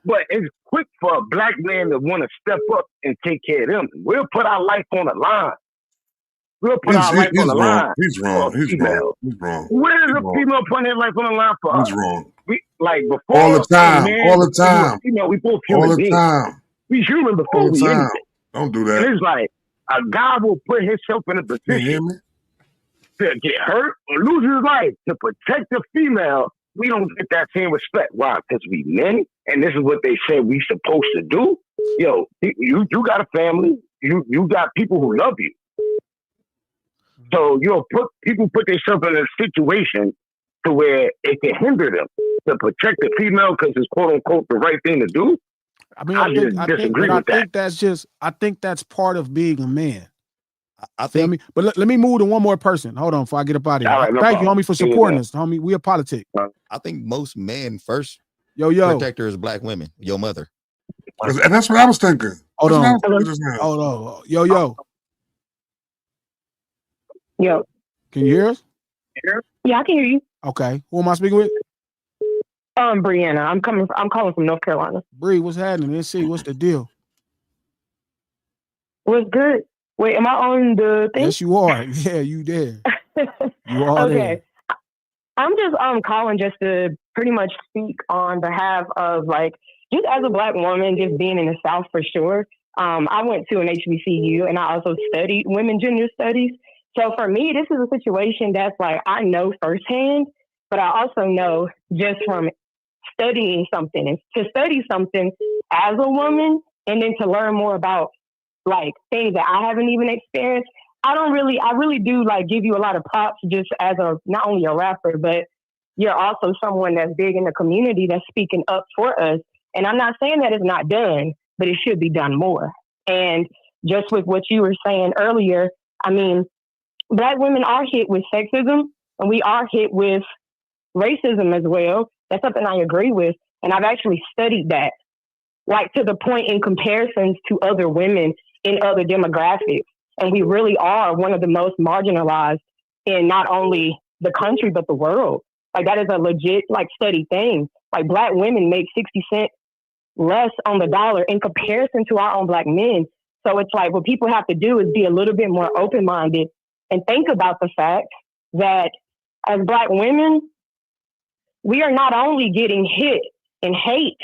But it's quick for a black man to want to step up and take care of them. We'll put our life on the line. We'll put our life on the line. He's wrong. He's wrong. Where's a female putting their life on the line for us? He's wrong. We, like, before all the time. Man, all the time. We both human beings. Time. We human before we anything. Don't do that. And it's like a guy will put himself in a position to get hurt or lose his life to protect the female. We don't get that same respect. Why? Because we men, and this is what they say we supposed to do. Yo, you got a family. You got people who love you. So people put themselves in a situation to where it can hinder them to protect the female because it's quote unquote the right thing to do. I mean, I think that's part of being a man. I think. But let me move to one more person. Hold on, before I get up out of here. Right, no Thank problem. you, homie, for supporting us, homie. We are politic. I think most men first protector is black women. Your mother. And that's what I was thinking. Hold on. Yo. Yo. Can you hear us? Yeah, I can hear you. Okay. Who am I speaking with? Brianna. I'm calling from North Carolina. Bree, what's happening? Let's see. What's the deal? What's good? Wait, am I on the thing? Yes, you are. Yeah, you there. You are okay. there. I'm just calling just to pretty much speak on behalf of, like, just as a black woman, just being in the South for sure. I went to an HBCU and I also studied women gender studies. So for me, this is a situation that's like, I know firsthand, but I also know just from studying something, and to study something as a woman and then to learn more about like things that I haven't even experienced. I really do like give you a lot of props just as not only a rapper, but you're also someone that's big in the community that's speaking up for us. And I'm not saying that it's not done, but it should be done more. And just with what you were saying earlier, I mean, black women are hit with sexism and we are hit with racism as well. That's something I agree with. And I've actually studied that, like to the point in comparisons to other women in other demographics. And we really are one of the most marginalized in not only the country, but the world. Like that is a legit like study thing. Like black women make 60 cents less on the dollar in comparison to our own black men. So it's like what people have to do is be a little bit more open-minded and think about the fact that as black women, we are not only getting hit and hate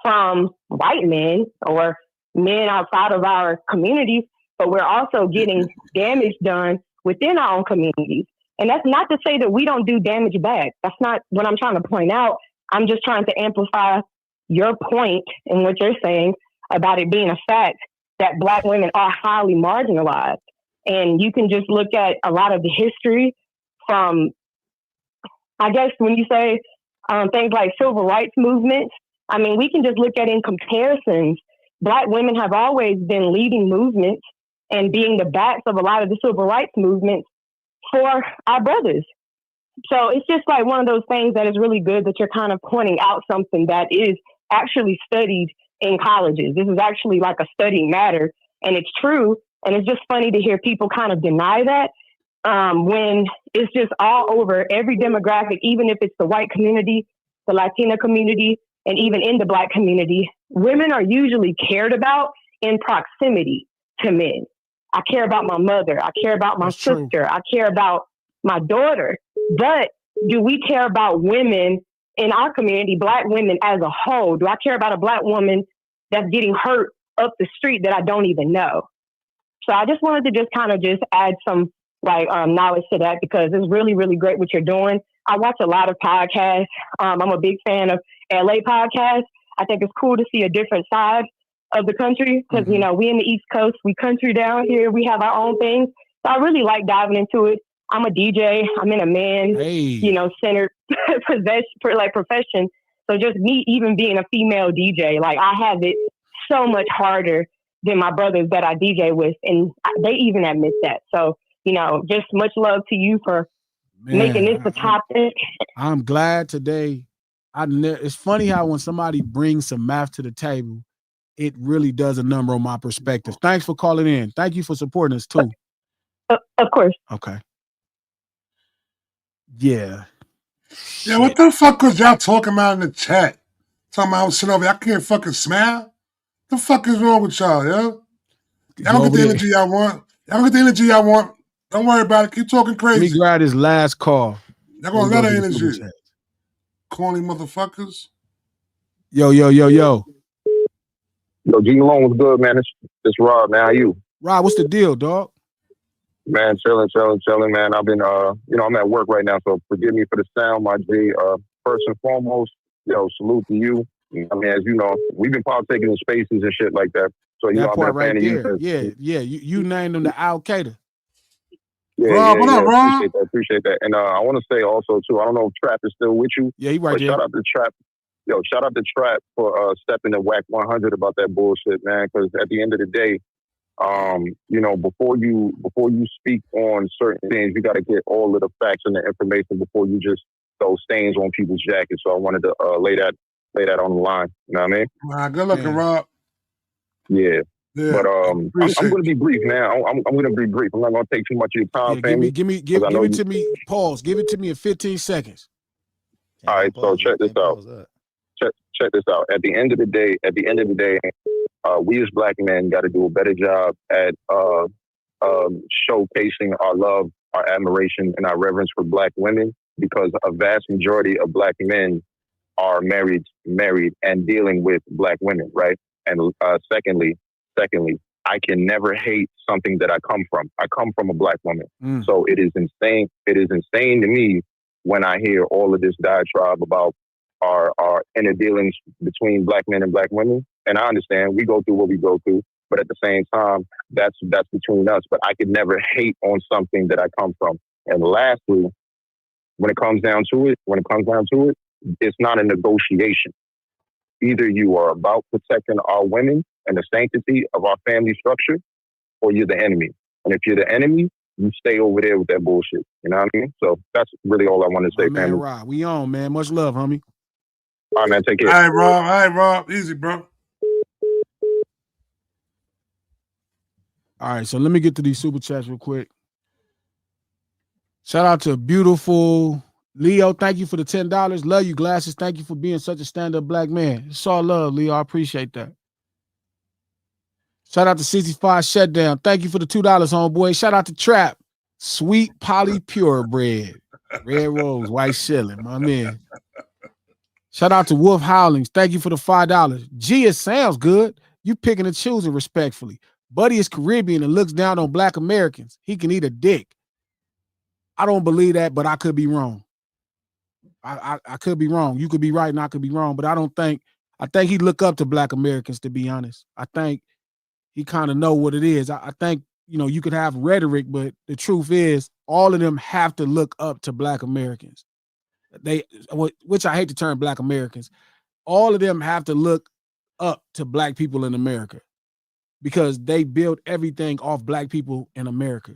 from white men or men outside of our communities, but we're also getting damage done within our own communities. And that's not to say that we don't do damage back. That's not what I'm trying to point out. I'm just trying to amplify your point and what you're saying about it being a fact that black women are highly marginalized. And you can just look at a lot of the history from, I guess, when you say things like civil rights movements, I mean, we can just look at in comparisons. Black women have always been leading movements and being the backs of a lot of the civil rights movements for our brothers. So it's just like one of those things that is really good that you're kind of pointing out something that is actually studied in colleges. This is actually like a study matter, and it's true. And it's just funny to hear people kind of deny that when it's just all over every demographic, even if it's the white community, the Latina community, and even in the Black community, women are usually cared about in proximity to men. I care about my mother. I care about my sister. I care about my daughter. But do we care about women in our community, Black women as a whole? Do I care about a Black woman that's getting hurt up the street that I don't even know? So I just wanted to just kind of just add some knowledge to that, because it's really, really great what you're doing. I watch a lot of podcasts. I'm a big fan of LA podcasts. I think it's cool to see a different side of the country, because, you know, we in the East Coast, we country down here, we have our own things. So I really like diving into it. I'm a DJ. I'm in a man-centered profession. So just me even being a female DJ, like I have it so much harder than my brothers that I DJ with, and they even admit that. So, you know, just much love to you for making this a topic. I'm glad today. It's funny how when somebody brings some math to the table, it really does a number on my perspective. Thanks for calling in. Thank you for supporting us too. Of course. Okay. Yeah. Yeah, what the fuck was y'all talking about in the chat? Talking about sitting over here, I can't fucking smile? The fuck is wrong with y'all, yo? Y'all don't get the energy y'all want. Y'all don't get the energy y'all want. Don't worry about it. Keep talking crazy. Let me grab his last call. Y'all gonna let her energy. Corny motherfuckers. Yo. Yo, G Malone was good, man. It's Rob, man. How you? Rob, what's the deal, dog? Man, chilling, man. I've been, I'm at work right now, so forgive me for the sound, my G. First and foremost, salute to you. I mean, as you know, we've been partaking in spaces and shit like that. So, you know, I've been a fan of you. Yeah. You named him the Al Qaeda. Rob, what up, Rob? Appreciate that. And I want to say also, too, I don't know if Trap is still with you. Yeah, he right there. Shout out to Trap. Shout out to Trap for stepping to whack 100 about that bullshit, man. Because at the end of the day, before you speak on certain things, you got to get all of the facts and the information before you just throw stains on people's jackets. So I wanted to lay that on the line. You know what I mean? Good looking, Rob. Yeah. But I'm going to be brief, man. I'm going to be brief. I'm not going to take too much of your time, family. Give it to me. Pause. Give it to me in 15 seconds. All right. So check this out. Check this out. At the end of the day, we as Black men got to do a better job at showcasing our love, our admiration, and our reverence for Black women, because a vast majority of Black men are married and dealing with Black women, right? And secondly, I can never hate something that I come from. I come from a Black woman. So it is insane. It is insane to me when I hear all of this diatribe about our inner dealings between Black men and Black women. And I understand we go through what we go through, but at the same time, that's between us. But I could never hate on something that I come from. And lastly, when it comes down to it, it's not a negotiation. Either you are about protecting our women and the sanctity of our family structure, or you're the enemy. And if you're the enemy, you stay over there with that bullshit. You know what I mean? So that's really all I want to say, family. Rob, we on, man. Much love, homie. All right, man. Take care. All right, Rob. Easy, bro. All right, so let me get to these super chats real quick. Shout out to beautiful Leo. Thank you for the $10. Love you, Glasses. Thank you for being such a stand-up Black man. It's all love, Leo. I appreciate that. Shout out to 65 Shutdown. Thank you for the $2, homeboy. Shout out to Trap. Sweet Poly Purebred. Red Rose, White Shilling, my man. Shout out to Wolf Howlings. Thank you for the $5. G, it sounds good. You picking and choosing respectfully. Buddy is Caribbean and looks down on Black Americans. He can eat a dick. I don't believe that, but I could be wrong. I could be wrong. You could be right and I could be wrong, but I think he look up to Black Americans, to be honest. I think he kind of know what it is. I think, you could have rhetoric, but the truth is all of them have to look up to Black Americans. Which I hate to term Black Americans. All of them have to look up to Black people in America, because they built everything off Black people in America.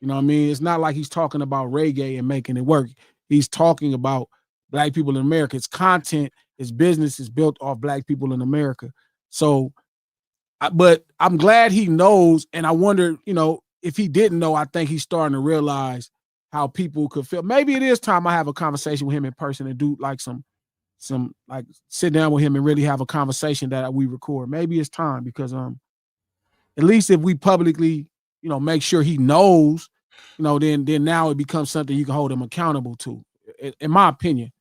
You know what I mean? It's not like he's talking about reggae and making it work. He's talking about Black people in America. Its content, its business is built off Black people in America. So, but I'm glad he knows. And I wonder, if he didn't know, I think he's starting to realize how people could feel. Maybe it is time I have a conversation with him in person and do like some like sit down with him and really have a conversation that we record. Maybe it's time because at least if we publicly, make sure he knows, then now it becomes something you can hold him accountable to, in my opinion.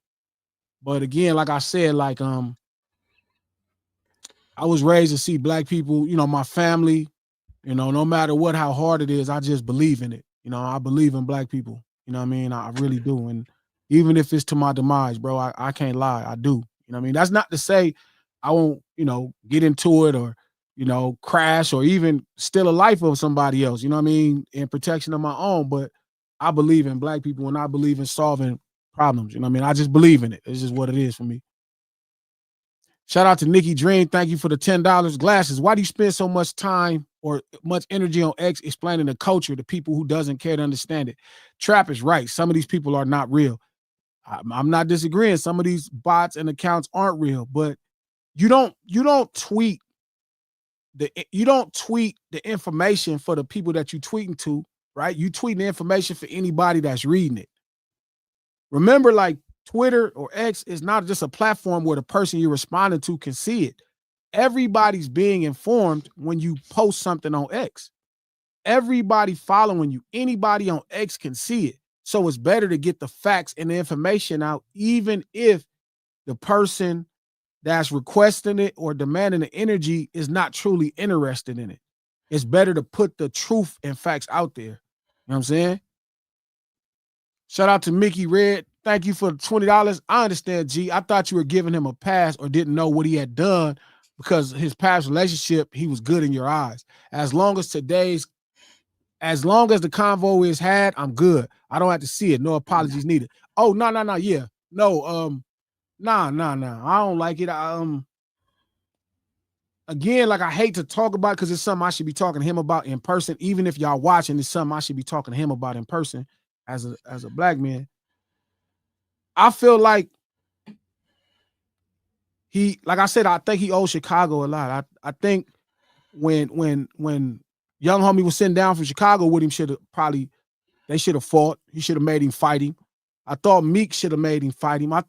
But again, like I said, like I was raised to see black people, my family, no matter what, how hard it is, I just believe in it. I believe in black people. You know what I mean? I really do. And even if it's to my demise, bro, I can't lie. I do. You know what I mean? That's not to say I won't, get into it or, crash or even steal a life of somebody else, you know what I mean? In protection of my own. But I believe in black people and I believe in solving problems. You know what I mean? I just believe in it. It's just what it is for me. Shout out to Nikki Dream. Thank you for the $10. Glasses, why do you spend so much time or much energy on X explaining the culture to people who doesn't care to understand it? Trap is right. Some of these people are not real. I'm not disagreeing. Some of these bots and accounts aren't real, but you don't tweet the information for the people that you tweeting to, right? You tweeting the information for anybody that's reading it. Remember, like Twitter or X is not just a platform where the person you're responding to can see it. Everybody's being informed when you post something on X. Everybody following you, anybody on X can see it. So it's better to get the facts and the information out, even if the person that's requesting it or demanding the energy is not truly interested in it. It's better to put the truth and facts out there. You know what I'm saying? Shout out to Mickey Red. Thank you for the $20. I understand, G. I thought you were giving him a pass or didn't know what he had done because his past relationship, he was good in your eyes. As long as the convo is had, I'm good. I don't have to see it. No apologies needed. Oh, no. Yeah. No, nah. I don't like it. Again, like I hate to talk about it because it's something I should be talking to him about in person. Even if y'all watching, it's something I should be talking to him about in person as a black man. I feel like like I said, I think he owes Chicago a lot. I think when young homie was sitting down from Chicago with him, they should have fought. He should have made him fight him. I thought Meek should have made him fight him. I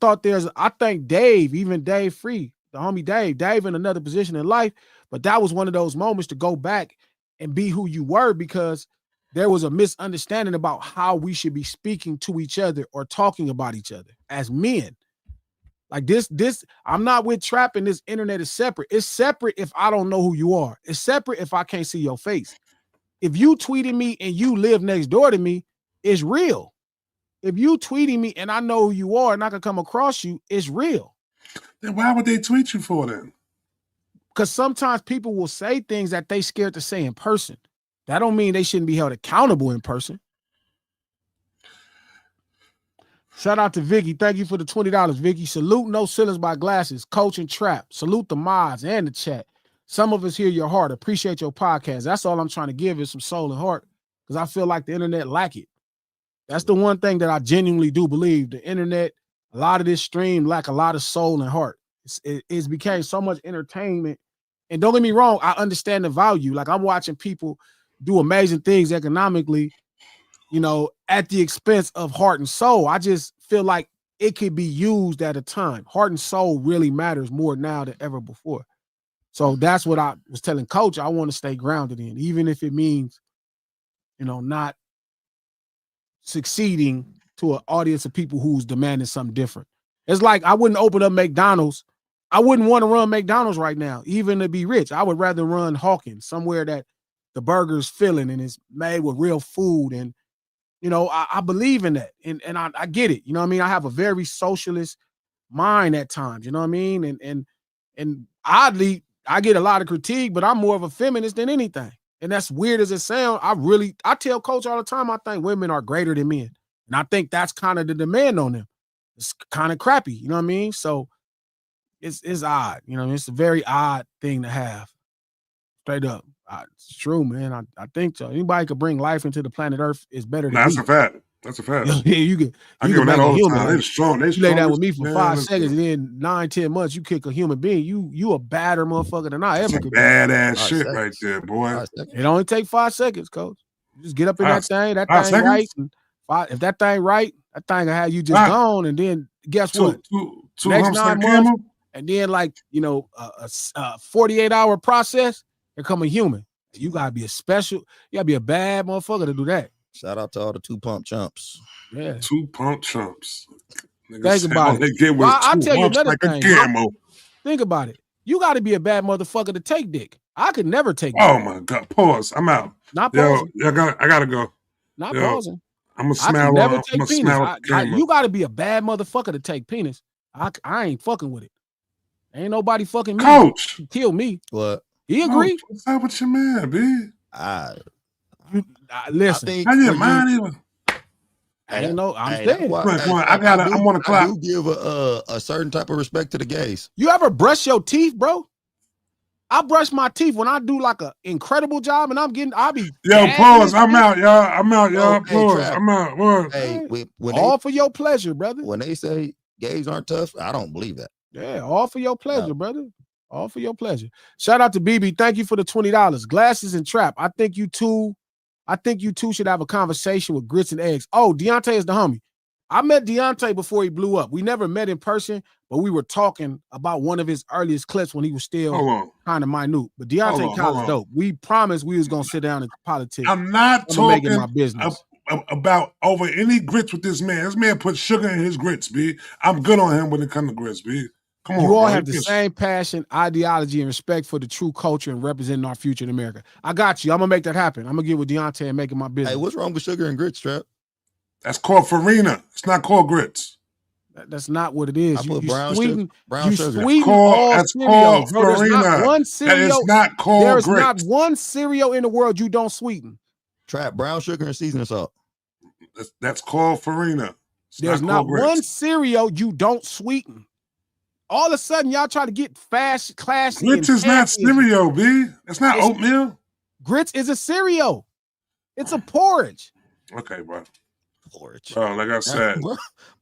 think Dave, even Dave Free, the homie Dave in another position in life, but that was one of those moments to go back and be who you were because there was a misunderstanding about how we should be speaking to each other or talking about each other as men. Like this, I'm not with Trap and this internet is separate. It's separate if I don't know who you are. It's separate if I can't see your face. If you tweeting me and you live next door to me, it's real. If you tweeting me and I know who you are and I can come across you, it's real. Then why would they tweet you for then? Because sometimes people will say things that they scared to say in person. That don't mean they shouldn't be held accountable in person. Shout out to Vicky. Thank you for the $20, Vicky. Salute No Ceilings by Glasses, Coach and Trap. Salute the mods and the chat. Some of us hear your heart. Appreciate your podcast. That's all I'm trying to give is some soul and heart because I feel like the internet lack it. That's the one thing that I genuinely do believe. The internet, a lot of this stream lack a lot of soul and heart. It's became so much entertainment. And don't get me wrong, I understand the value. Like I'm watching people do amazing things economically, at the expense of heart and soul. I just feel like it could be used at a time. Heart and soul really matters more now than ever before. So that's what I was telling Coach I want to stay grounded in, even if it means, not succeeding to an audience of people who's demanding something different. It's like I wouldn't open up McDonald's. I wouldn't want to run McDonald's right now, even to be rich. I would rather run Hawkins, somewhere that the burger's filling and it's made with real food. And, I believe in that. And I get it. You know what I mean? I have a very socialist mind at times, you know what I mean? And oddly, I get a lot of critique, but I'm more of a feminist than anything. And that's weird as it sounds. I tell Coach all the time, I think women are greater than men. And I think that's kind of the demand on them. It's kind of crappy, you know what I mean? So it's odd, it's a very odd thing to have. Straight up. It's true, man. I think so. Anybody could bring life into the planet Earth is better than that's a fact. That's a fact. Yeah, you can that all the time. They're strong. You lay down with me for 5 seconds, and then 9-10 months, you kick a human being. You a badder motherfucker than I ever could be. Badass shit right there, boy. It only take 5 seconds, Coach. You just get up in that thing right. And if that thing right, that thing will have you just gone, and then guess what? 2 next humps 9 like a months, camel? and then like a 48-hour process, there come a human. You gotta be you gotta be a bad motherfucker to do that. Shout out to all the 2-pump chumps. Yeah. 2-pump chumps. Think about it. They get was Well, I'll 2 tell you humps another like a thing, bro. camel. Think about it. You got to be a bad motherfucker to take dick. I could never take dick. Oh my God! Pause. I'm out. Not pausing. Yo, I gotta go. Not pausing. I'm gonna I smell. could never I'm take gonna penis. smell the camera. You got to be a bad motherfucker to take penis. I ain't fucking with it. Ain't nobody fucking me. Coach, kill me. What? He agree. Coach, what's up with your man, B? Listen. How your mind even? I'm Hey, saying. Come on, I'm on the clock. I do give a certain type of respect to the gays. You ever brush your teeth, bro? I brush my teeth when I do like an incredible job, and I'll be. Yo, pause. I'm out, y'all. Pause. I'm out. What? Hey, all for your pleasure, brother. When they say gays aren't tough, I don't believe that. Yeah, all for your pleasure, brother. All for your pleasure. Shout out to BB. Thank you for the $20. Glasses and Trap. I think you two should have a conversation with Grits and Eggs. Oh, Deontay is the homie. I met Deontay before he blew up. We never met in person, but we were talking about one of his earliest clips when he was still kind of minute. But Deontay Kyle's dope. We promised we was gonna sit down in politics. I'm not talking my business. About over any grits with this man. This man put sugar in his grits, B. I'm good on him when it comes to grits, B. Come on, you all bro. have the same passion, ideology, and respect for the true culture and representing our future in America. I got you. I'm gonna make that happen. I'm gonna get with Deontay and make it my business. Hey, what's wrong with sugar and grits, Trap? That's called farina. It's not called grits. That's not what it is. You brown sugar. Sweeten all cereal. Bro, there's not one cereal. That is not called There's grits. not one cereal in the world you don't sweeten. Trap, brown sugar and seasoning salt. That's called farina. There's not one cereal you don't sweeten. All of a sudden, y'all try to get fast, classy. Grits is not cereal, B. It's not oatmeal. Grits is a cereal. It's a porridge. Okay, bro. Porridge. Bro, like I said.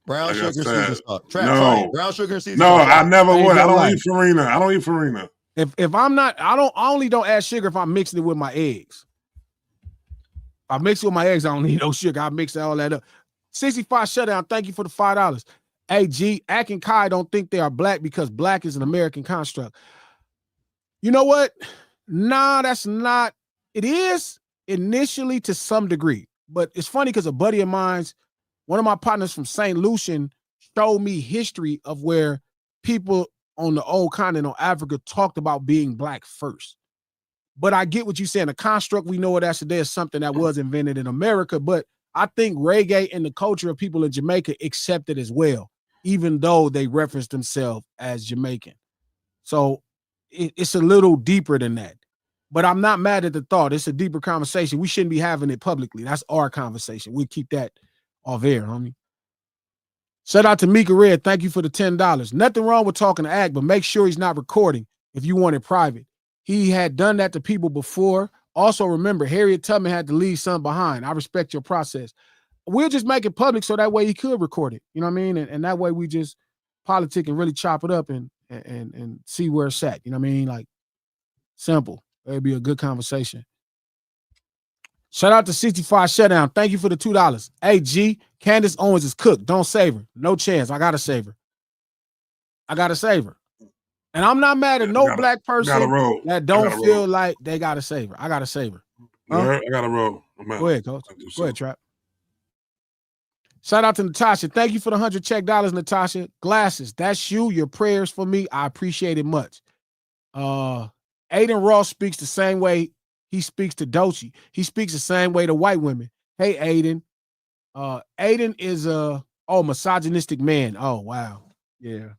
Brown sugar and seasoning salt. Trap, no. brown sugar and seasoning salt. No, I never would. I don't eat farina. I don't eat farina. If I'm not, I only don't add sugar if I'm mixing it with my eggs. If I mix it with my eggs, I don't need no sugar. I mix all that up. 65 shutdown. Thank you for the $5. Hey, G, Ak and Kai don't think they are black because black is an American construct. You know what? Nah, that's not. It is initially to some degree. But it's funny because a buddy of mine's, one of my partners from St. Lucian, showed me history of where people on the old continent of Africa talked about being black first. But I get what you're saying. The construct, we know it as today, is something that was invented in America. But I think reggae and the culture of people in Jamaica accept it as well, even though they reference themselves as Jamaican. So it's a little deeper than that. But I'm not mad at the thought. It's a deeper conversation. We shouldn't be having it publicly. That's our conversation. We'll keep that off air, homie. Shout out to Mika Red. Thank you for the $10. Nothing wrong with talking to Ag, but make sure he's not recording if you want it private. He had done that to people before. Also, remember, Harriet Tubman had to leave something behind. I respect your process. We'll just make it public so that way he could record it. You know what I mean? And that way we just politic and really chop it up and see where it's at. You know what I mean? Like, simple. It'd be a good conversation. Shout out to 65 Shutdown. Thank you for the $2. Hey, G, Candace Owens is cooked. Don't save her. No chance. I got to save her. And I'm not mad at no black person that don't feel like they got to save her. I got to save her. Huh? I got to roll. Go ahead, Coach. Go ahead, Trap. Shout out to Natasha. Thank you for the $100 check, Natasha. Glasses, that's you. Your prayers for me. I appreciate it much. Aiden Ross speaks the same way he speaks to Doechii. He speaks the same way to white women. Hey, Aiden. Aiden is a misogynistic man. Oh, wow. Yeah.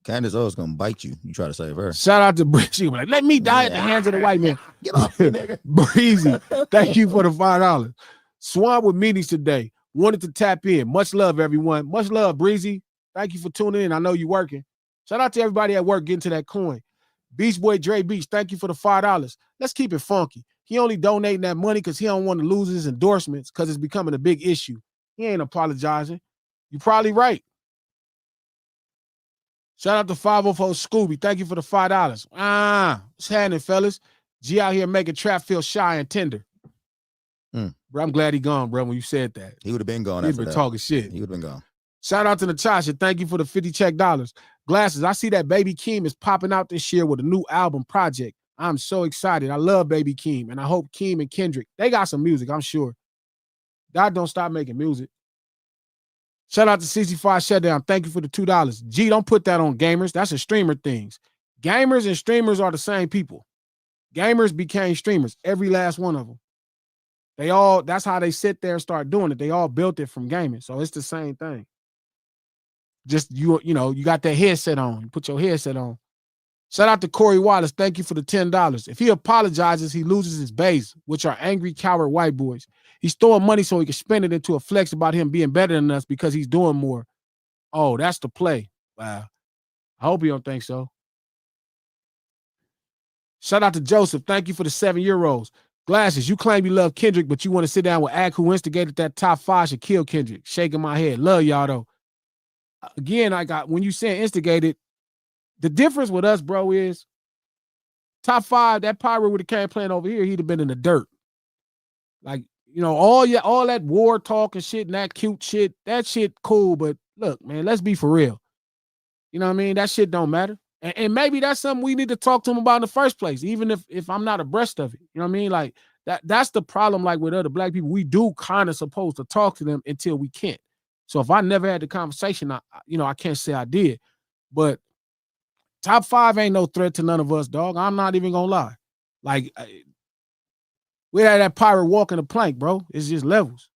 Candace always gonna bite you. You try to save her. Shout out to Britt. She was like, let me die at the hands of the white man. Get off me, nigga. Breezy. Thank you for the $5. Swan with meetings today. Wanted to tap in. Much love, everyone. Much love, Breezy. Thank you for tuning in. I know you're working. Shout out to everybody at work getting to that coin. Beach Boy Dre Beach, thank you for the $5. Let's keep it funky. He only donating that money because he don't want to lose his endorsements because it's becoming a big issue. He ain't apologizing. You're probably right. Shout out to 504 Scooby. Thank you for the $5. What's happening, fellas? G out here making Trap feel shy and tender. Bro, I'm glad he gone, bro, when you said that. He would have been gone He'd after been that. talking shit. He would have been gone. Shout out to Natasha. Thank you for the 50 check dollars. Glasses, I see that Baby Keem is popping out this year with a new album project. I'm so excited. I love Baby Keem, and I hope Keem and Kendrick, they got some music, I'm sure. God don't stop making music. Shout out to 65 Shutdown. Thank you for the $2. G, don't put that on gamers. That's a streamer things. Gamers and streamers are the same people. Gamers became streamers, every last one of them. That's how they sit there and start doing it. They all built it from gaming. So it's the same thing. Just you got that headset on. You put your headset on. Shout out to Corey Wallace. Thank you for the $10. If he apologizes, he loses his base, which are angry, coward white boys. He's throwing money so he can spend it into a flex about him being better than us because he's doing more. Oh, that's the play. Wow. I hope you don't think so. Shout out to Joseph. Thank you for the 7 euros. Glasses, you claim you love Kendrick, but you want to sit down with Ak, who instigated that top 5 should kill Kendrick. Shaking my head. Love y'all, though. Again, when you say instigated, the difference with us, bro, is top 5, that pirate would have came playing over here, he'd have been in the dirt. Like, all that war talk and shit and that cute shit, that shit cool, but look, man, let's be for real. You know what I mean? That shit don't matter. And maybe that's something we need to talk to him about in the first place, even if I'm not abreast of it. You know what I mean? Like, that's the problem, like with other black people. We do kind of supposed to talk to them until we can't. So if I never had the conversation, I can't say I did. But top 5 ain't no threat to none of us, dog. I'm not even gonna lie. Like, we had that pirate walking the plank, bro. It's just levels.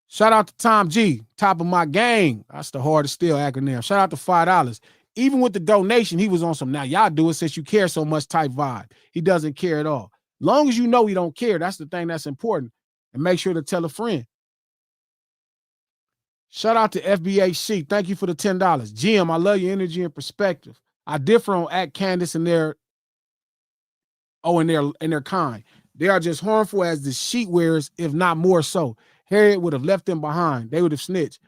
Shout out to Tom G, top of my gang. That's the hardest still acronym. Shout out to $5. Even with the donation, he was on some, now y'all do it since you care so much type vibe. He doesn't care at all. Long as you know he don't care, that's the thing that's important. And make sure to tell a friend. Shout out to FBHC. Thank you for the $10. Jim, I love your energy and perspective. I differ on Act Candace and their kind. They are just harmful as the sheet wearers, if not more so. Harriet would have left them behind. They would have snitched.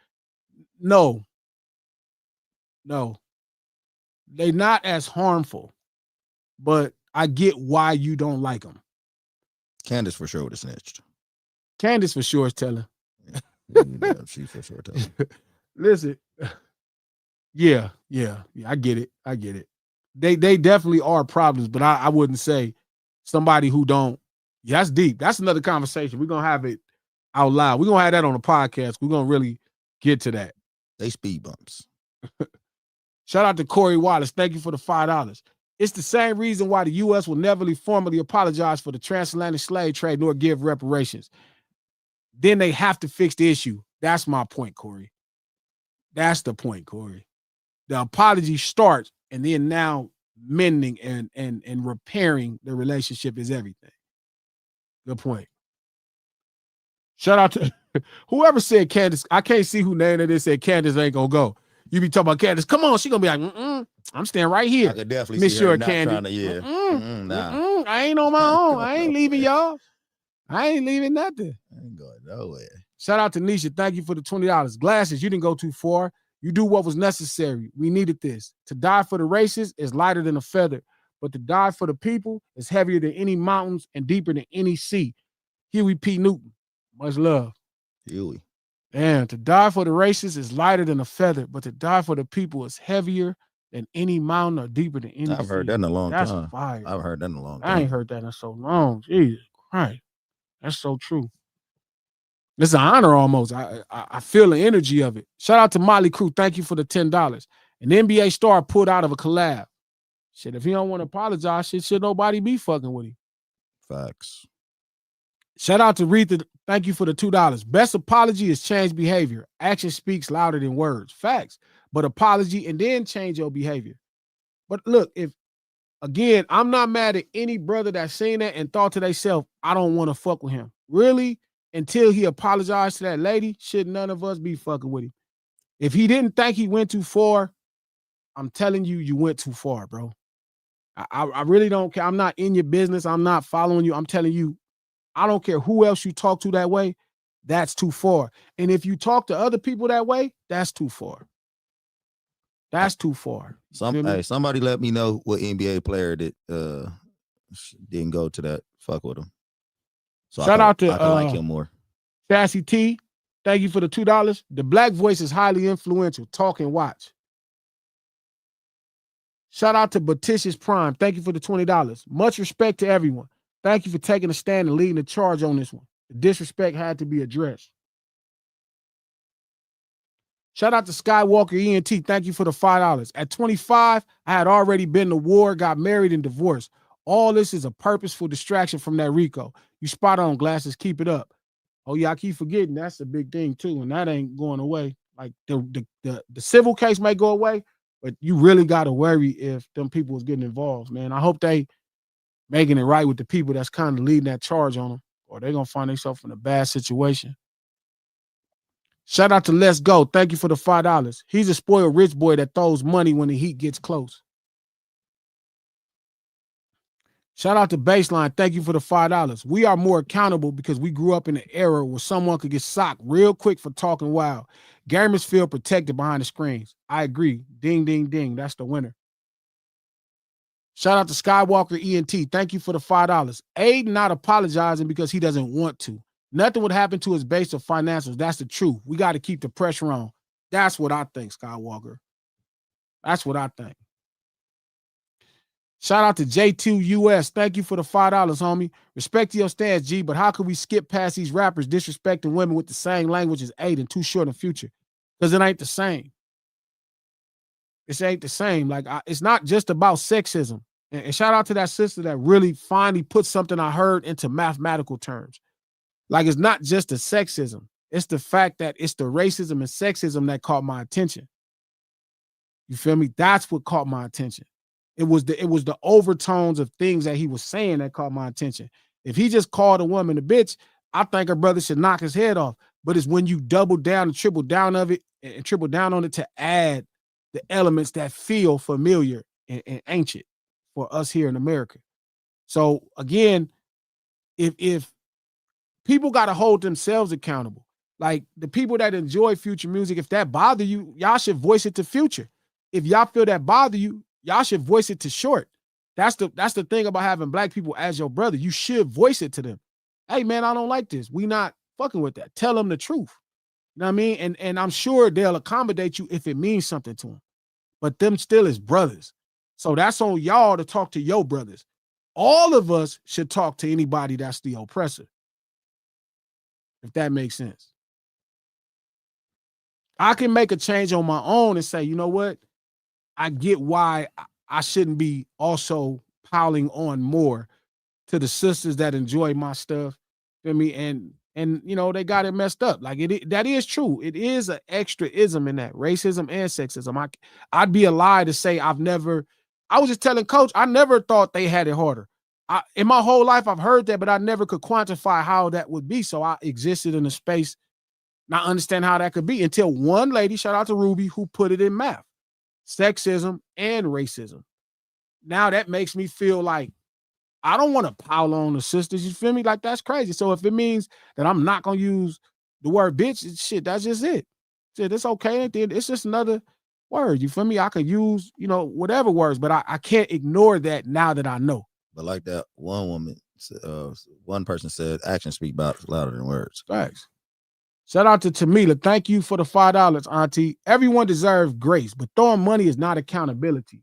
No. They're not as harmful, but I get why you don't like them. Candace for sure would have snitched. Candace for sure is telling. Yeah, she for sure telling. Listen. Yeah, I get it. They definitely are problems, but I wouldn't say somebody who don't. Yeah, that's deep. That's another conversation. We're going to have it out loud. We're going to have that on the podcast. We're going to really get to that. They speed bumps. Shout out to Corey Wallace. Thank you for the $5. It's the same reason why the U.S. will never formally apologize for the transatlantic slave trade nor give reparations. Then they have to fix the issue. That's my point, Corey. That's the point, Corey. The apology starts, and then now mending and repairing the relationship is everything. Good point. Shout out to whoever said Candace. I can't see who named it. Said Candace ain't gonna go. You be talking about Candace. Come on, she gonna be like, I'm staying right here. I could definitely see her not trying to, nah. I ain't on my own. I ain't leaving y'all. I ain't leaving nothing. I ain't going nowhere. Shout out to Nisha. Thank you for the $20. Glasses, you didn't go too far. You do what was necessary. We needed this. To die for the races is lighter than a feather, but to die for the people is heavier than any mountains and deeper than any sea. Huey P. Newton. Much love. Huey. And to die for the races is lighter than a feather, but to die for the people is heavier than any mountain or deeper than any I've sea. heard that in a long time. That's fire. I've heard that in a long time. I ain't heard that in so long. Jesus Christ. That's so true. It's an honor almost. I feel the energy of it. Shout out to Molly Crew. Thank you for the $10. An NBA star pulled out of a collab. Shit, if he don't want to apologize, should nobody be fucking with him. Facts. Shout out to Retha. Thank you for the $2. Best apology is change behavior. Action speaks louder than words. Facts. But apology and then change your behavior. But look, again, I'm not mad at any brother that's seen that and thought to themselves, I don't want to fuck with him. Really? Until he apologized to that lady, should none of us be fucking with him. If he didn't think he went too far, I'm telling you, you went too far, bro. I really don't care. I'm not in your business. I'm not following you. I'm telling you, I don't care who else you talk to that way. That's too far. And if you talk to other people that way, that's too far. That's too far. Somebody let me know what NBA player that didn't go to that fuck with him. So shout out to I can like him more. Sassy T. thank you for the $2. The black voice is highly influential. Talk and watch. Shout out to Batitious Prime. Thank you for the $20. Much respect to everyone. Thank you for taking a stand and leading the charge on this one. The disrespect had to be addressed. Shout out to Skywalker ENT. Thank you for the $5. At 25, I had already been to war, got married, and divorced. All this is a purposeful distraction from that Rico. You spot on, Glasses. Keep it up. Oh, yeah, I keep forgetting. That's a big thing, too, and that ain't going away. Like, the civil case may go away, but you really got to worry if them people was getting involved, man. I hope they making it right with the people that's kind of leading that charge on them, or they're going to find themselves in a bad situation. Shout out to Let's Go. Thank you for the $5. He's a spoiled rich boy that throws money when the heat gets close. Shout out to Baseline. Thank you for the $5. We are more accountable because we grew up in an era where someone could get socked real quick for talking wild. Gamers feel protected behind the screens. I agree. Ding, ding, ding. That's the winner. Shout out to Skywalker ENT. Thank you for the $5. Aiden not apologizing because he doesn't want to. Nothing would happen to his base of financials. That's the truth. We got to keep the pressure on. That's what I think, Skywalker. That's what I think. Shout out to J2US. Thank you for the $5, homie. Respect to your stance, G, but how could we skip past these rappers disrespecting women with the same language as Aiden? Too short in the future. Because it ain't the same. It ain't the same. Like, it's not just about sexism. And shout out to that sister that really finally put something I heard into mathematical terms. Like, it's not just the sexism. It's the fact that it's the racism and sexism that caught my attention. You feel me? That's what caught my attention. It was the overtones of things that he was saying that caught my attention. If he just called a woman a bitch, I think her brother should knock his head off. But it's when you double down and triple down of it and triple down on it to add the elements that feel familiar and ancient for us here in America. So again, if people got to hold themselves accountable. Like, the people that enjoy Future music, if that bother you, y'all should voice it to Future. If y'all feel that bother you, y'all should voice it to Short. That's the thing about having black people as your brother. You should voice it to them. Hey, man, I don't like this. We not fucking with that. Tell them the truth. You know what I mean? And I'm sure they'll accommodate you if it means something to them. But them still is brothers. So that's on y'all to talk to your brothers. All of us should talk to anybody that's the oppressor. If that makes sense. I can make a change on my own and say, you know what? I get why I shouldn't be also piling on more to the sisters that enjoy my stuff. Feel me? And you know, they got it messed up. Like, that is true. It is an extra-ism in that, racism and sexism. I'd be a lie to say I was just telling Coach, I never thought they had it harder. In my whole life, I've heard that, but I never could quantify how that would be. So I existed in a space, not understand how that could be, until one lady, shout out to Ruby, who put it in math. Sexism and racism. Now that makes me feel like I don't want to pile on the sisters. You feel me? Like, that's crazy. So if it means that I'm not going to use the word bitch, shit, that's just it. Shit, it's okay. It's just another word. You feel me? I could use, whatever words, but I can't ignore that now that I know. But like that one woman, one person said, actions speak louder than words. Thanks. Shout out to Tamila. Thank you for the $5, Auntie. Everyone deserves grace, but throwing money is not accountability.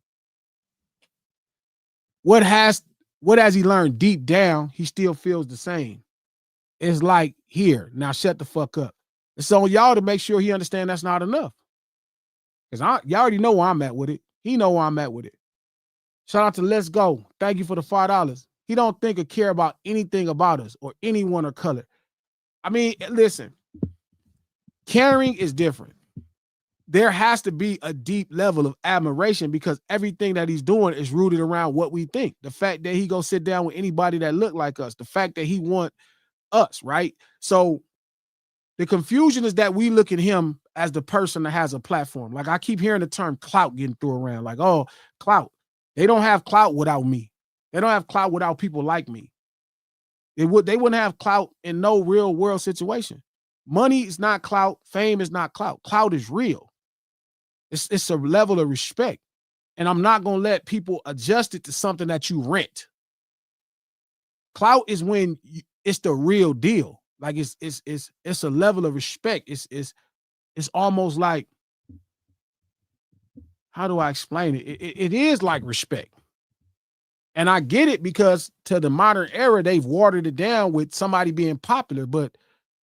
What has he learned deep down? He still feels the same. It's like, here, now shut the fuck up. It's on y'all to make sure he understands that's not enough. Because y'all already know where I'm at with it. He know where I'm at with it. Shout out to Let's Go. Thank you for the $5. He don't think or care about anything about us or anyone or color. I mean, listen, caring is different. There has to be a deep level of admiration because everything that he's doing is rooted around what we think. The fact that he go sit down with anybody that look like us, the fact that he want us, right? So the confusion is that we look at him as the person that has a platform. Like, I keep hearing the term clout getting thrown around. Like, oh, clout. They don't have clout without me. They don't have clout without people like me. They wouldn't have clout in no real world situation. Money is not clout. Fame is not clout. Clout is real. It's a level of respect. And I'm not going to let people adjust it to something that you rent. Clout is when it's the real deal. Like it's a level of respect. It's almost like, how do I explain it? It is like respect. And I get it because to the modern era, they've watered it down with somebody being popular, but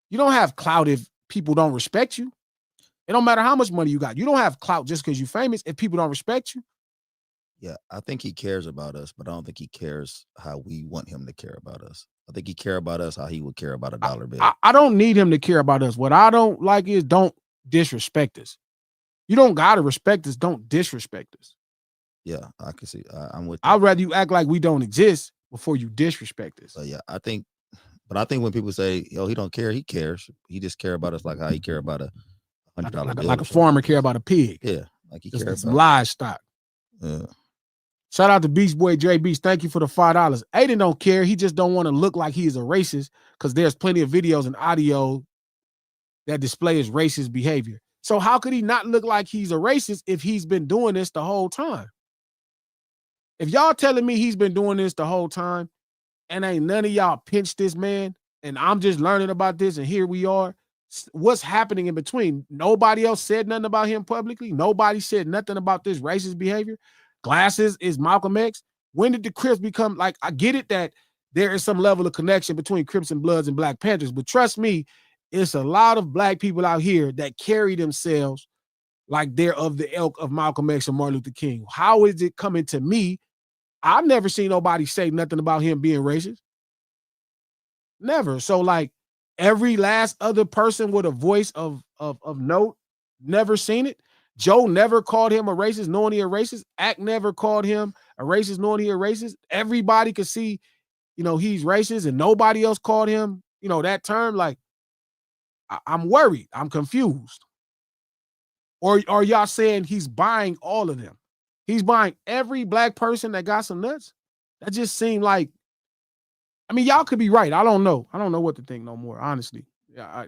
you don't have clout if people don't respect you. It don't matter how much money you got. You don't have clout just because you're famous if people don't respect you. Yeah, I think he cares about us, but I don't think he cares how we want him to care about us. I think he care about us how he would care about a dollar bill. I don't need him to care about us. What I don't like is don't disrespect us. You don't gotta respect us. Don't disrespect us. Yeah, I can see. I'm with. I'd rather you act like we don't exist before you disrespect us. Yeah, I think when people say, "Yo, he don't care," he cares. He just care about us like how he care about a $100 bill. Like a farmer care about a pig. Yeah, like he cares about some livestock. Yeah. Shout out to Beast Boy J Beast. Thank you for the $5. Aiden don't care. He just don't want to look like he is a racist because there's plenty of videos and audio that display his racist behavior. So how could he not look like he's a racist if he's been doing this the whole time? If y'all telling me he's been doing this the whole time and ain't none of y'all pinched this man and I'm just learning about this and here we are, what's happening in between? Nobody else said nothing about him publicly. Nobody said nothing about this racist behavior. Glasses is Malcolm X. When did the Crips become, like, I get it that there is some level of connection between Crips and Bloods and Black Panthers, but trust me, it's a lot of black people out here that carry themselves like they're of the ilk of Malcolm X and Martin Luther King. How is it coming to me? I've never seen nobody say nothing about him being racist. Never. So, like, every last other person with a voice of note, never seen it. Joe never called him a racist, knowing he a racist. Ack never called him a racist, knowing he a racist. Everybody could see, he's racist, and nobody else called him, that term. Like, I'm worried. I'm confused. Or are y'all saying he's buying all of them? He's buying every black person that got some nuts? That just seemed like, I mean, y'all could be right. I don't know. I don't know what to think no more, honestly. Yeah, I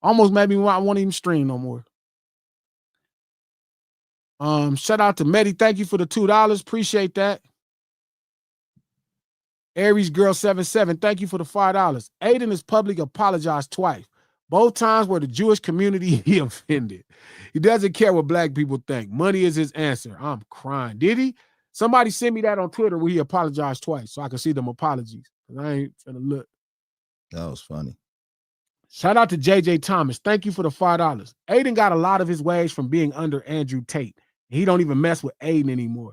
almost made me want to even stream no more. Shout out to Medi. Thank you for the $2. Appreciate that. Aries Girl 77. Thank you for the $5. Aiden is public apologized twice. Both times were the Jewish community he offended. He doesn't care what black people think. Money is his answer. I'm crying. Did he? Somebody send me that on Twitter where he apologized twice so I can see them apologies. I ain't finna look. That was funny. Shout out to JJ Thomas. Thank you for the $5. Aiden got a lot of his ways from being under Andrew Tate. He don't even mess with Aiden anymore.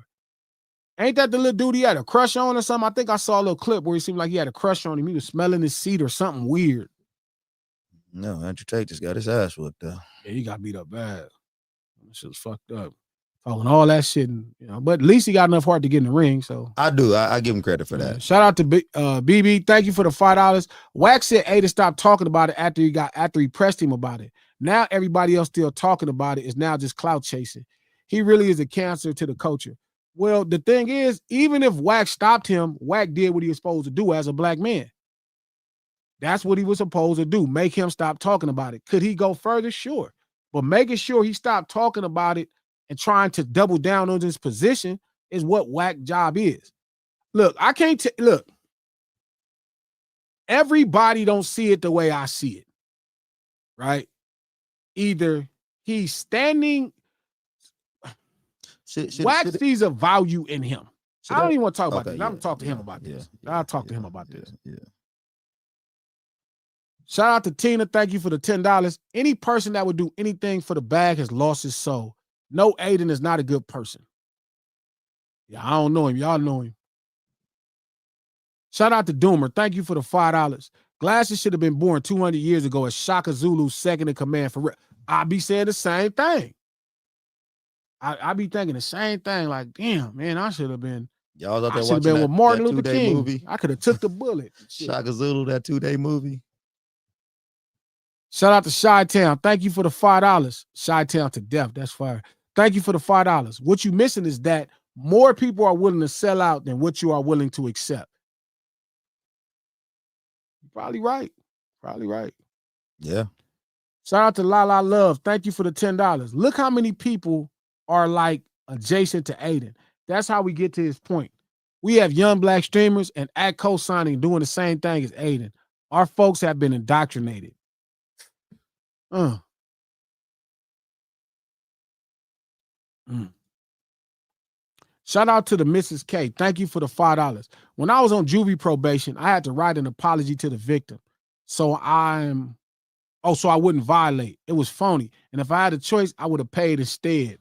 Ain't that the little dude he had a crush on or something? I think I saw a little clip where he seemed like he had a crush on him. He was smelling his seat or something weird. No, Andrew Tate just got his ass whooped though. Yeah, he got beat up bad. That shit was fucked up. Talking all that shit, and, but at least he got enough heart to get in the ring. So I do. I give him credit for that. Shout out to BB. Thank you for the $5. Wax said Aiden stopped talking about it after he pressed him about it. Now everybody else still talking about it is now just clout chasing. He really is a cancer to the culture. Well, the thing is, even if Wax stopped him, Wax did what he was supposed to do as a black man. That's what he was supposed to do. Make him stop talking about it. Could he go further? Sure. But making sure he stopped talking about it and trying to double down on his position is what Wax job is. Look, I can't look. Everybody don't see it the way I see it. Right? Either he's standing. Wax sees a value in him. I don't even want to talk about this. I'm going to talk to him about this. I'll talk to him about this. Yeah. Shout out to Tina. Thank you for the $10. Any person that would do anything for the bag has lost his soul. No, Aiden is not a good person. Yeah, I don't know him. Y'all know him. Shout out to Doomer. Thank you for the $5. Glasses should have been born 200 years ago as Shaka Zulu's second in command for real. I be saying the same thing. I be thinking the same thing. Like, damn, man, I should have been. Y'all out there watching been with Martin Luther King. Movie. I could have took the bullet. Shaka Zulu, that 2-day movie. Shout out to Chi-Town. Thank you for the $5. Chi-Town to death. That's fire. Thank you for the $5. What you missing is that more people are willing to sell out than what you are willing to accept. You're probably right. Probably right. Yeah. Shout out to La La Love. Thank you for the $10. Look how many people are like adjacent to Aiden. That's how we get to his point. We have young black streamers and at co-signing doing the same thing as Aiden. Our folks have been indoctrinated. Shout out to the Mrs. K. Thank you for the $5. When I was on juvie probation, I had to write an apology to the victim. So I wouldn't violate. It was phony. And if I had a choice, I would have paid instead.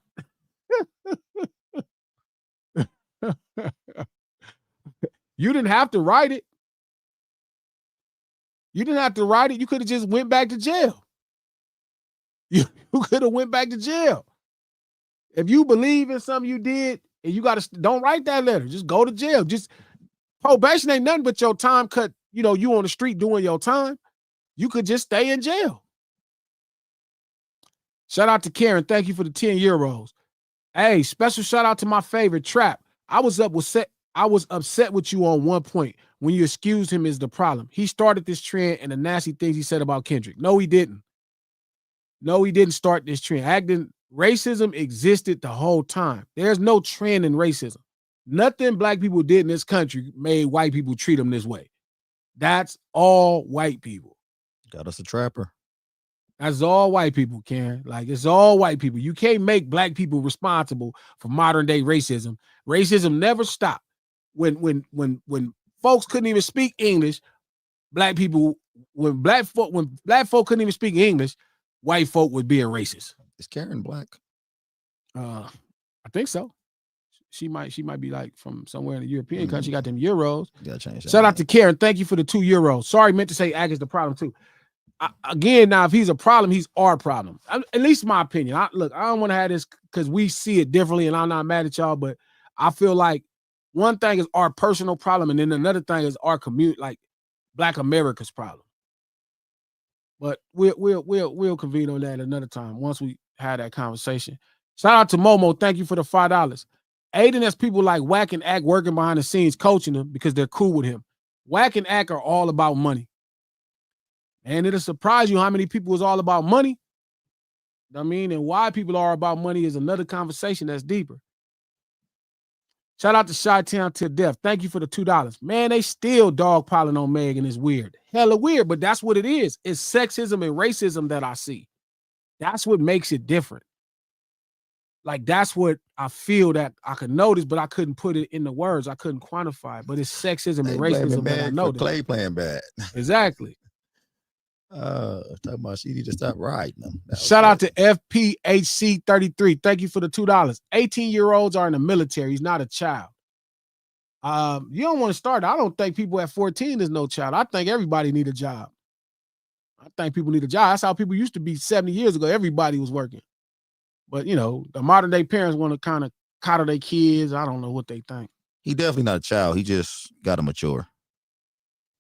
You didn't have to write it. You didn't have to write it. You could have just went back to jail. You could have went back to jail. If you believe in something you did, and you don't write that letter. Just go to jail. Just probation ain't nothing but your time cut. You know, you on the street doing your time. You could just stay in jail. Shout out to Karen. Thank you for the 10 euros. Hey, special shout out to my favorite Trap. I was upset with you on one point when you excused him is the problem. He started this trend and the nasty things he said about Kendrick. No, he didn't. No, he didn't start this trend. Racism existed the whole time. There's no trend in racism. Nothing black people did in this country made white people treat them this way. That's all white people. Got us a trapper. That's all white people, Karen. Like, it's all white people. You can't make black people responsible for modern day racism. Racism never stopped. When folks couldn't even speak English, black folk couldn't even speak English, white folk were being racist. Is Karen black? I think so. She might be like from somewhere in the European country. Got them euros. Gotta change that. Shout out to Karen. Thank you for the 2 euros. Sorry, meant to say Ag is the problem too. Again, now if he's a problem, he's our problem. At least my opinion. I don't want to have this because we see it differently, and I'm not mad at y'all, but I feel like one thing is our personal problem, and then another thing is our community, like Black America's problem. But we'll convene on that another time once we had that conversation. Shout out to Momo. Thank you for the $5. Aiden has people like Wack and Ack working behind the scenes, coaching him because they're cool with him. Wack and Ack are all about money. And it'll surprise you how many people is all about money. I mean, and why people are about money is another conversation that's deeper. Shout out to Chi-Town to death. Thank you for the $2. Man, they still dogpiling on Meg, and it's weird. Hella weird, but that's what it is. It's sexism and racism that I see. That's what makes it different. Like, that's what I feel that I could notice, but I couldn't put it in the words. I couldn't quantify it, but it's sexism and racism that I noticed. Clay playing bad. Exactly. Talking about she need to stop riding them. Shout out to FPHC33. Thank you for the $2. 18-year-olds are in the military. He's not a child. You don't want to start. I don't think people at 14 is no child. I think everybody need a job. I think people need a job. That's how people used to be 70 years ago. Everybody was working. But, you know, the modern day parents want to kind of coddle their kids. I don't know what they think. He definitely not a child. He just got to mature.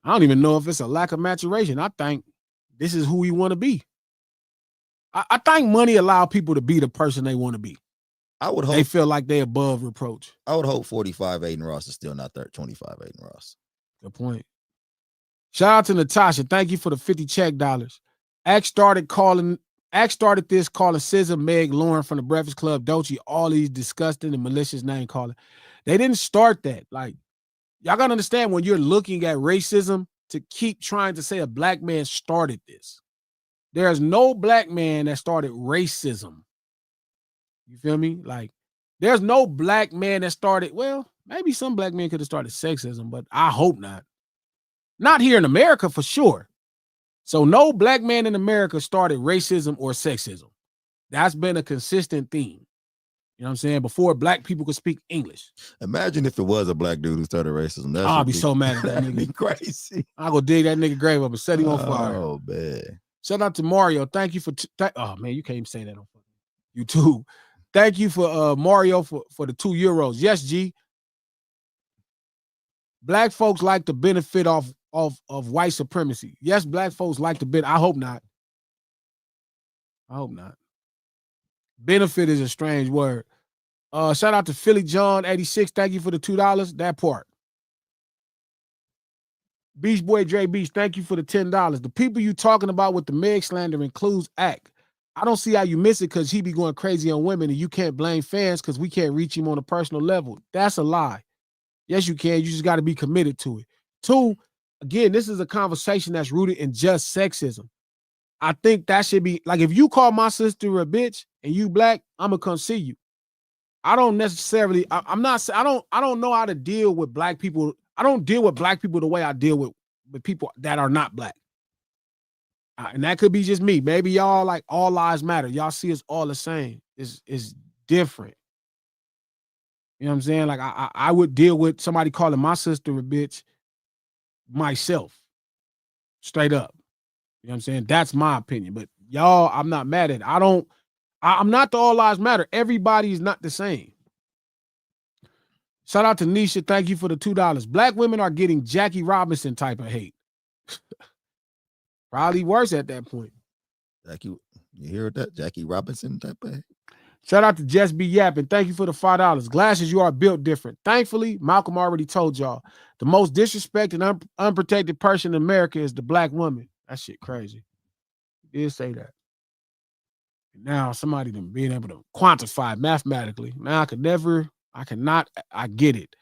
I don't even know if it's a lack of maturation. I think this is who he want to be. I think money allow people to be the person they want to be. I would hope they feel like they above reproach. I would hope 45 Aiden Ross is still not 25 Aiden Ross. Good point. Shout out to Natasha. Thank you for the 50 check dollars. Ack started this calling SZA, Meg, Lauren from the Breakfast Club, Doechii, all these disgusting and malicious name calling. They didn't start that. Like, y'all gotta understand when you're looking at racism to keep trying to say a black man started this. There's no black man that started racism. You feel me? Like, there's no black man that started, well, maybe some black men could have started sexism, but I hope not. Not here in America for sure. So no black man in America started racism or sexism. That's been a consistent theme. You know what I'm saying? Before black people could speak English. Imagine if it was a black dude who started racism. I'll be so mad at that nigga. That'd be crazy. I'll go dig that nigga grave up and set him on fire. Oh, man. Shout out to Mario. Thank you for... oh, man, you can't even say that on YouTube. Thank you for Mario for the 2 euros. Yes, G. Black folks like to benefit off white supremacy. Yes, black folks like to benefit. I hope not. I hope not. Benefit is a strange word. Shout out to Philly John 86. Thank you for the $2. That part. Beach Boy Dre Beach, thank you for the $10. The people you talking about with the Meg slander includes Ack. I don't see how you miss it because he be going crazy on women and you can't blame fans because we can't reach him on a personal level. That's a lie. Yes, you can. You just got to be committed to it. 2, again, this is a conversation that's rooted in just sexism. I think that should be like, if you call my sister a bitch and you black, I'm gonna come see you. I don't necessarily, I don't know how to deal with black people. I don't deal with black people the way I deal with people that are not black. And that could be just me. Maybe y'all like all lives matter. Y'all see us all the same. It's different. You know what I'm saying? Like I would deal with somebody calling my sister a bitch myself. Straight up. You know what I'm saying? That's my opinion. But y'all, I'm not mad at it. I'm not the all lives matter. Everybody is not the same. Shout out to Nisha. Thank you for the $2. Black women are getting Jackie Robinson type of hate. Probably worse at that point. Jackie, you hear that? Jackie Robinson type of hate. Shout out to Just Be Yapping. Thank you for the $5. Glasses, you are built different. Thankfully, Malcolm already told y'all, the most disrespected and unprotected person in America is the black woman. That shit crazy. He did say that. Now somebody done being able to quantify mathematically. Now I get it.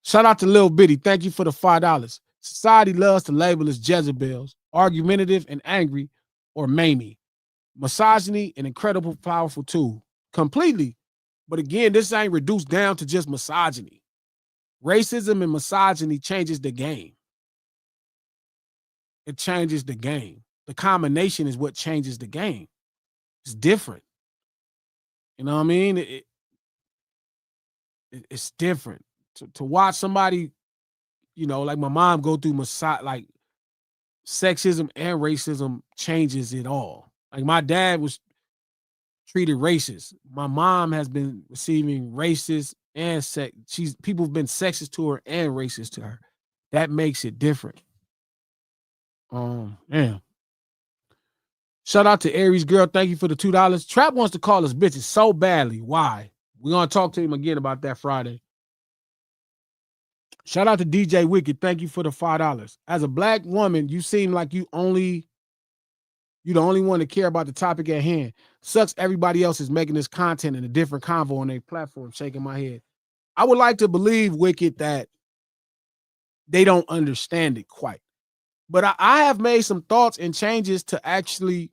Shout out to Lil Bitty. Thank you for the $5. Society loves to label us Jezebels, argumentative and angry, or Mamie. Misogyny, an incredible, powerful tool. Completely. But again, this ain't reduced down to just misogyny. Racism and misogyny changes the game. It changes the game. The combination is what changes the game. It's different. You know what I mean? It's different. To watch somebody, you know, like my mom go through like sexism and racism changes it all. Like my dad was treated racist. My mom has been receiving racist and people have been sexist to her and racist to her. That makes it different. Yeah. Shout out to Aries Girl. Thank you for the $2. Trap wants to call us bitches so badly. Why? We're going to talk to him again about that Friday. Shout out to DJ Wicked. Thank you for the $5. As a black woman, you seem like you're the only one to care about the topic at hand. Sucks everybody else is making this content in a different convo on their platform. Shaking my head. I would like to believe, Wicked, that they don't understand it quite. But I have made some thoughts and changes to actually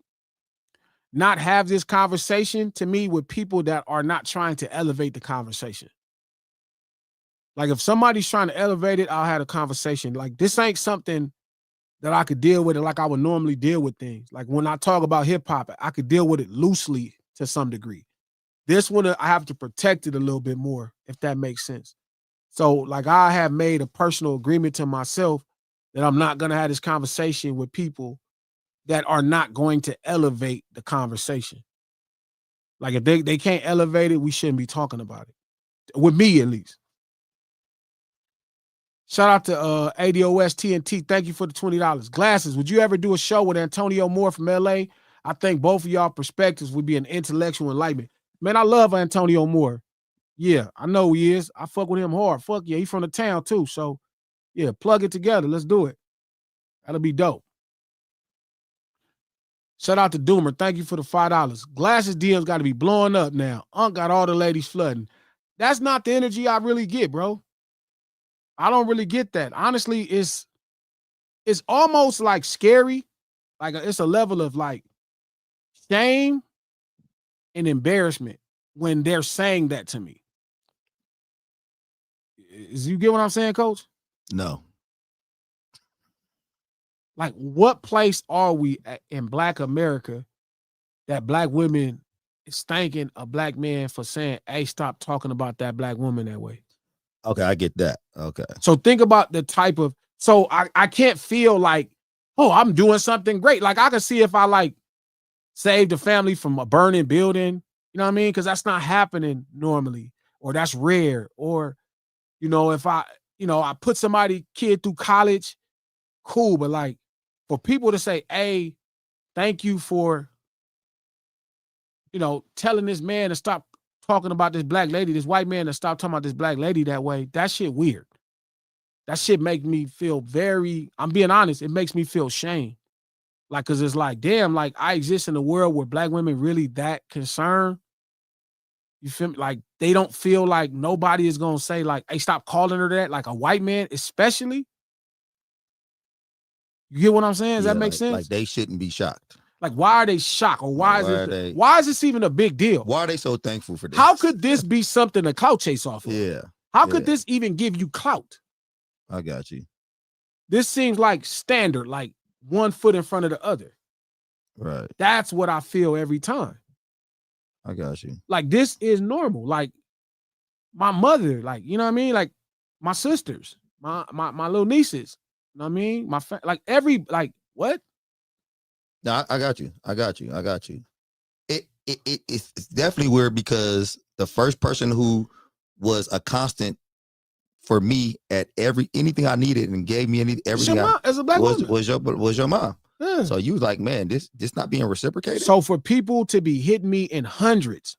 not have this conversation, to me, with people that are not trying to elevate the conversation. Like if somebody's trying to elevate it, I'll have a conversation. Like this ain't something that I could deal with it like I would normally deal with things. Like when I talk about hip hop, I could deal with it loosely to some degree. This one, I have to protect it a little bit more, if that makes sense. So like I have made a personal agreement to myself that I'm not going to have this conversation with people that are not going to elevate the conversation. Like if they can't elevate it, we shouldn't be talking about it. With me, at least. Shout out to ADOS TNT. Thank you for the $20. Glasses, would you ever do a show with Antonio Moore from LA? I think both of y'all perspectives would be an intellectual enlightenment. Man, I love Antonio Moore. Yeah, I know who he is. I fuck with him hard. Fuck yeah, he's from the town too. So yeah, plug it together. Let's do it. That'll be dope. Shout out to Doomer. Thank you for the $5. Glasses DMs got to be blowing up now. Unc got all the ladies flooding. That's not the energy I really get, bro. I don't really get that. Honestly, it's almost like scary. Like it's a level of like shame and embarrassment when they're saying that to me. You get what I'm saying, Coach? No. Like, what place are we in Black America that black women is thanking a black man for saying, hey, stop talking about that black woman that way? Okay, I get that. Okay. So think about the type of, so I can't feel like, oh, I'm doing something great. Like I can see if I like saved the family from a burning building, you know what I mean? Because that's not happening normally, or that's rare. Or, you know, if I put somebody kid through college, cool. But like for people to say, hey, thank you for, you know, telling this man to stop talking about this black lady, this white man to stop talking about this black lady that way, that shit weird. That shit make me feel I'm being honest, it makes me feel shame. Like, cause it's like, damn, like I exist in a world where black women really that concerned. You feel me? Like they don't feel like nobody is gonna say like, hey, stop calling her that. Like a white man, especially. You get what I'm saying? Does that make sense? Like they shouldn't be shocked. Like, why are they shocked? Or why is this even a big deal? Why are they so thankful for this? How could this be something to clout chase off of? Yeah. How could this even give you clout? I got you. This seems like standard, like one foot in front of the other. Right. That's what I feel every time. I got you. Like, this is normal. Like, my mother, like, you know what I mean? Like, my sisters, my little nieces, you know what I mean? What? No, I got you. It's definitely weird because the first person who was a constant for me at anything I needed and gave me everything as a black woman was your mom. Yeah. So you was like, man, this not being reciprocated. So for people to be hitting me in hundreds,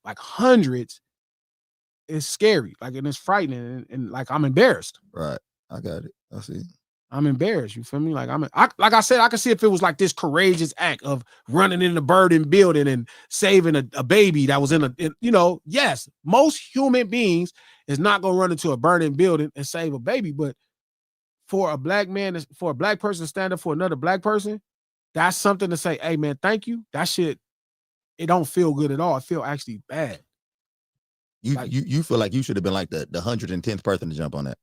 it's scary. Like, and it's frightening, and like I'm embarrassed. Right. I got it. I see. I'm embarrassed. You feel me? Like like I said, I can see if it was like this courageous act of running in the burning building and saving a baby that was yes, most human beings is not gonna run into a burning building and save a baby. But for a black person to stand up for another black person, that's something to say, hey man, thank you. That shit, it don't feel good at all. It feel actually bad. You feel like you should have been like the 110th person to jump on that.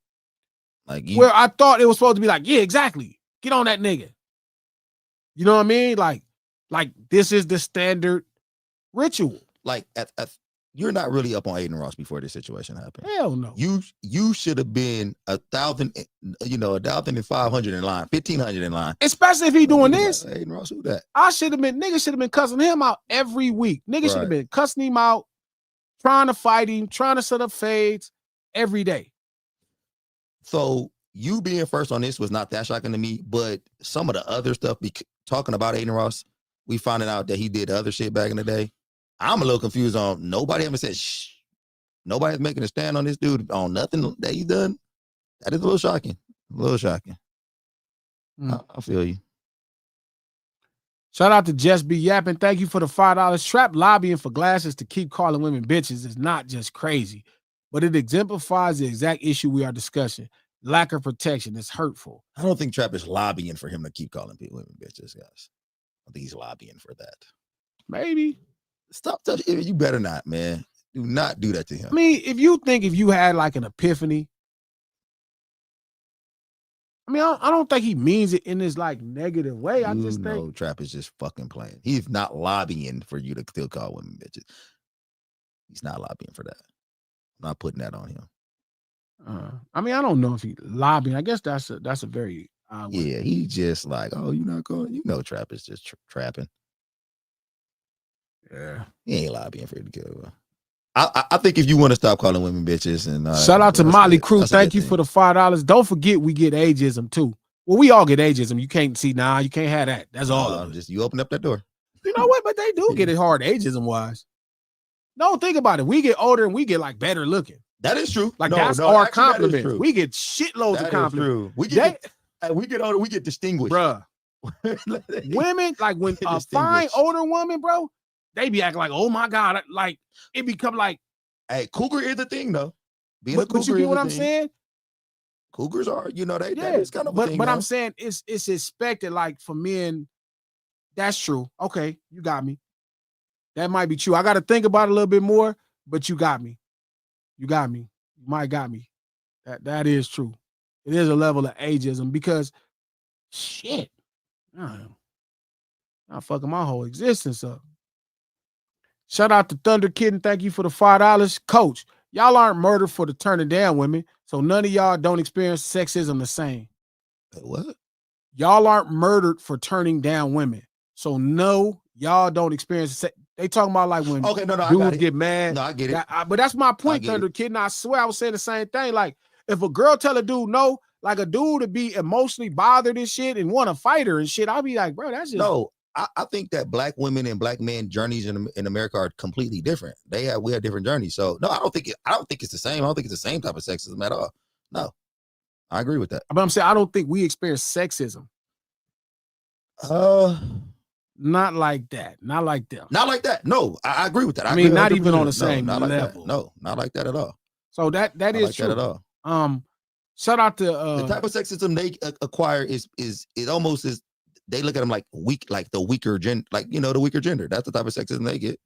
Like where I thought it was supposed to be like, yeah, exactly. Get on that nigga. You know what I mean? Like this is the standard ritual. Like you're not really up on Aiden Ross before this situation happened. Hell no. You should have been 1,500 in line, 1,500 in line. Especially if he doing this. Aiden Ross, who that? Niggas should have been cussing him out every week. Niggas should have been cussing him out, trying to fight him, trying to set up fades every day. So you being first on this was not that shocking to me, but some of the other stuff, talking about Aiden Ross, we finding out that he did other shit back in the day. I'm a little confused on nobody ever said shh. Nobody's making a stand on this dude on nothing that he's done. That is a little shocking. I feel you. Shout out to Just Be Yapping. Thank you for the $5. Trap lobbying for Glasses to keep calling women bitches is not just crazy, but it exemplifies the exact issue we are discussing. Lack of protection is hurtful. I don't think Trap is lobbying for him to keep calling women bitches, guys. I think he's lobbying for that. Maybe. Stop touching. You better not, man. Do not do that to him. I mean, if you had like an epiphany, I mean, I don't think he means it in this like negative way. I just think Trap is just fucking playing. He's not lobbying for you to still call women bitches. He's not lobbying for that. I'm not putting that on him. I mean, I don't know if he lobbying. I guess that's a very yeah. He just like, oh, you're not going. Trap is just trapping. Yeah, he ain't lobbying for you to kill. I think if you want to stop calling women bitches, and shout out to Molly Crew. Thank you for the $5. Don't forget we get ageism too. Well, we all get ageism. You can't see now. You can't have that. That's all of it. Just you open up that door. You know what? But they do get it hard ageism wise. No, think about it. We get older and we get like better looking. That is true. Like that's our compliment. We get shitloads of compliments. We get older, we get distinguished, bruh. Women, like when a fine older woman, bro, they be acting like, oh my God, like it become like, hey, cougar is the thing though. But you get what I'm saying? Cougars are, that is kind of a thing. But I'm saying it's expected, like for men. That's true. Okay, you got me. That might be true. I got to think about it a little bit more, but you got me. You got me. You might got me. That is true. It is a level of ageism because shit. I'm fucking my whole existence up. Shout out to Thunder Kid and thank you for the $5. Coach, y'all aren't murdered for the turning down women, so none of y'all don't experience sexism the same. What? Y'all aren't murdered for turning down women, so no, y'all don't experience They talking about like when dudes get mad. No, I get it. But that's my point, Thunder Kid. And I swear I was saying the same thing. Like, if a girl tell a dude no, like a dude to be emotionally bothered and shit and want to fight her and shit, I'll be like, bro, that's just no. I think that black women and black men journeys in America are completely different. We have different journeys. So no, I don't think it's the same. I don't think it's the same type of sexism at all. No, I agree with that. But I'm saying I don't think we experience sexism. Not like that. Not like them. Not like that. No, I agree with that. I mean, not even on the same level. Like no, not like that at all. So that is like true. That at all. Shout out to the type of sexism they acquire is almost as they look at them like weak, like the weaker gender, like, you know, the weaker gender. That's the type of sexism they get.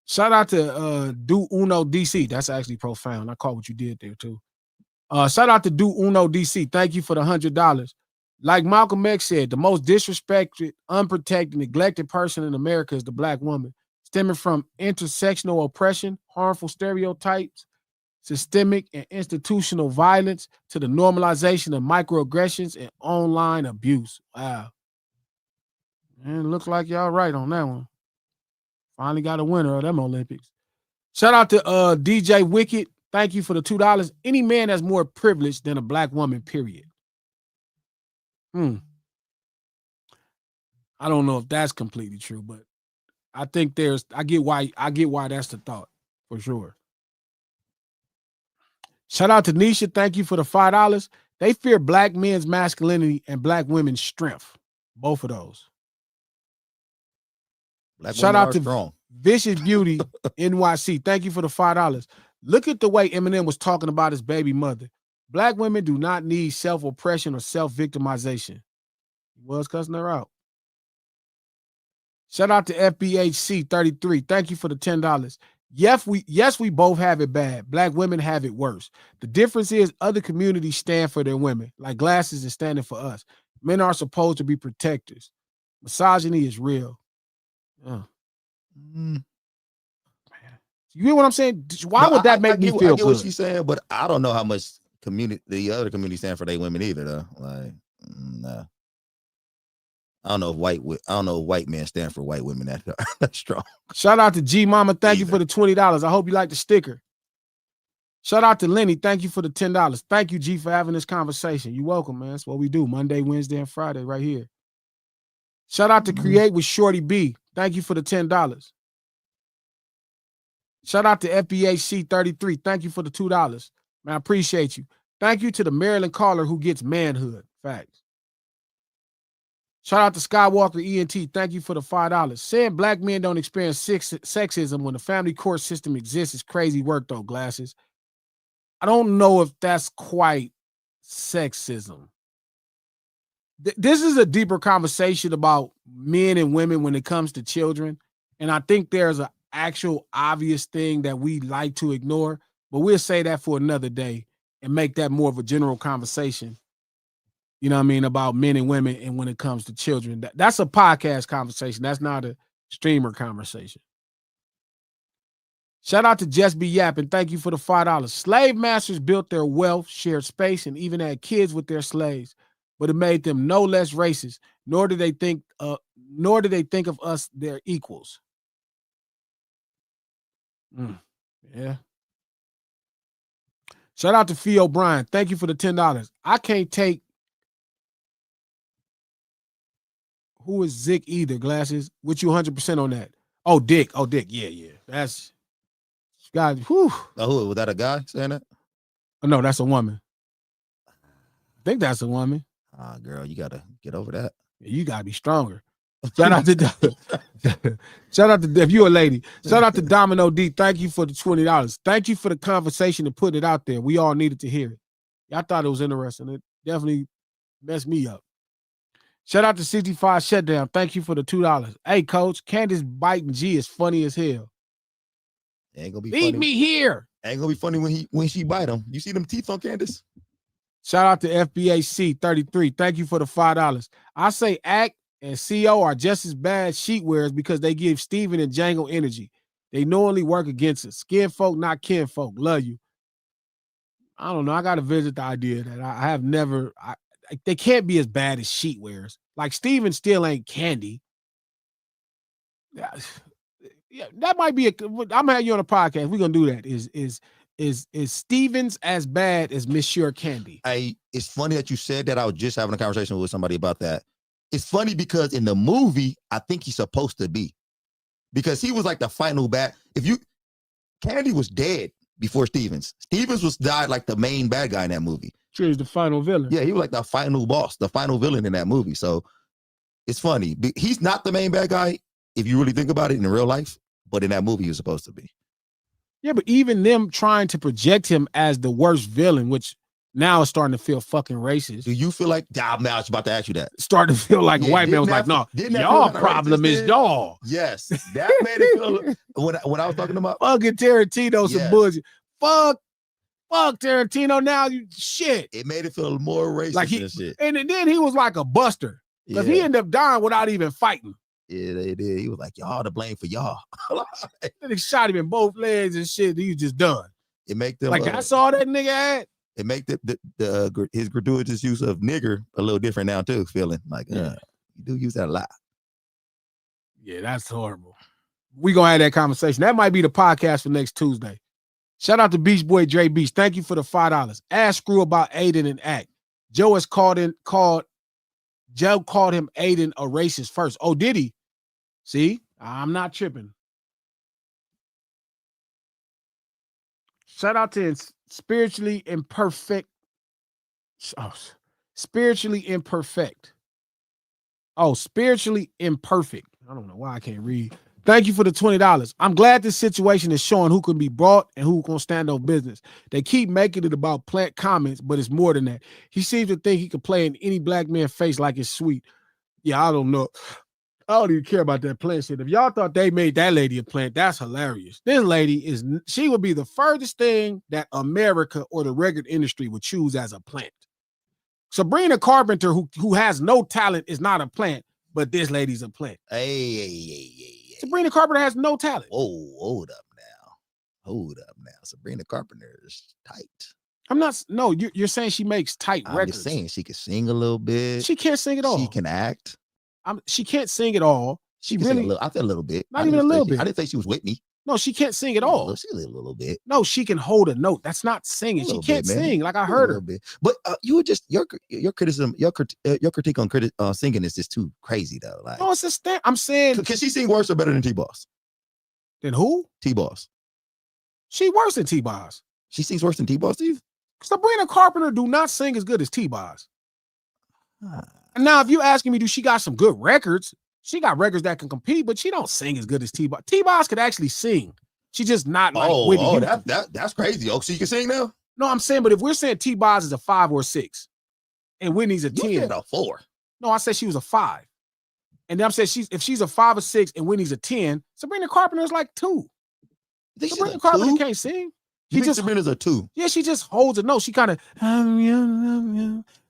Shout out to Do Uno DC. That's actually profound. I caught what you did there too. Shout out to Do Uno DC. Thank you for the $100. Like Malcolm X said, the most disrespected, unprotected, neglected person in America is the Black woman, stemming from intersectional oppression, harmful stereotypes, systemic and institutional violence, to the normalization of microaggressions and online abuse. Wow. Man, it looks like y'all right on that one. Finally got a winner of them Olympics. Shout out to DJ Wicked. Thank you for the $2. Any man that's more privileged than a Black woman, period. I don't know if that's completely true, but I think I get why that's the thought, for sure. Shout out to Nisha. Thank you for the $5. They fear Black men's masculinity and Black women's strength. Both of those. Black Shout out to strong. Vicious Beauty NYC. Thank you for the $5. Look at the way Eminem was talking about his baby mother. Black women do not need self-oppression or self-victimization. He was cussing her out. Shout out to FBHC 33. Thank you for the $10. Yes, we both have it bad. Black women have it worse. The difference is other communities stand for their women, like Glasses is standing for us. Men are supposed to be protectors. Misogyny is real. You hear what I'm saying? Why would that make me feel good? I get what she's saying, but I don't know how much the other community stand for their women either, though. Like, nah. I don't know if white men stand for white women that strong. Shout out to G Mama. Thank you for the $20. I hope you like the sticker. Shout out to Lenny. Thank you for the $10. Thank you, G, for having this conversation. You're welcome, man. That's what we do Monday, Wednesday, and Friday right here. Shout out to Create with Shorty B. Thank you for the $10. Shout out to FBHC 33. Thank you for the $2. Man, I appreciate you. Thank you to the Maryland caller who gets manhood. Facts. Shout out to Skywalker ENT. Thank you for the $5. Saying Black men don't experience sexism when the family court system exists is crazy work, though, Glasses. I don't know if that's quite sexism. This is a deeper conversation about men and women when it comes to children. And I think there's an actual obvious thing that we like to ignore, but we'll say that for another day and make that more of a general conversation. You know what I mean? About men and women and when it comes to children. That's a podcast conversation. That's not a streamer conversation. Shout out to Just Be Yapping. Thank you for the $5. Slave masters built their wealth, shared space, and even had kids with their slaves, but it made them no less racist, nor did they think of us their equals. Yeah. Shout out to Fee O'Brien. Thank you for the $10. I can't take who is Zick either, Glasses. With you 100% on that. Oh, Dick. Yeah. That's God. Whew. Oh, was that a guy saying that? Oh, no, that's a woman. I think that's a woman. Girl, you gotta get over that. You gotta be stronger. Shout out to if you're a lady. Shout out to Domino D. Thank you for the $20. Thank you for the conversation and putting it out there. We all needed to hear it. I thought it was interesting. It definitely messed me up. Shout out to 65 Shutdown. Thank you for the $2. Hey, Coach, Candace biting G is funny as hell. Ain't gonna be Leave funny. me here. Ain't gonna be funny when she bite him. You see them teeth on Candace? Shout out to FBAC 33. Thank you for the $5. I say Act and CO are just as bad sheet wearers because they give Steven and Django energy. They knowingly work against us. Skin folk, not kin folk. Love you. I don't know. I got to visit the idea that I have never. They can't be as bad as sheet wearers. Like Steven still ain't Candy. Yeah, that might be I'm gonna have you on a podcast. We're gonna do that. Is Stevens as bad as Monsieur Candy? It's funny that you said that. I was just having a conversation with somebody about that. It's funny because in the movie, I think he's supposed to be. Because he was like the final bad. Candy was dead before Stevens. Stevens died like the main bad guy in that movie. He was the final villain. Yeah, he was like the final boss, the final villain in that movie. So it's funny. He's not the main bad guy if you really think about it in real life, but in that movie he was supposed to be. Yeah, but even them trying to project him as the worst villain, which Now it's starting to feel fucking racist. Do you feel like, I was about to ask you that. Starting to feel like a white man was like, no, y'all problem is y'all. Yes. That made it feel, when I was talking about. Fucking Tarantino, some bullshit. Fuck Tarantino now, you shit. It made it feel more racist like and shit. And then he was like a buster. Because he ended up dying without even fighting. Yeah, they did. He was like, y'all to blame for y'all. Then they shot him in both legs and shit. He was just done. It make them like that's all that nigga had. It make his gratuitous use of nigger a little different now too. Feeling like you do use that a lot. Yeah, that's horrible. We gonna have that conversation. That might be the podcast for next Tuesday. Shout out to Beach Boy Dre Beach. Thank you for the $5. Ask Screw about Aiden and Act. Joe called him Aiden a racist first. Oh, did he? See, I'm not tripping. Shout out to Spiritually Imperfect. Oh, Spiritually Imperfect. Oh, Spiritually Imperfect. I don't know why I can't read. Thank you for the $20. I'm glad this situation is showing who can be brought and who can stand on business. They keep making it about plant comments, but it's more than that. He seems to think he can play in any black man's face like it's sweet. Yeah, I don't know. I don't even care about that plant shit. If y'all thought they made that lady a plant, that's hilarious. This lady she would be the furthest thing that America or the record industry would choose as a plant. Sabrina Carpenter, who has no talent, is not a plant, but this lady's a plant. Hey. Sabrina Carpenter has no talent. Oh, hold up now. Sabrina Carpenter is tight. You're saying she makes tight records. I'm just saying she can sing a little bit. She can't sing at all. She can act. She can't sing at all. She can sing a little. I said a little bit. Not even a little bit. I didn't say she was Whitney. No, she can't sing at all. She a little bit. No, she can hold a note. That's not singing. She can't sing. Like I heard her. Bit. But you were just your criticism, your critique on singing is just too crazy though. Like, no, it's a stand. I'm saying, can she sing worse or better than T-Boss? Than who? T-Boss. She worse than T-Boss. She sings worse than T-Boss, Steve? Sabrina Carpenter do not sing as good as T-Boss. And now, if you asking me, do she got some good records? She got records that can compete, but she don't sing as good as T-Boss. T-Boss could actually sing. She just not like Whitney Houston. That's crazy. Oh, so you can sing now? No, I'm saying, but if we're saying T-Boss is a 5 or 6, and Whitney's a 10. You said a 4. No, I said she was a 5. And then I'm saying if she's a 5 or 6 and Whitney's a 10, Sabrina Carpenter is like 2. Sabrina Carpenter can't sing. She just Sabrina's a 2. Yeah, she just holds a note. She kind of.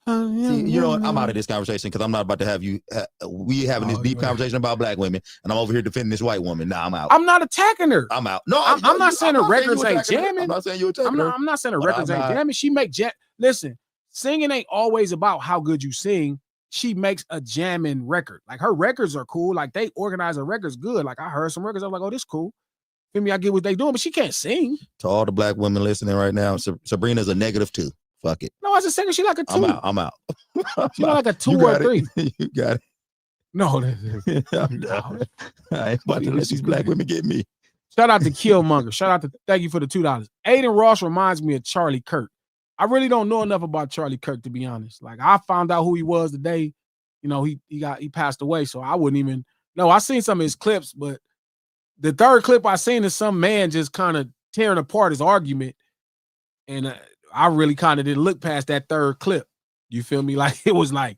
You know what? I'm out of this conversation because I'm not about to have you. We having this deep conversation about black women, and I'm over here defending this white woman. Nah, I'm out. I'm not attacking her. I'm out. No, I'm not saying her records ain't jamming. I'm not saying you attacking her. I'm not saying her records ain't jamming. She make listen. Singing ain't always about how good you sing. She makes a jamming record. Like her records are cool. Like they organize her records good. Like I heard some records. I'm like, oh, this cool. Feel me? I get what they doing, but she can't sing. To all the black women listening right now, Sabrina's a -2. Fuck it. No, as a singer, she like a 2. I'm out. She like a 2 or 3. You got it. No, I ain't about to let these black women get me. Shout out to Killmonger. Thank you for the $2. Aiden Ross reminds me of Charlie Kirk. I really don't know enough about Charlie Kirk, to be honest. Like I found out who he was the day, he passed away. So I wouldn't even know. I seen some of his clips, but the third clip I seen is some man just kind of tearing apart his argument. And I really kind of didn't look past that third clip. You feel me? Like it was like,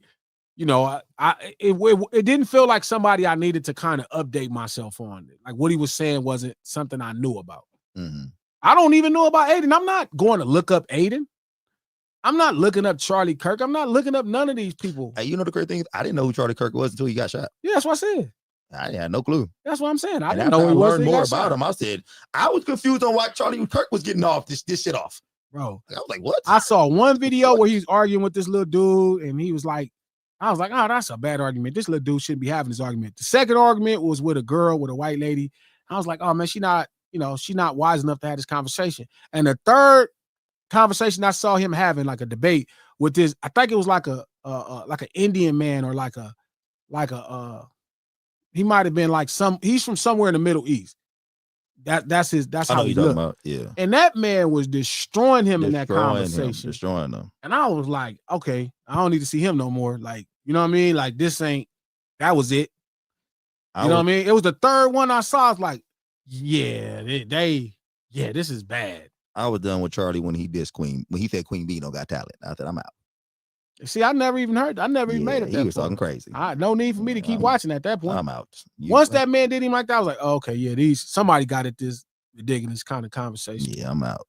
it didn't feel like somebody I needed to kind of update myself on. Like what he was saying wasn't something I knew about. Mm-hmm. I don't even know about Aiden. I'm not going to look up Aiden. I'm not looking up Charlie Kirk. I'm not looking up none of these people. Hey, you know the great thing is I didn't know who Charlie Kirk was until he got shot. Yeah, that's what I said. I had no clue. That's what I'm saying. I and didn't know who he was. I learned more about him. I said I was confused on why Charlie Kirk was getting off this shit off. Bro, I was like, what? I saw one video where he's arguing with this little dude, and he was like, I was like, oh, that's a bad argument. This little dude shouldn't be having this argument. The second argument was with a girl, with a white lady. I was like, oh man, she's not wise enough to have this conversation. And the third conversation I saw him having, like a debate with this, I think it was like an Indian man or he might have been like he's from somewhere in the Middle East. That's how he looked. About, yeah. And that man was destroying him in that conversation. Destroying him. And I was like, okay, I don't need to see him no more. Like, you know what I mean? Like that was it. You know what I mean? It was the third one I saw. I was like, yeah, this is bad. I was done with Charlie when he dissed Queen. When he said Queen B don't got talent. I said, I'm out. See, I never even heard. I never even made it. He was talking crazy. No need for me to keep watching at that point. I'm out. Once that man did him like that, I was like, oh, okay, yeah, somebody got at this ridiculous kind of conversation. Yeah, I'm out.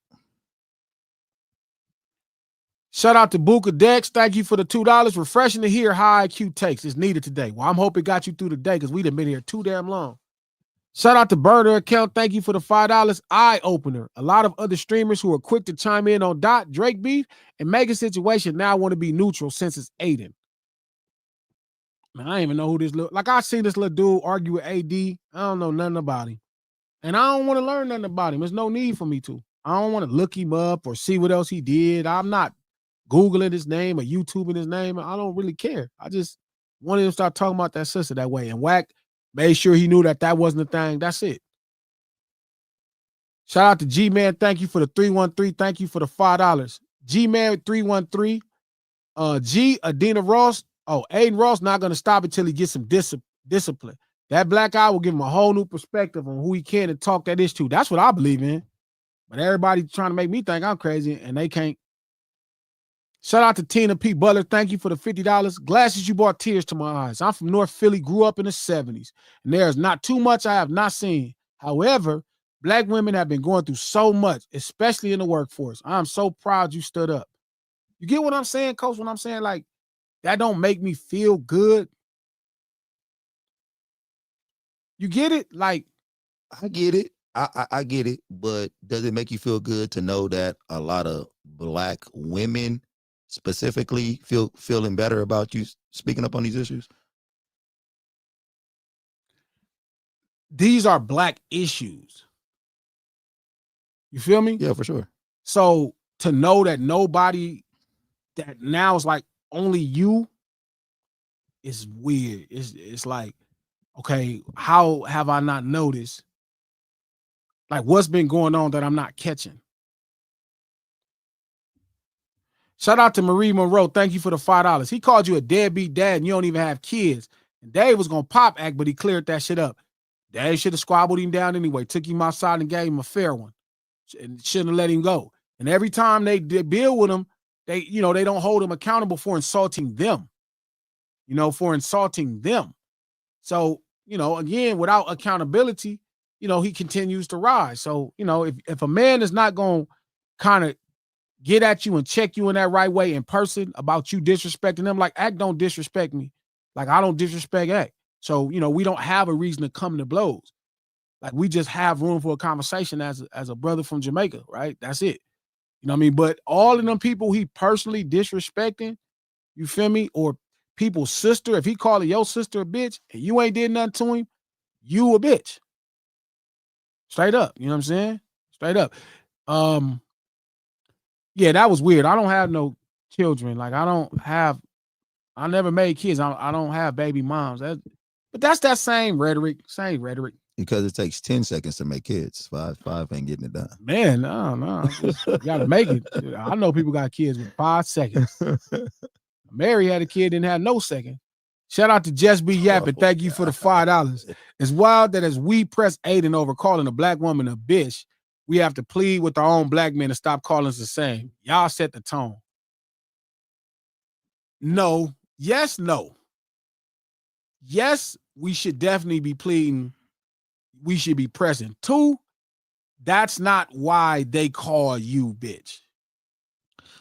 Shout out to Buka Dex. Thank you for the $2. Refreshing to hear high IQ takes. It's needed today. Well, I'm hoping it got you through the day because we done been here too damn long. Shout out to Burner Account. Thank you for the $5. Eye opener. A lot of other streamers who are quick to chime in on Dot, Drake beef, and Megan situation now want to be neutral since it's Aiden. Man, I don't even know who this look like. I seen this little dude argue with AD. I don't know nothing about him. And I don't want to learn nothing about him. There's no need for me to. I don't want to look him up or see what else he did. I'm not Googling his name or YouTubing his name. I don't really care. I just wanted to start talking about that sister that way. And Wack made sure he knew that wasn't the thing. That's it. Shout out to G-Man. Thank you for the 313. Thank you for the $5. G-Man 313. G, Adina Ross. Oh, Aiden Ross not going to stop until he gets some discipline. That black eye will give him a whole new perspective on who he can and talk that is to. That's what I believe in. But everybody trying to make me think I'm crazy, and they can't. Shout out to Tina P. Butler. Thank you for the $50. Glasses, you brought tears to my eyes. I'm from North Philly, grew up in the 70s, and there is not too much I have not seen. However, black women have been going through so much, especially in the workforce. I'm so proud you stood up. You get what I'm saying, Coach? When I'm saying, like, that don't make me feel good. You get it? Like, I get it. I get it. But does it make you feel good to know that a lot of black women specifically feeling better about you speaking up on these issues? These are black issues. You feel me? Yeah, for sure. So to know that nobody, that now is like only you, is weird. It's like, okay, how have I not noticed? Like, what's been going on that I'm not catching? Shout out to Marie Monroe. Thank you for the $5. He called you a deadbeat dad and you don't even have kids. And Dave was going to pop act, but he cleared that shit up. Dave should have squabbled him down anyway, took him outside and gave him a fair one. And shouldn't have let him go. And every time they deal with him, they don't hold him accountable for insulting them. So, again, without accountability, he continues to rise. So, if a man is not going to kind of get at you and check you in that right way in person about you disrespecting them, like, Act don't disrespect me. Like, I don't disrespect Act. So, we don't have a reason to come to blows. Like, we just have room for a conversation as a brother from Jamaica, right? That's it. You know what I mean? But all of them people he personally disrespecting, you feel me? Or people's sister, if he calling your sister a bitch and you ain't did nothing to him, you a bitch. Straight up. You know what I'm saying? Straight up. Yeah, that was weird. I don't have no children. Like, I never made kids. I don't have baby moms. But that's that same rhetoric. Because it takes 10 seconds to make kids. Five ain't getting it done. Man, no. You gotta make it. I know people got kids with 5 seconds. Mary had a kid, didn't have no second. Shout out to Just Be Yapping. Thank you for the $5. It's wild that as we press Aiden over calling a black woman a bitch, we have to plead with our own black men to stop calling us the same. Y'all set the tone. No. Yes, no. Yes, we should definitely be pleading. We should be present. 2, that's not why they call you bitch.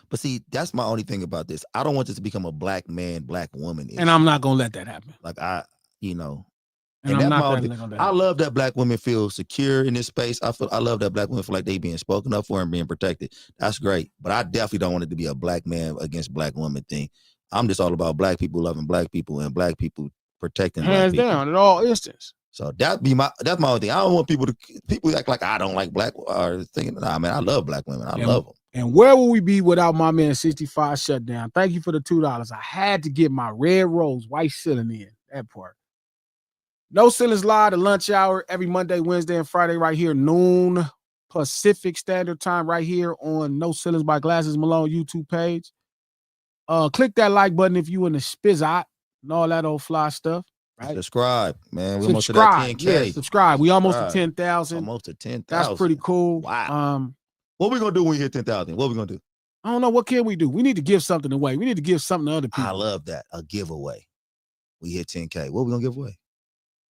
But see, that's my only thing about this. I don't want this to become a black man, black woman issue. And I'm not going to let that happen. Like, I love that black women feel secure in this space. I love that black women feel like they being spoken up for and being protected. That's great. But I definitely don't want it to be a black man against black woman thing. I'm just all about black people loving black people and black people protecting hands black down in all instances. So that's my only thing. I don't want people act like I don't like black or thinking, nah, man, I love black women. I love them. And where would we be without my man 65 Shutdown? Thank you for the $2. I had to get my red rose white ceiling in that part. No Ceilings Live, the lunch hour, every Monday, Wednesday, and Friday right here, noon Pacific Standard Time right here on No Ceilings by Glasses Malone YouTube page. Click that like button if you in the spizot and all that old fly stuff. Right? Subscribe, man. We're almost to that 10K. Yeah, subscribe. We almost to 10,000. Almost to 10,000. That's pretty cool. Wow. What we gonna do when we hit 10,000? What we gonna do? I don't know. What can we do? We need to give something away. We need to give something to other people. I love that. A giveaway. We hit 10K. What we gonna give away?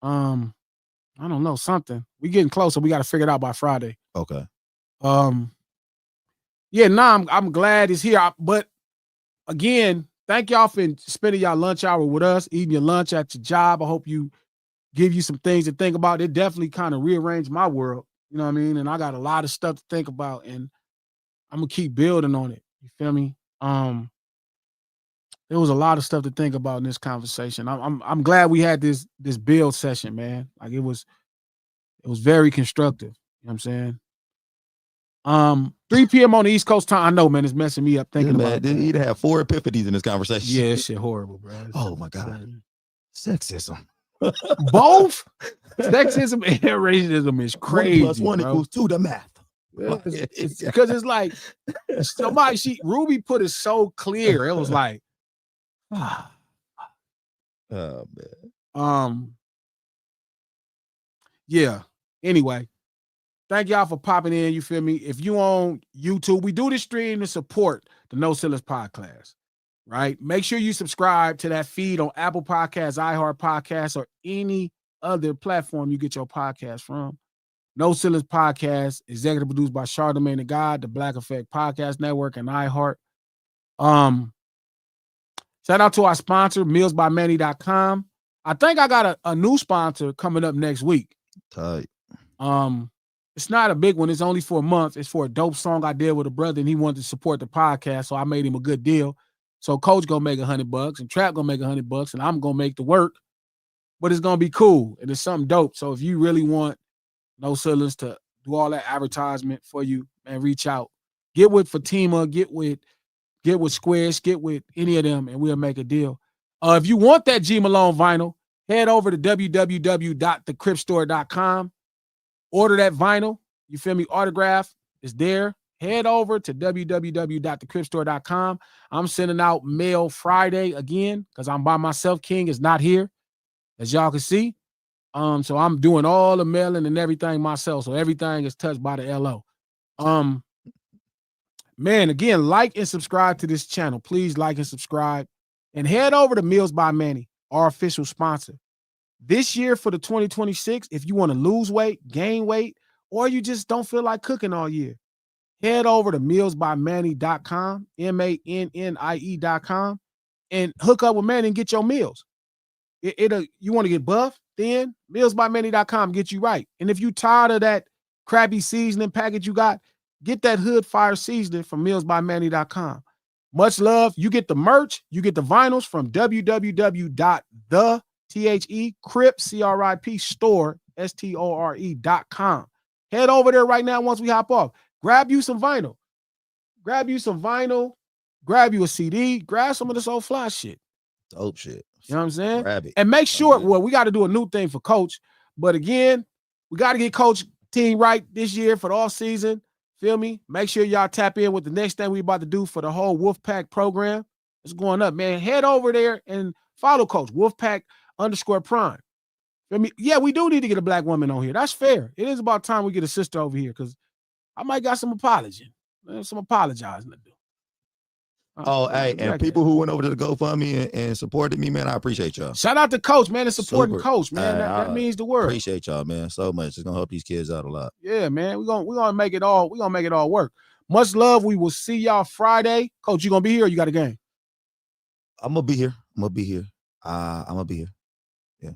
I don't know. Something. We getting closer. We got to figure it out by Friday. Okay. Yeah, I'm glad it's here. But again, thank y'all for spending y'all lunch hour with us, eating your lunch at your job. I hope you give you some things to think about. It definitely kind of rearranged my world. You know what I mean? And I got a lot of stuff to think about, and I'm gonna keep building on it. You feel me? There was a lot of stuff to think about in this conversation. I'm glad we had this build session, man. Like it was very constructive. You know what I'm saying? 3 p.m. on the East Coast time. I know, man, it's messing me up thinking about it. You'd have 4 epiphanies in this conversation. Yeah, it's shit horrible, bro. Oh my God. Sexism. Both sexism and racism is crazy. 1 + 1 bro. equals 2 the math. Because it's like Ruby put it so clear. It was like, oh man. Yeah. Anyway, thank y'all for popping in. You feel me? If you on YouTube, we do this stream to support the No Ceilings Podcast, right? Make sure you subscribe to that feed on Apple Podcasts, iHeart Podcasts, or any other platform you get your podcast from. No Ceilings Podcast, executive produced by Charlamagne the God, the Black Effect Podcast Network, and iHeart. Shout out to our sponsor, mealsbymanny.com. I think I got a new sponsor coming up next week. Tight. It's not a big one. It's only for a month. It's for a dope song I did with a brother, and he wanted to support the podcast, so I made him a good deal. So Coach gonna make $100, and Trap gonna make $100, and I'm gonna make the work. But it's gonna be cool, and it's something dope. So if you really want No Ceilings to do all that advertisement for you, man, reach out. Get with Fatima, get with Squish, get with any of them, and we'll make a deal. If you want that G Malone vinyl, head over to www.thecripstore.com. Order that vinyl. You feel me? Autograph is there. Head over to www.thecripstore.com. I'm sending out mail Friday again because I'm by myself. King is not here, as y'all can see. So I'm doing all the mailing and everything myself. So everything is touched by the LO. Man, again, like and subscribe to this channel. Please like and subscribe. And head over to Meals by Manny, our official sponsor. This year for the 2026, if you want to lose weight, gain weight, or you just don't feel like cooking all year, head over to mealsbymanny.com, MANNIE.com, and hook up with Manny and get your meals. You want to get buff, thin, mealsbymanny.com get you right. And if you tired of that crappy seasoning package you got, get that Hood Fire seasoning from mealsbymanny.com. Much love. You get the merch. You get the vinyls from www.thecrip store.com. Head over there right now once we hop off. Grab you some vinyl. Grab you a CD. Grab some of this old fly shit. Dope shit. You know what I'm saying? Grab it. And make sure, well, we got to do a new thing for Coach. But again, we got to get Coach team right this year for the off season. Feel me? Make sure y'all tap in with the next thing we about to do for the whole Wolfpack program. It's going up, man. Head over there and follow Coach, Wolfpack_Prime. Feel me? Yeah, we do need to get a black woman on here. That's fair. It is about time we get a sister over here because I might got some apologizing to do. And people who went over to the GoFundMe and supported me, man, I appreciate y'all. Shout out to Coach, man, and supporting Coach, man. That means the world. Appreciate y'all, man, so much. It's gonna help these kids out a lot. Yeah, man. We're gonna make it all. We're gonna make it all work. Much love. We will see y'all Friday. Coach, you gonna be here or you got a game? I'm gonna be here. I'm gonna be here. Yeah.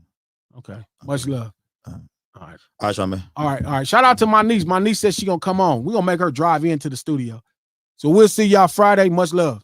Okay. Much love. All right. All right, Sean, man. All right. Shout out to my niece. My niece said she gonna come on. We're gonna make her drive into the studio. So we'll see y'all Friday. Much love.